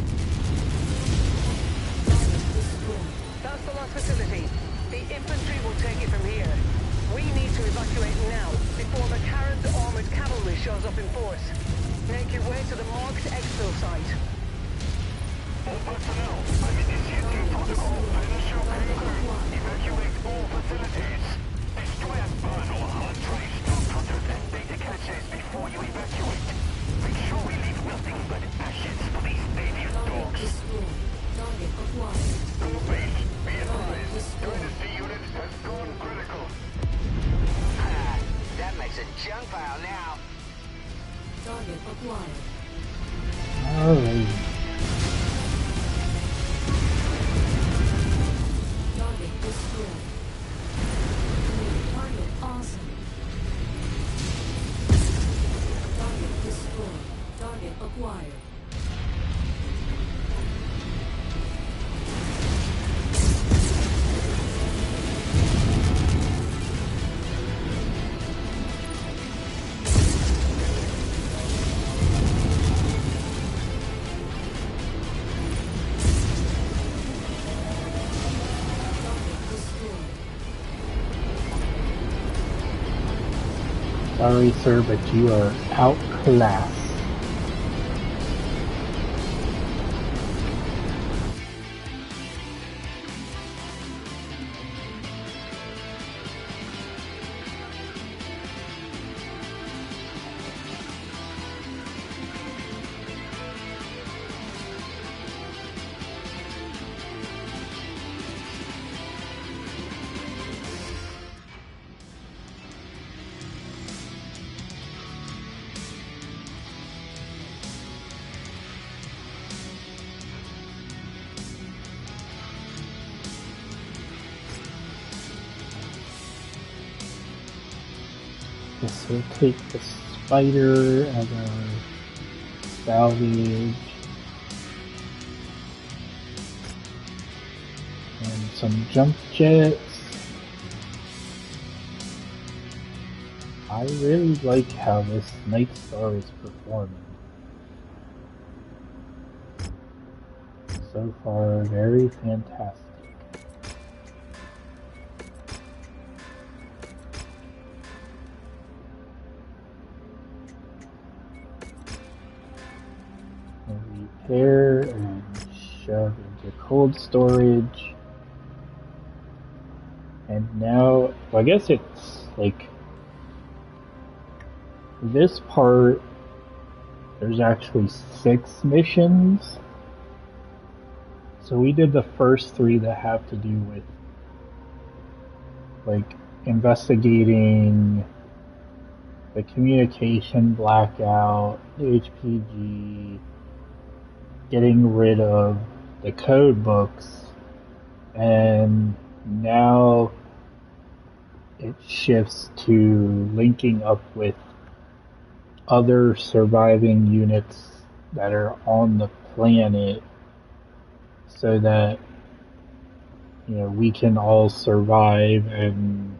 Target destroyed.
That's the last facility. The infantry will take it from here. We need to evacuate now, before Mechwarrion's armored cavalry shows up in force. Make your way to the marked exfil site.
All personnel, I'm initiating protocol. Finish your paper. Evacuate all facilities. Destroy and burn all hard drives, computers, and data caches before you evacuate. Make sure we leave nothing but ashes for these alien
Target
dogs.
destroyed. Target acquired.
All base, be advised. Dynasty unit has gone critical.
Ah, that makes a junk pile now.
Target acquired.
Alright.
Target destroyed. New target awesome. Target destroyed. Target acquired. Target destroyed.
Sorry, sir, but you are outclassed. Guess we'll take the spider as our salvage. And some jump jets. I really like how this Night Star is performing. So far, very fantastic. Repair and shove into cold storage. And now, well, I guess it's like this part, there's actually 6 missions. So we did the first 3 that have to do with like investigating the communication blackout, the HPG, getting rid of the code books, and now it shifts to linking up with other surviving units that are on the planet so that, you know, we can all survive and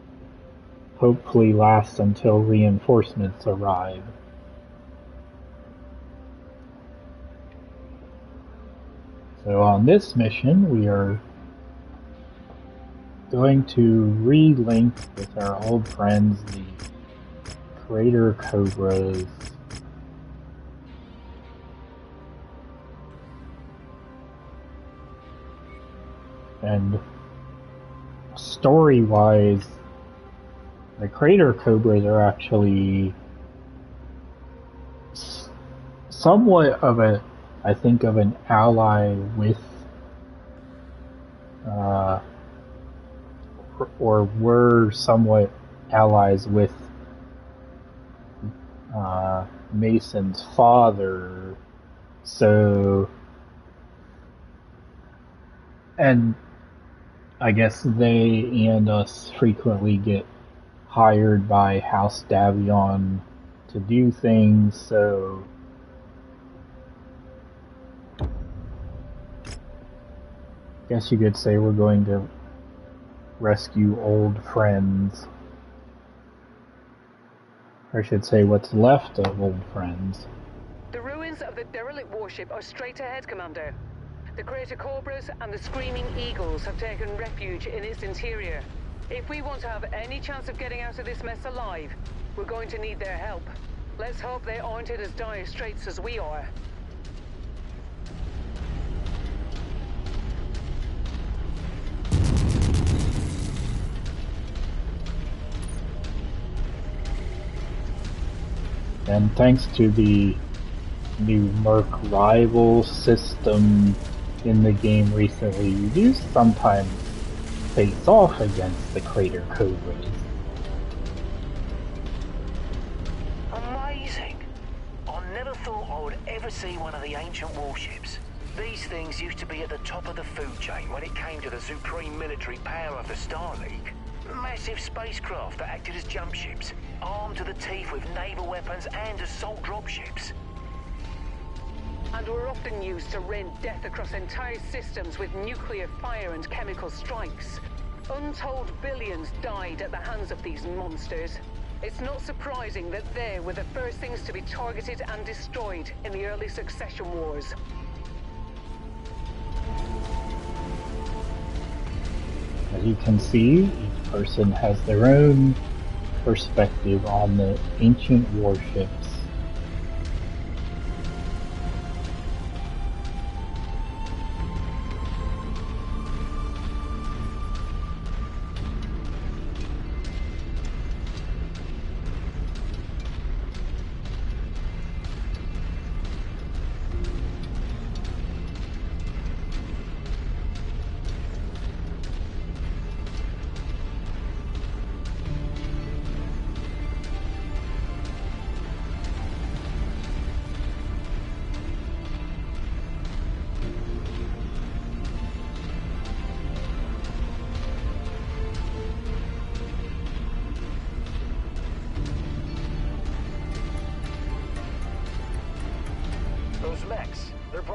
hopefully last until reinforcements arrive. So on this mission, we are going to re-link with our old friends, the Crater Cobras. And story-wise, the Crater Cobras are actually somewhat of a, I think, of an ally with, or were somewhat allies with Mason's father. So, and I guess they and us frequently get hired by House Davion to do things, so I guess you could say we're going to rescue old friends. Or I should say what's left of old friends.
The ruins of the derelict warship are straight ahead, Commander. The Crater Cobras and the Screaming Eagles have taken refuge in its interior. If we want to have any chance of getting out of this mess alive, we're going to need their help. Let's hope they aren't in as dire straits as we are.
And thanks to the new Merc rival system in the game recently, you do sometimes face off against the Crater Cobras.
Amazing! I never thought I would ever see one of the ancient warships. These things used to be at the top of the food chain when it came to the supreme military power of the Star League. Massive spacecraft that acted as jump ships, armed to the teeth with naval weapons and assault dropships.
And were often used to rain death across entire systems with nuclear fire and chemical strikes. Untold billions died at the hands of these monsters. It's not surprising that they were the first things to be targeted and destroyed in the early succession wars.
As you can see, each person has their own perspective on the ancient warships.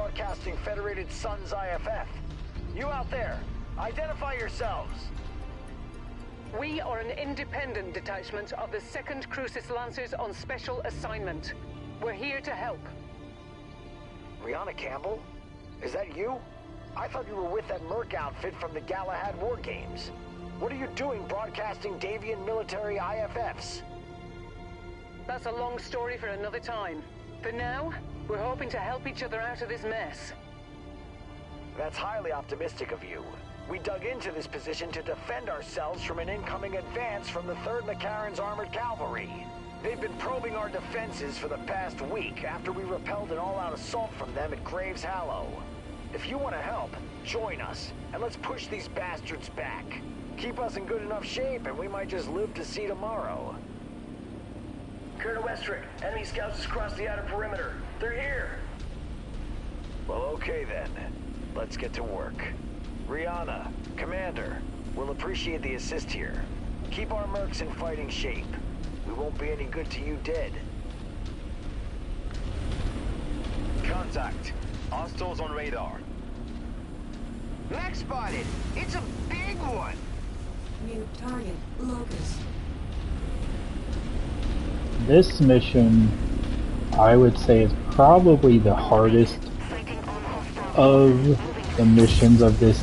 broadcasting Federated Suns IFF. You out there, identify yourselves.
We are an independent detachment of the 2nd Crucis Lancers on special assignment. We're here to help.
Rihanna Campbell? Is that you? I thought you were with that Merc outfit from the Galahad War Games. What are you doing broadcasting Davian military IFFs?
That's a long story for another time. For now, we're hoping to help each other out of this mess.
That's highly optimistic of you. We dug into this position to defend ourselves from an incoming advance from the 3rd Mechwarrion's Armored Cavalry. They've been probing our defenses for the past week after we repelled an all-out assault from them at Graves Hallow. If you want to help, join us, and let's push these bastards back. Keep us in good enough shape, and we might just live to see tomorrow. Colonel Westrick, enemy scouts just crossed the outer perimeter. They're here! Well, okay then. Let's get to work. Rihanna, Commander, we'll appreciate the assist here. Keep our mercs in fighting shape. We won't be any good to you dead.
Contact. Hostiles on radar.
Mech spotted! It's a big one!
New target, Locust.
This mission, I would say, is probably the hardest of the missions of this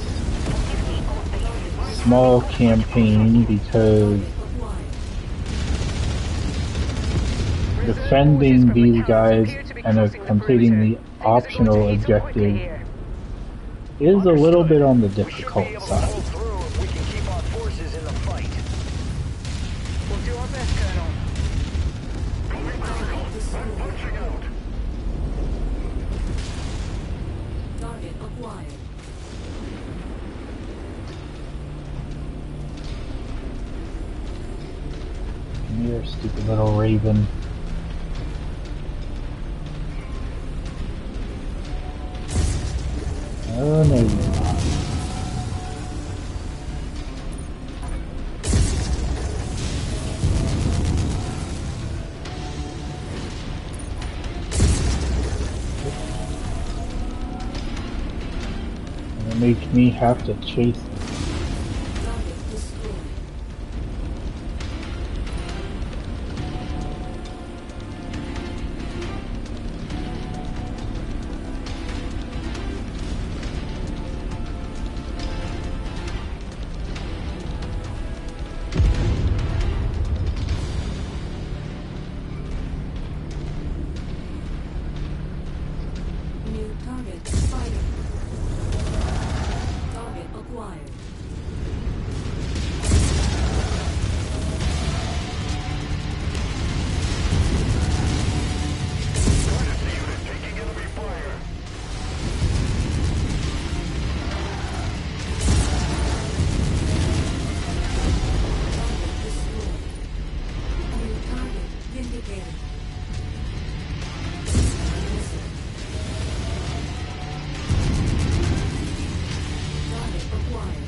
small campaign because defending these guys and completing the optional objective is a little bit on the difficult side.
We can keep our forces in the fight.
We'll do our best, Colonel.
Punching out.
Target acquired.
Come here, stupid little raven. Oh no, you're not. It'll make me have to chase them.
Target destroyed. New target fighting. Target acquired.
Taking enemy fire.
Target destroyed. New target vindicated. Target acquired.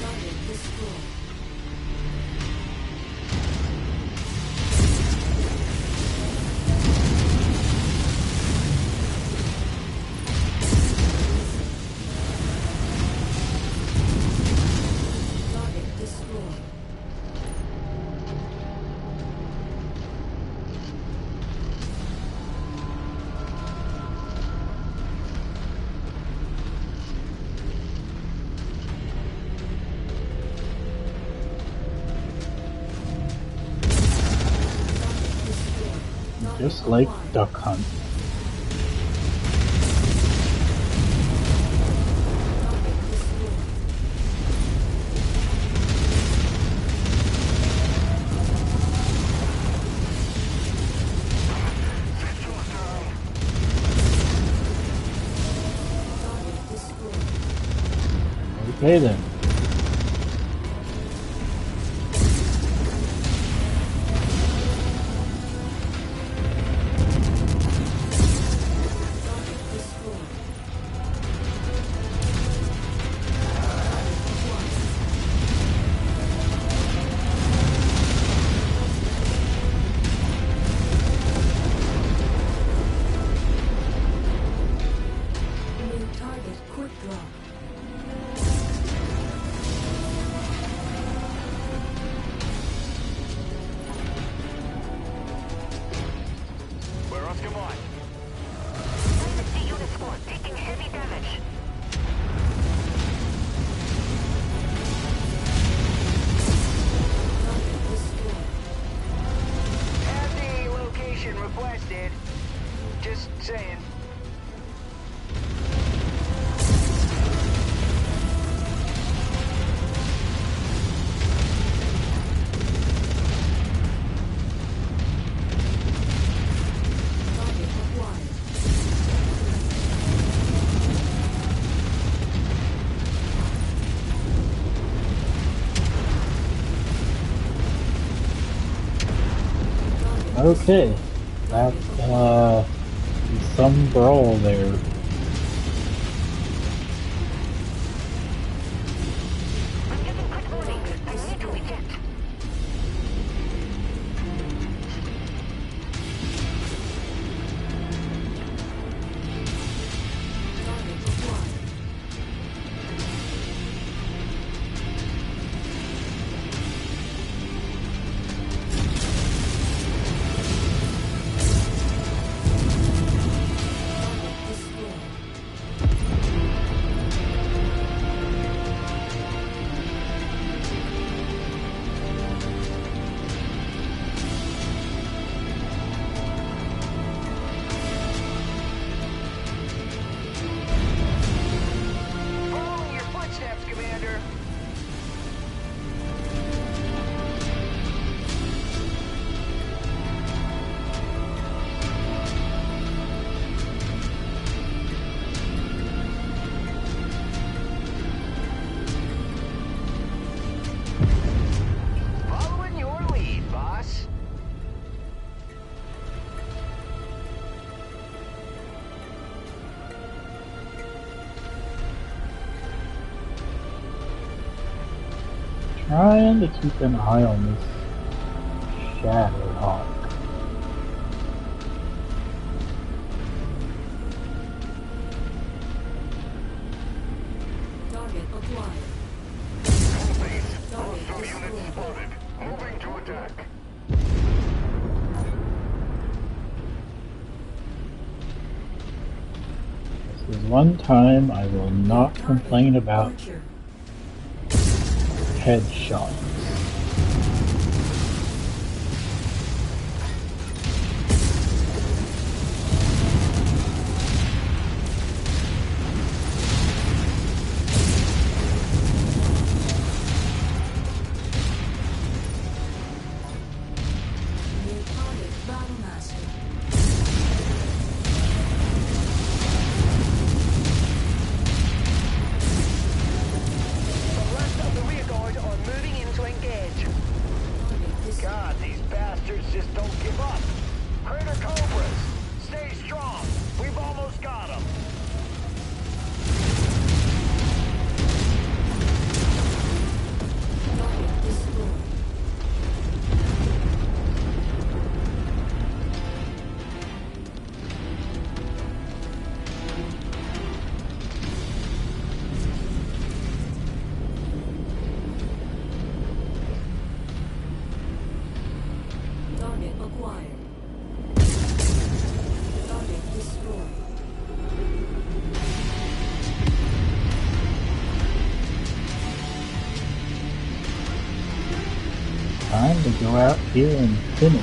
Target destroyed. Target destroyed.
Just like Duck Hunt. Okay then. Okay, that's some brawl there. Trying to keep an eye on this Shadowhawk.
Target acquired.
Hostile unit spotted. Moving to attack.
This is one time I will not complain about headshots. Time to go out here and finish.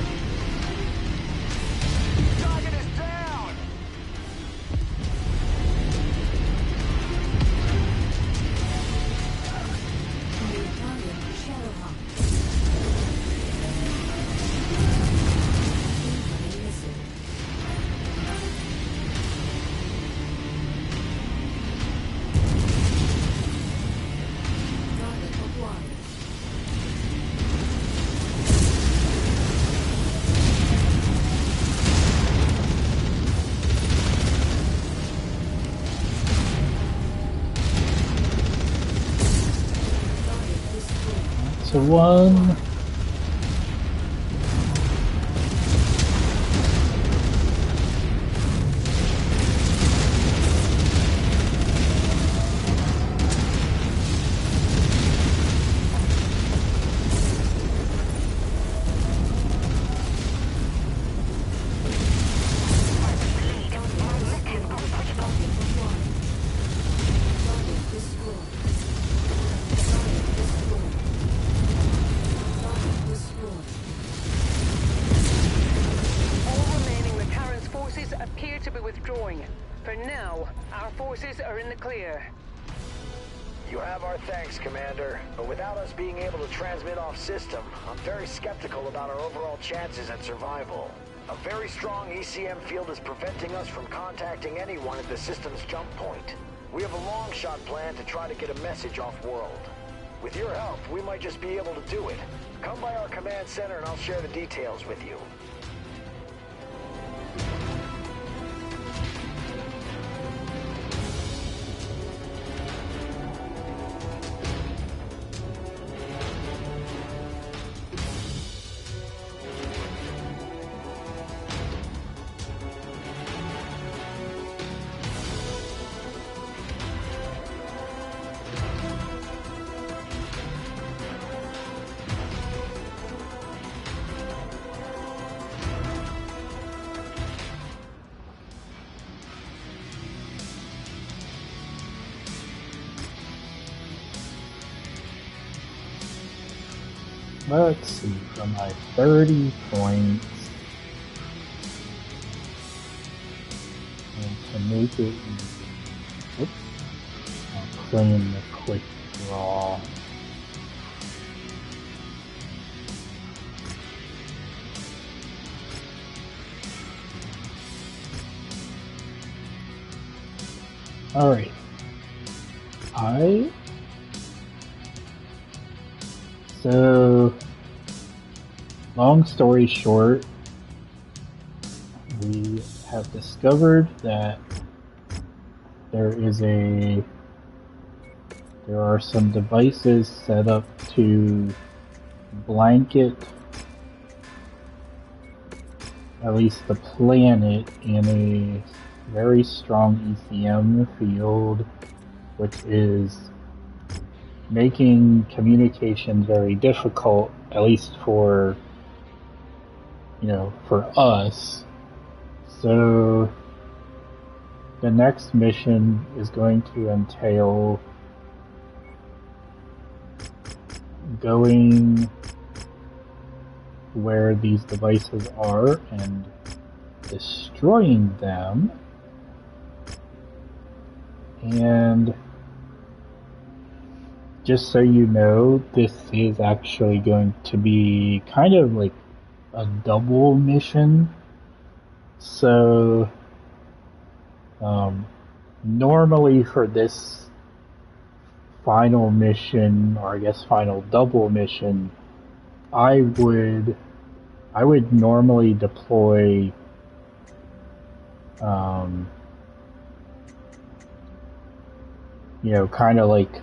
To one.
For now, our forces are in the clear.
You have our thanks, Commander, but without us being able to transmit off system, I'm very skeptical about our overall chances at survival. A very strong ECM field is preventing us from contacting anyone at the system's jump point. We have a long-shot plan to try to get a message off-world. With your help, we might just be able to do it. Come by our command center and I'll share the details with you.
Let's see, for my 30 points, and to make it easy, oops, I'll claim the quick draw. Alright. So, long story short, we have discovered that there are some devices set up to blanket at least the planet in a very strong ECM field, which is making communication very difficult, at least for us. So the next mission is going to entail going where these devices are and destroying them. And just so you know, this is actually going to be kind of like a double mission. So, normally for this final mission, or I guess final double mission, I would normally deploy kind of like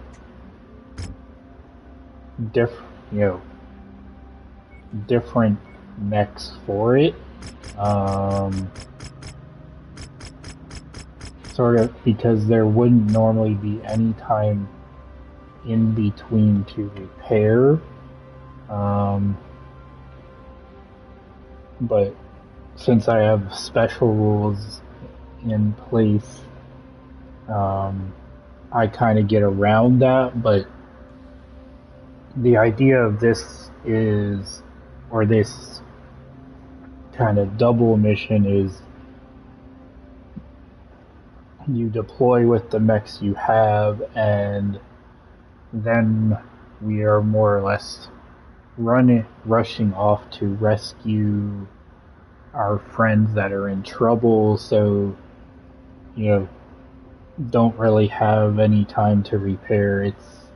different mechs for it. Sort of because there wouldn't normally be any time in between to repair. But since I have special rules in place, I kind of get around that. But the idea of this is, or this kind of double mission is, you deploy with the mechs you have, and then we are more or less rushing off to rescue our friends that are in trouble, so don't really have any time to repair. It's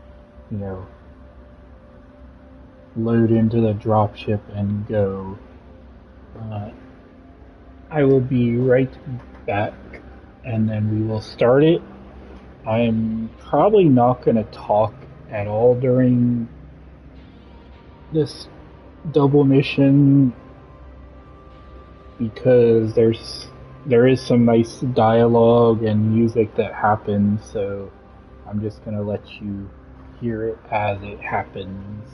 load into the dropship and go. I will be right back, and then we will start it. I'm probably not going to talk at all during this double mission because there is some nice dialogue and music that happens, so I'm just going to let you hear it as it happens.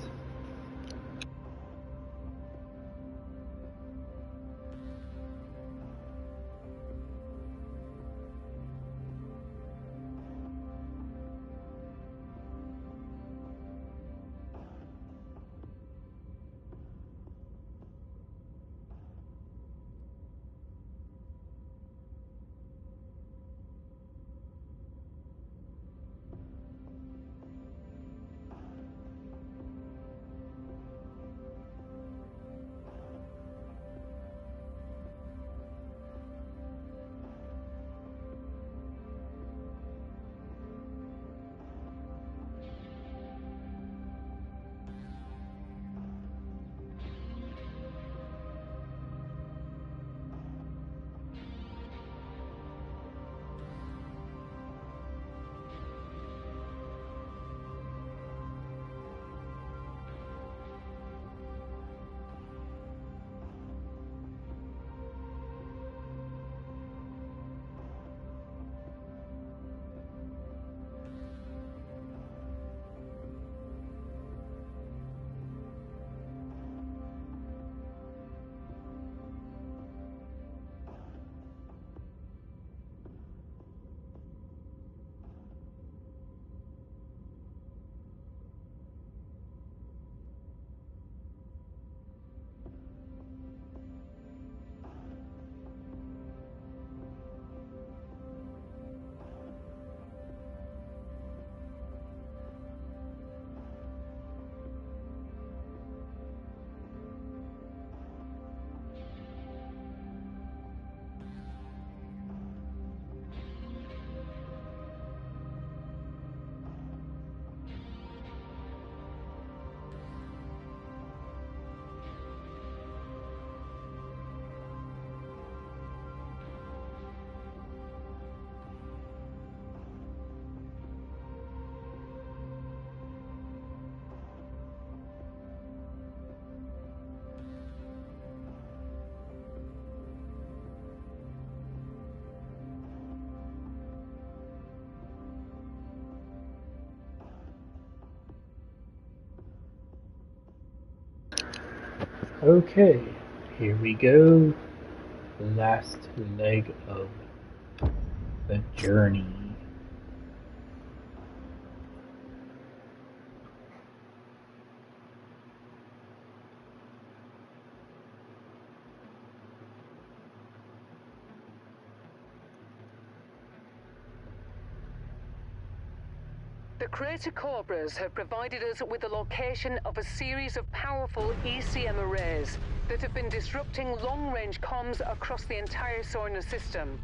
Okay, here we go. Last leg of the journey.
The Crater Cobras have provided us with the location of a series of powerful ECM arrays that have been disrupting long-range comms across the entire solar system.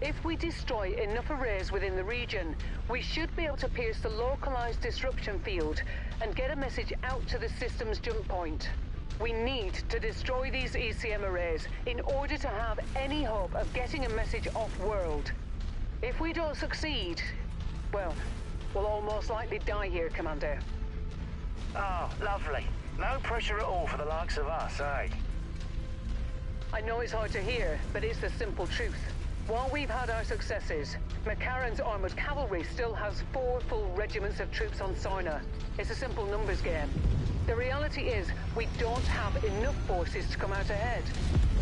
If we destroy enough arrays within the region, we should be able to pierce the localized disruption field and get a message out to the system's jump point. We need to destroy these ECM arrays in order to have any hope of getting a message off-world. If we don't succeed, well, we'll all most likely die here, Commander.
Oh, lovely. No pressure at all for the likes of us, eh?
I know it's hard to hear, but it's the simple truth. While we've had our successes, Mechwarrion's armored cavalry still has 4 full regiments of troops on Sarna. It's a simple numbers game. The reality is, we don't have enough forces to come out ahead.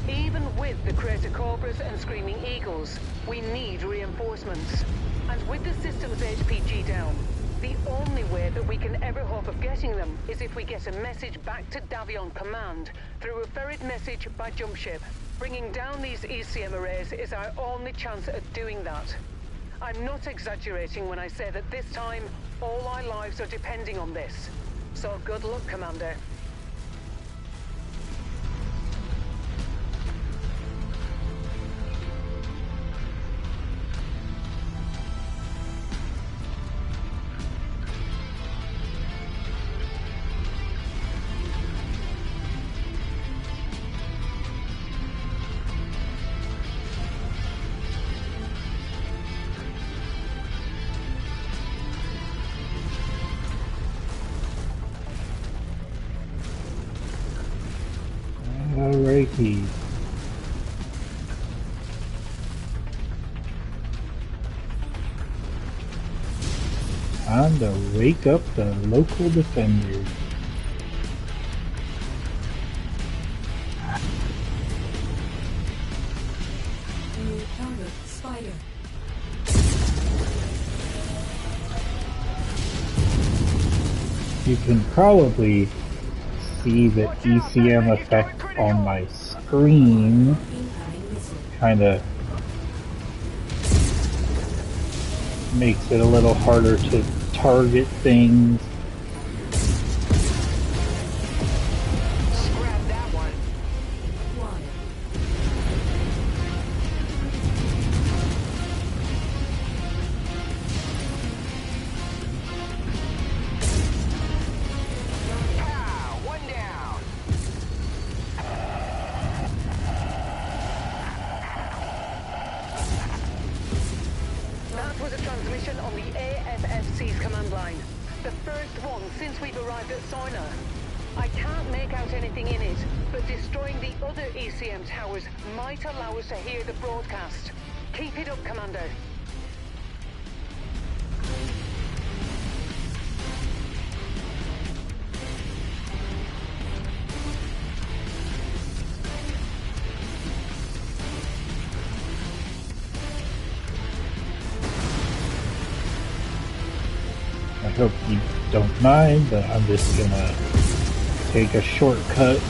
Even with the Crater Cobras and Screaming Eagles, we need reinforcements. And with the system's HPG down, the only way that we can ever hope of getting them is if we get a message back to Davion Command through a ferried message by jump ship. Bringing down these ECM arrays is our only chance at doing that. I'm not exaggerating when I say that this time, all our lives are depending on this. So good luck, Commander.
Alrighty. Time to wake up the local defenders.
New target, Spider.
You can probably see the ECM effect on my screen. Kinda makes it a little harder to target things.
Scrap that one.
Pow! One down.
That was a transmission on the AFFC's command line. The first one since we've arrived at Sarna. I can't make out anything in it, but destroying the other ECM towers might allow us to hear the broadcast. Keep it up, Commander.
I hope you don't mind, but I'm just gonna take a shortcut.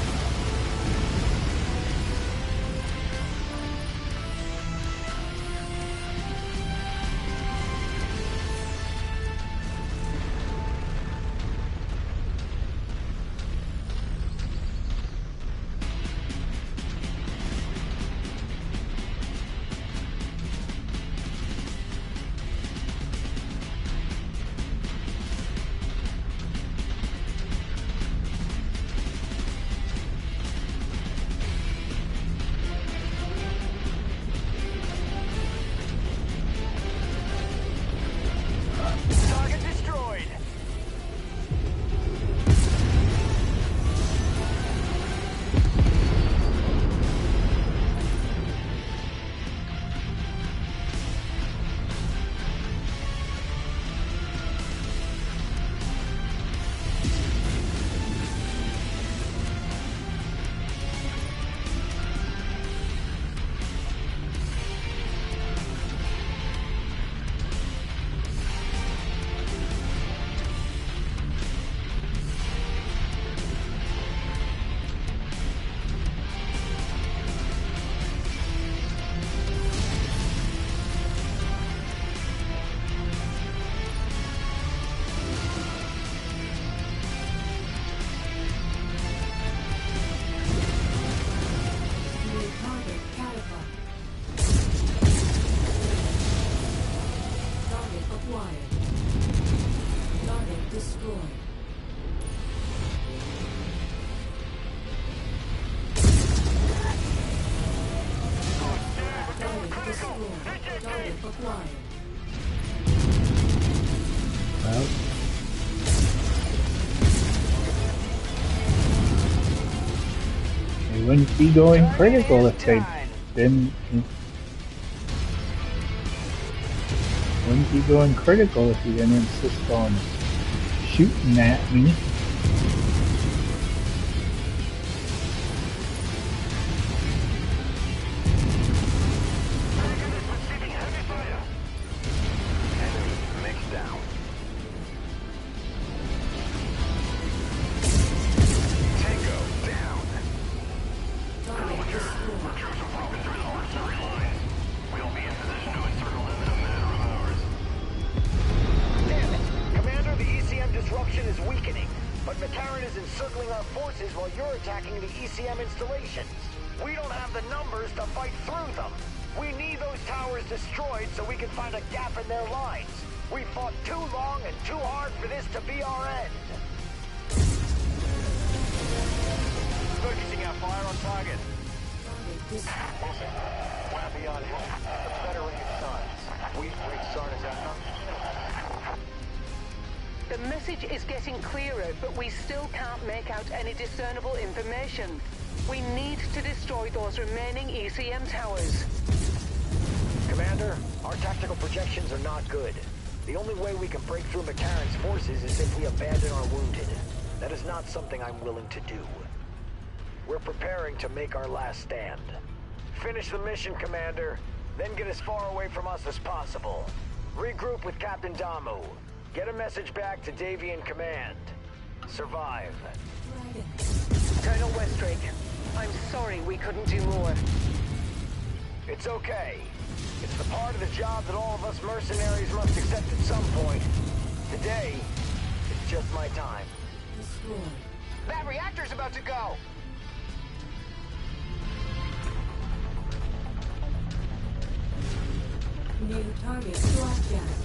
wouldn't be going critical if they didn't. Wouldn't be going critical if you didn't insist on shooting at me.
The message is getting clearer, but we still can't make out any discernible information. We need to destroy those remaining ECM towers.
Commander, our tactical projections are not good. The only way we can break through Mechwarrion's forces is if we abandon our wounded. That is not something I'm willing to do. We're preparing to make our last stand. Finish the mission, Commander, then get as far away from us as possible. Regroup with Captain Damu. Get a message back to Davian Command. Survive.
Colonel Westrake, I'm sorry we couldn't do more.
It's okay. It's the part of the job that all of us mercenaries must accept at some point. Today, it's just my time.
That reactor's about to go!
New target broadcast.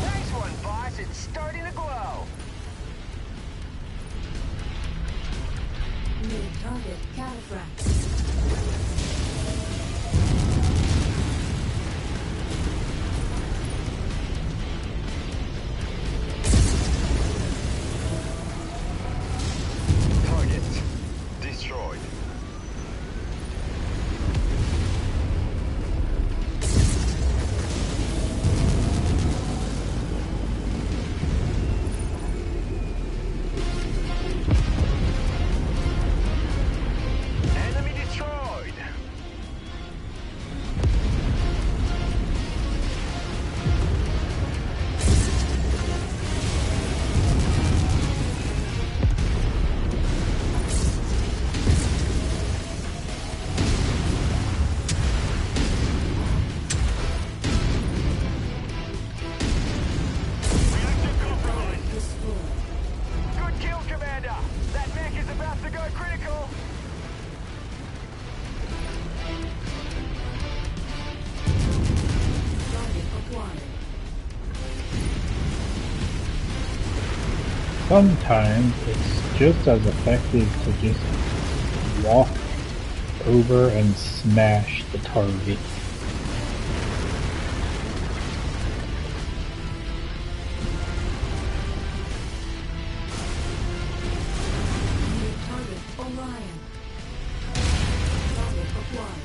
Nice one, boss. It's starting to glow.
New target cataphract.
Destroyed.
Enemy destroyed. Good kill, Commander. That mech is about to go critical.
Target acquired.
Sometimes it's just as effective to just walk over and smash the target.
New target Orion. Target acquired.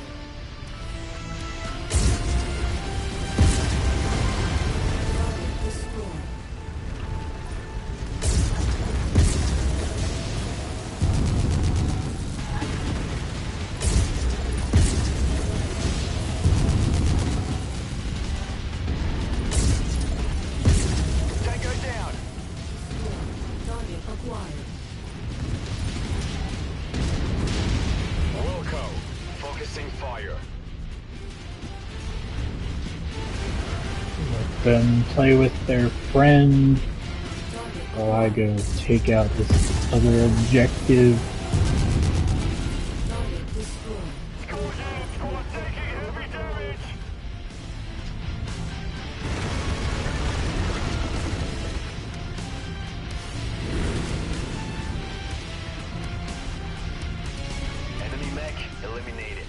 Target destroyed.
Tango down.
Target acquired.
Wilco, focusing fire.
Let them play with their friend while I go take out this other objective.
Target destroyed.
Squad taking heavy damage.
Enemy mech eliminated.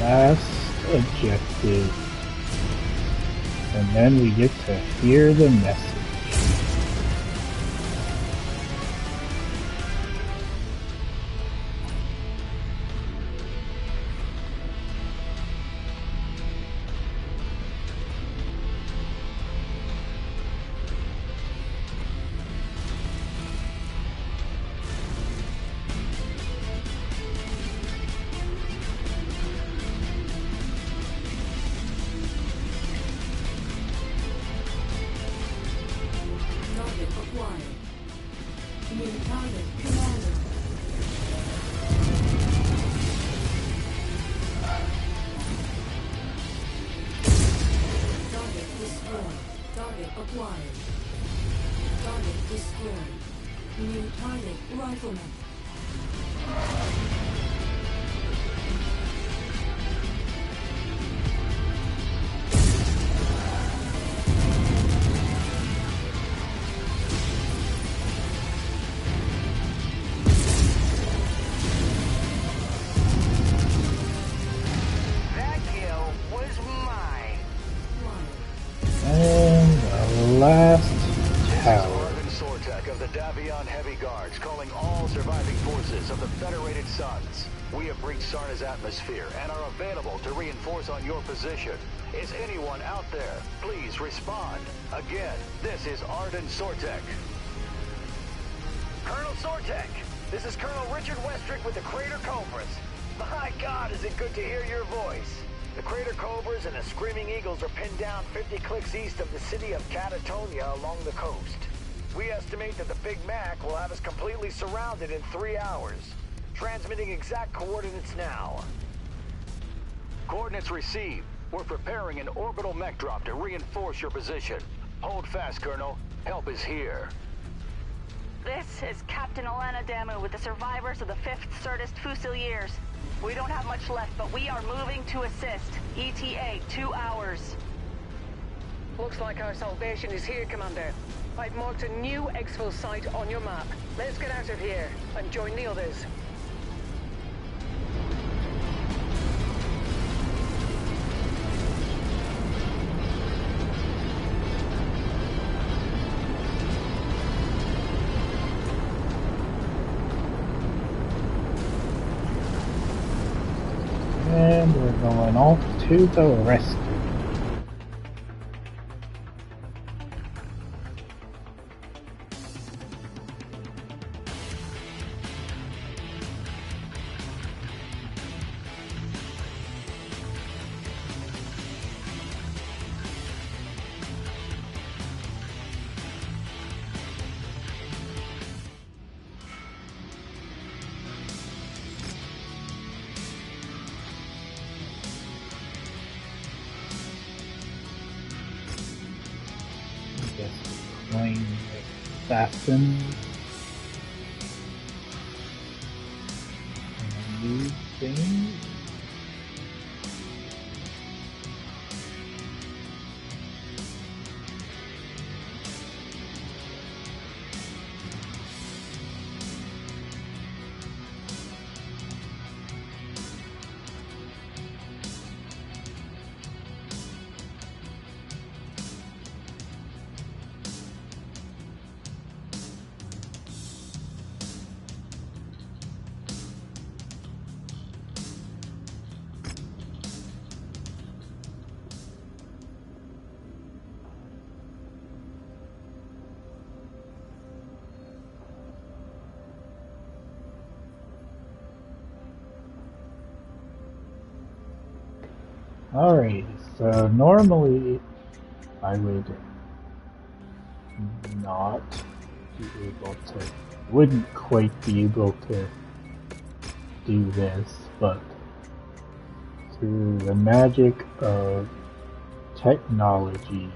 last objective. And then we get to hear the message.
Target acquired. New target commander. Target destroyed. Target acquired. Target destroyed. New target rifleman.
That kill was mine.
And the last tower.
Arvin Sortek of the Davion Heavy Guards calling all surviving forces of the Federated Suns. We have breached Sarna's atmosphere and are available to reinforce on your position. Is anyone out there? Please respond. Again, this is Arden Sortek.
Colonel Sortek, this is Colonel Richard Westrick with the Crater Cobras. My God, is it good to hear your voice. The Crater Cobras and the Screaming Eagles are pinned down 50 clicks east of the city of Catatonia along the coast. We estimate that the Big Mac will have us completely surrounded in 3 hours. Transmitting exact coordinates now.
Coordinates received. We're preparing an orbital mech drop to reinforce your position. Hold fast, Colonel. Help is here.
This is Captain Alana Damu with the survivors of the 5th Certist Fusiliers. We don't have much left, but we are moving to assist. ETA 2 hours.
Looks like our salvation is here, Commander. I've marked a new exfil site on your map. Let's get out of here and join the others.
And we're going off to the rescue. Playing assassin. New thing. Alright, so normally I would not be able to, wouldn't quite be able to do this, but through the magic of technology,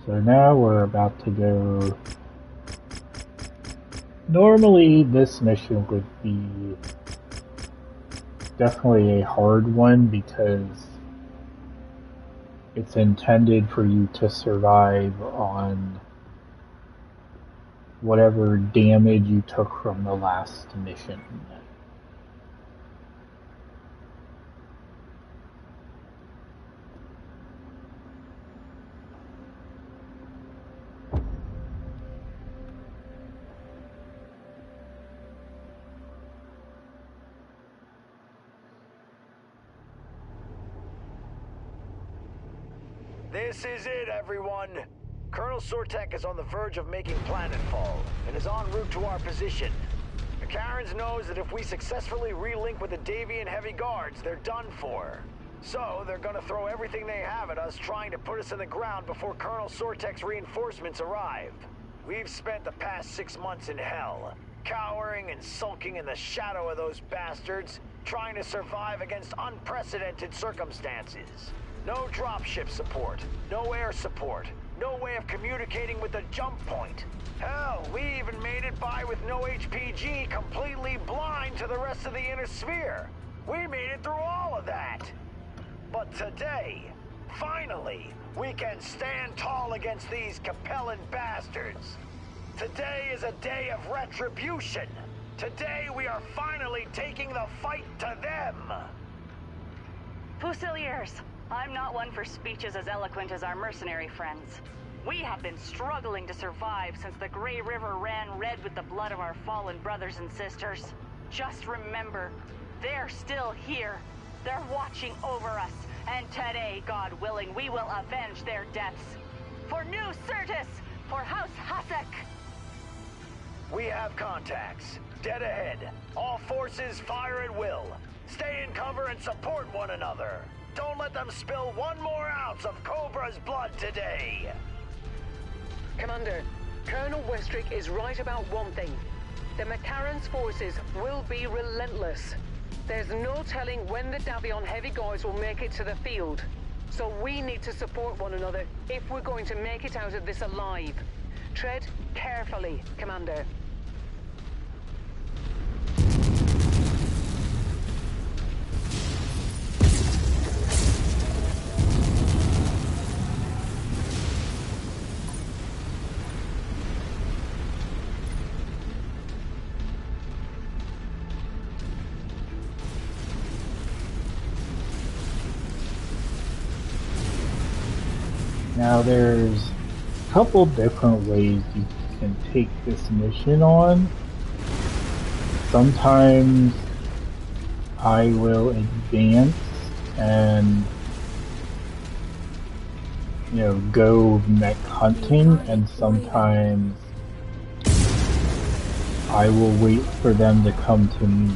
so now we're about to go. Normally, this mission would be definitely a hard one because it's intended for you to survive on whatever damage you took from the last mission.
This is it, everyone. Colonel Sortek is on the verge of making planetfall and is en route to our position. Mechwarrior knows that if we successfully relink with the Davian Heavy Guards, they're done for. So, they're gonna throw everything they have at us trying to put us in the ground before Colonel Sortek's reinforcements arrive. We've spent the past 6 months in hell, cowering and sulking in the shadow of those bastards, trying to survive against unprecedented circumstances. No dropship support, no air support, no way of communicating with the jump point. Hell, we even made it by with no HPG, completely blind to the rest of the inner sphere. We made it through all of that. But today, finally, we can stand tall against these Capellan bastards. Today is a day of retribution. Today we are finally taking the fight to them.
Fusiliers, I'm not one for speeches as eloquent as our mercenary friends. We have been struggling to survive since the Grey River ran red with the blood of our fallen brothers and sisters. Just remember, they're still here. They're watching over us, and today, God willing, we will avenge their deaths. For New Certus, for House Hasek.
We have contacts. Dead ahead. All forces fire at will. Stay in cover and support one another. Don't let them spill one more ounce of Cobra's blood today.
Commander, Colonel Westrick is right about one thing. The Mechwarrion's forces will be relentless. There's no telling when the Davion Heavy Guards will make it to the field. So we need to support one another if we're going to make it out of this alive. Tread carefully, Commander.
Now there's a couple different ways you can take this mission on. Sometimes I will advance and go mech hunting, and sometimes I will wait for them to come to me.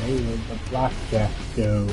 Where did the blackjack go?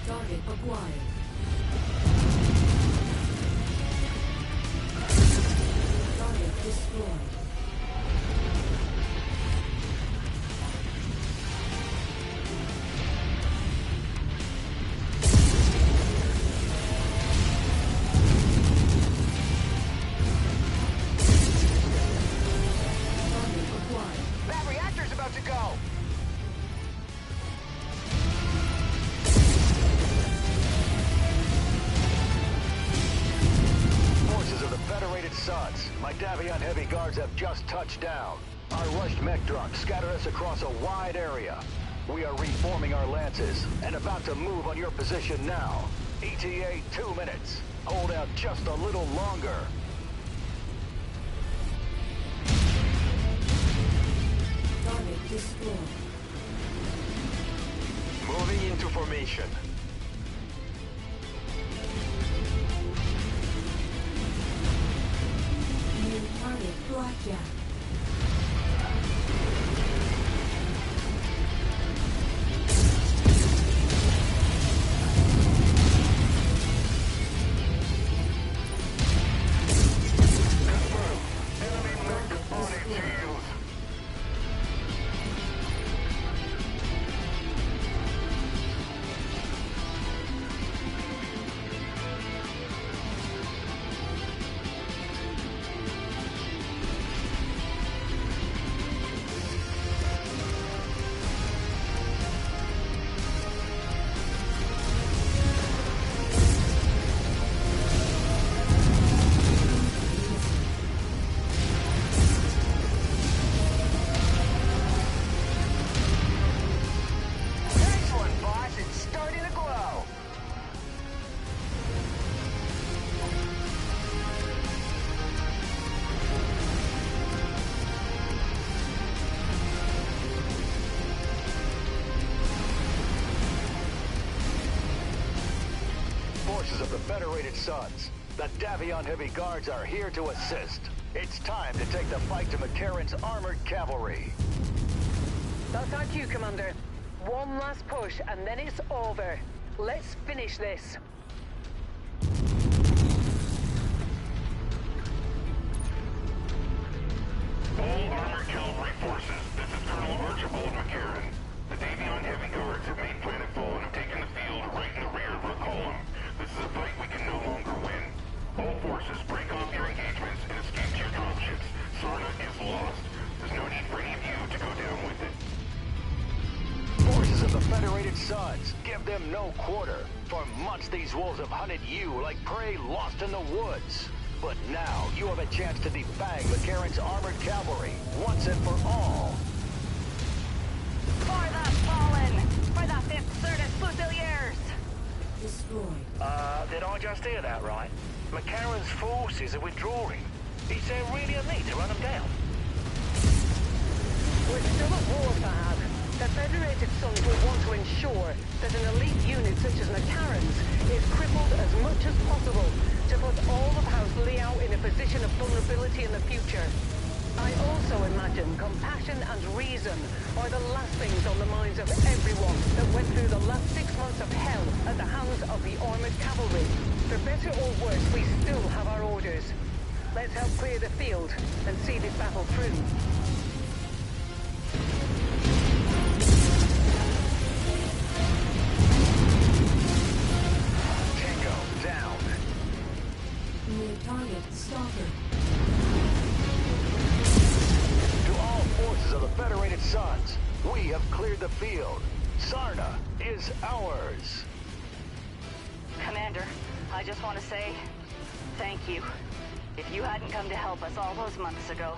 Target acquired. Target destroyed.
That reactor's about to go! Forces of the Federated Suns, my Davion heavy guards have just touched down. Our rushed mech trucks scattered us across a wide area. We are reforming our lances and about to move on your position now. ETA 2 minutes. Hold out just a little longer.
Target destroyed.
Moving into formation.
New target blackjack.
Excellent, boss. It's starting to glow. Forces of the Federated Suns, the Davion Heavy Guards are here to assist. It's time to take the fight to Mechwarrion's armored cavalry.
That's our cue, Commander. One last push, and then it's over. Let's finish this.
All armored cavalry forces, this is Colonel Archibald Mechwarrior. The Davion Heavy Guards have made planetfall and have taken the field right in the rear of our column. This is a fight we can no longer win. All forces, break off your engagements and escape to your dropships. Sarna is lost. There's no need for any of you to go down with it.
Forces of the Federated Suns, give them no quarter. For months these wolves have hunted you like prey lost in the woods. But now you have a chance to defang Mechwarrion's armored cavalry once and for all.
For the fallen! For the Fifth Certus Fusiliers!
Destroyed.
Did I just hear that right? Mechwarrion's forces are withdrawing. Is there really a need to run them down?
We're still at war, Fahad. The Federated Suns will want to ensure that an elite unit such as Mechwarrion's is crippled as much as possible to put all of House Liao in a position of vulnerability in the future. I also imagine compassion and reason are the last things on the minds of everyone that went through the last 6 months of hell at the hands of the armored cavalry. For better or worse, we still have our orders. Let's help clear the field and see this battle through.
Tango down.
Near target, stalker.
To all forces of the Federated Suns, we have cleared the field. Sarna is ours.
Commander, I just want to say thank you. If you hadn't come to help us all those months ago,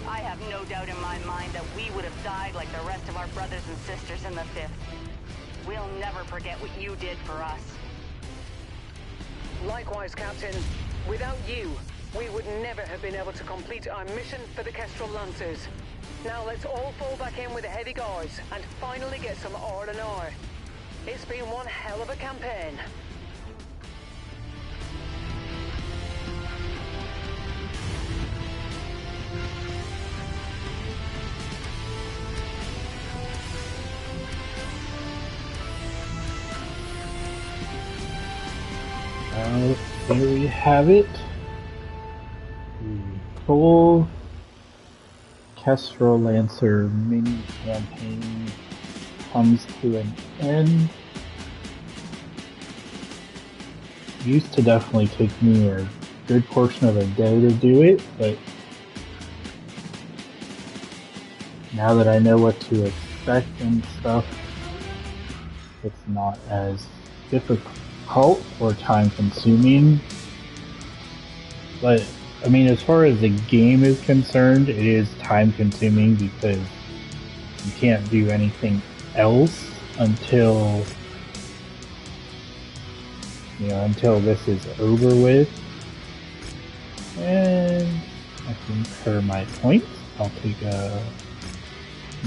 I have no doubt in my mind that we would have died like the rest of our brothers and sisters in the 5th. We'll never forget what you did for us.
Likewise, Captain. Without you, we would never have been able to complete our mission for the Kestrel Lancers. Now let's all fall back in with the heavy guards and finally get some R&R. It's been one hell of a campaign.
Here we have it. The full Kestrel Lancer mini campaign comes to an end. It used to definitely take me a good portion of a day to do it, but now that I know what to expect and stuff, it's not as difficult or time consuming. But I mean, as far as the game is concerned, it is time consuming because you can't do anything else until this is over with. And I can clear my points. I'll take a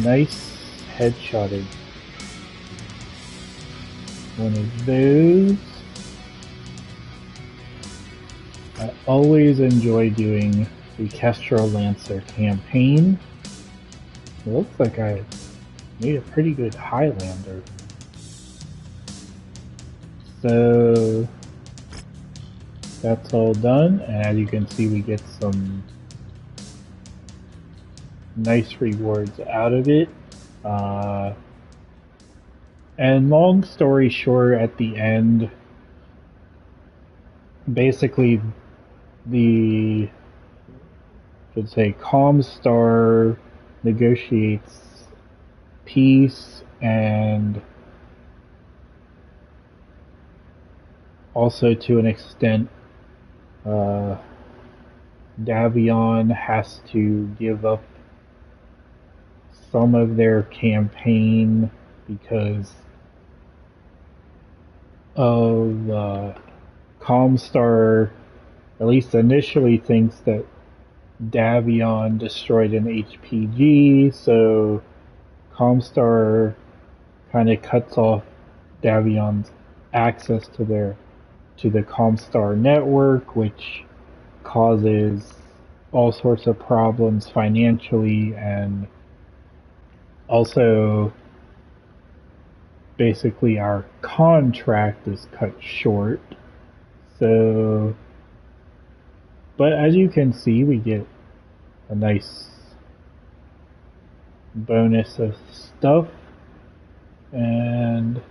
nice headshotted one of those. I always enjoy doing the Kestrel Lancer campaign. It looks like I made a pretty good Highlander. So that's all done, and as you can see, we get some nice rewards out of it. And long story short, at the end, basically the, should say, Comstar negotiates peace, and also to an extent Davion has to give up some of their campaign because of Comstar, at least initially, thinks that Davion destroyed an HPG, so Comstar kind of cuts off Davion's access to the Comstar network, which causes all sorts of problems financially, and also basically our contract is cut short. So, but as you can see, we get a nice bonus of stuff, and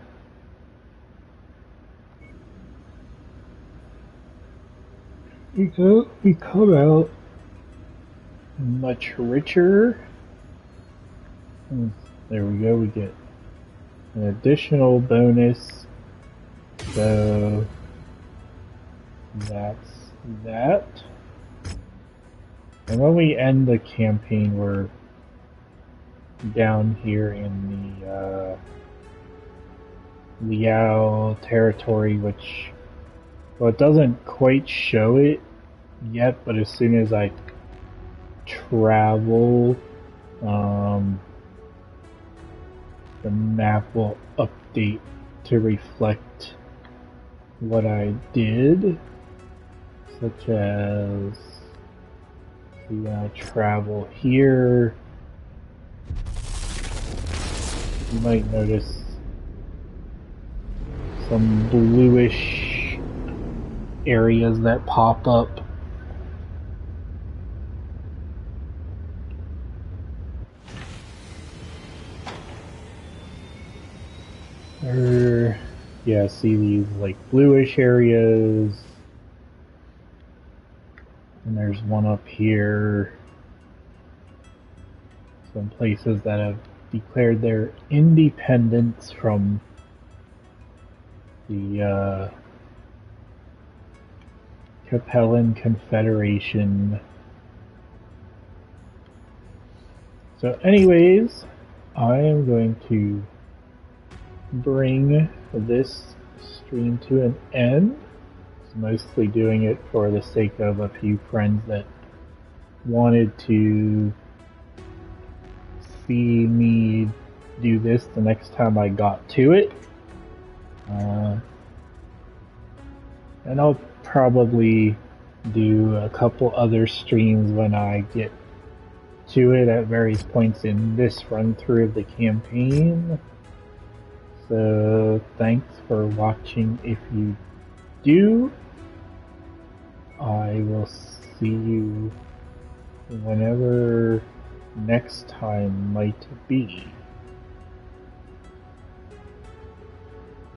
we come out much richer. There we go, we get an additional bonus, so that's that. And when we end the campaign, we're down here in the Liao territory, which, well, it doesn't quite show it yet, but as soon as I travel, the map will update to reflect what I did, such as, when I travel here, you might notice some bluish areas that pop up Yeah, see these like bluish areas. And there's one up here. Some places that have declared their independence from the Capellan Confederation. So anyways, I am going to bring this stream to an end. I'm mostly doing it for the sake of a few friends that wanted to see me do this the next time I got to it. And I'll probably do a couple other streams when I get to it at various points in this run through of the campaign. So thanks for watching if you do. I will see you whenever next time might be.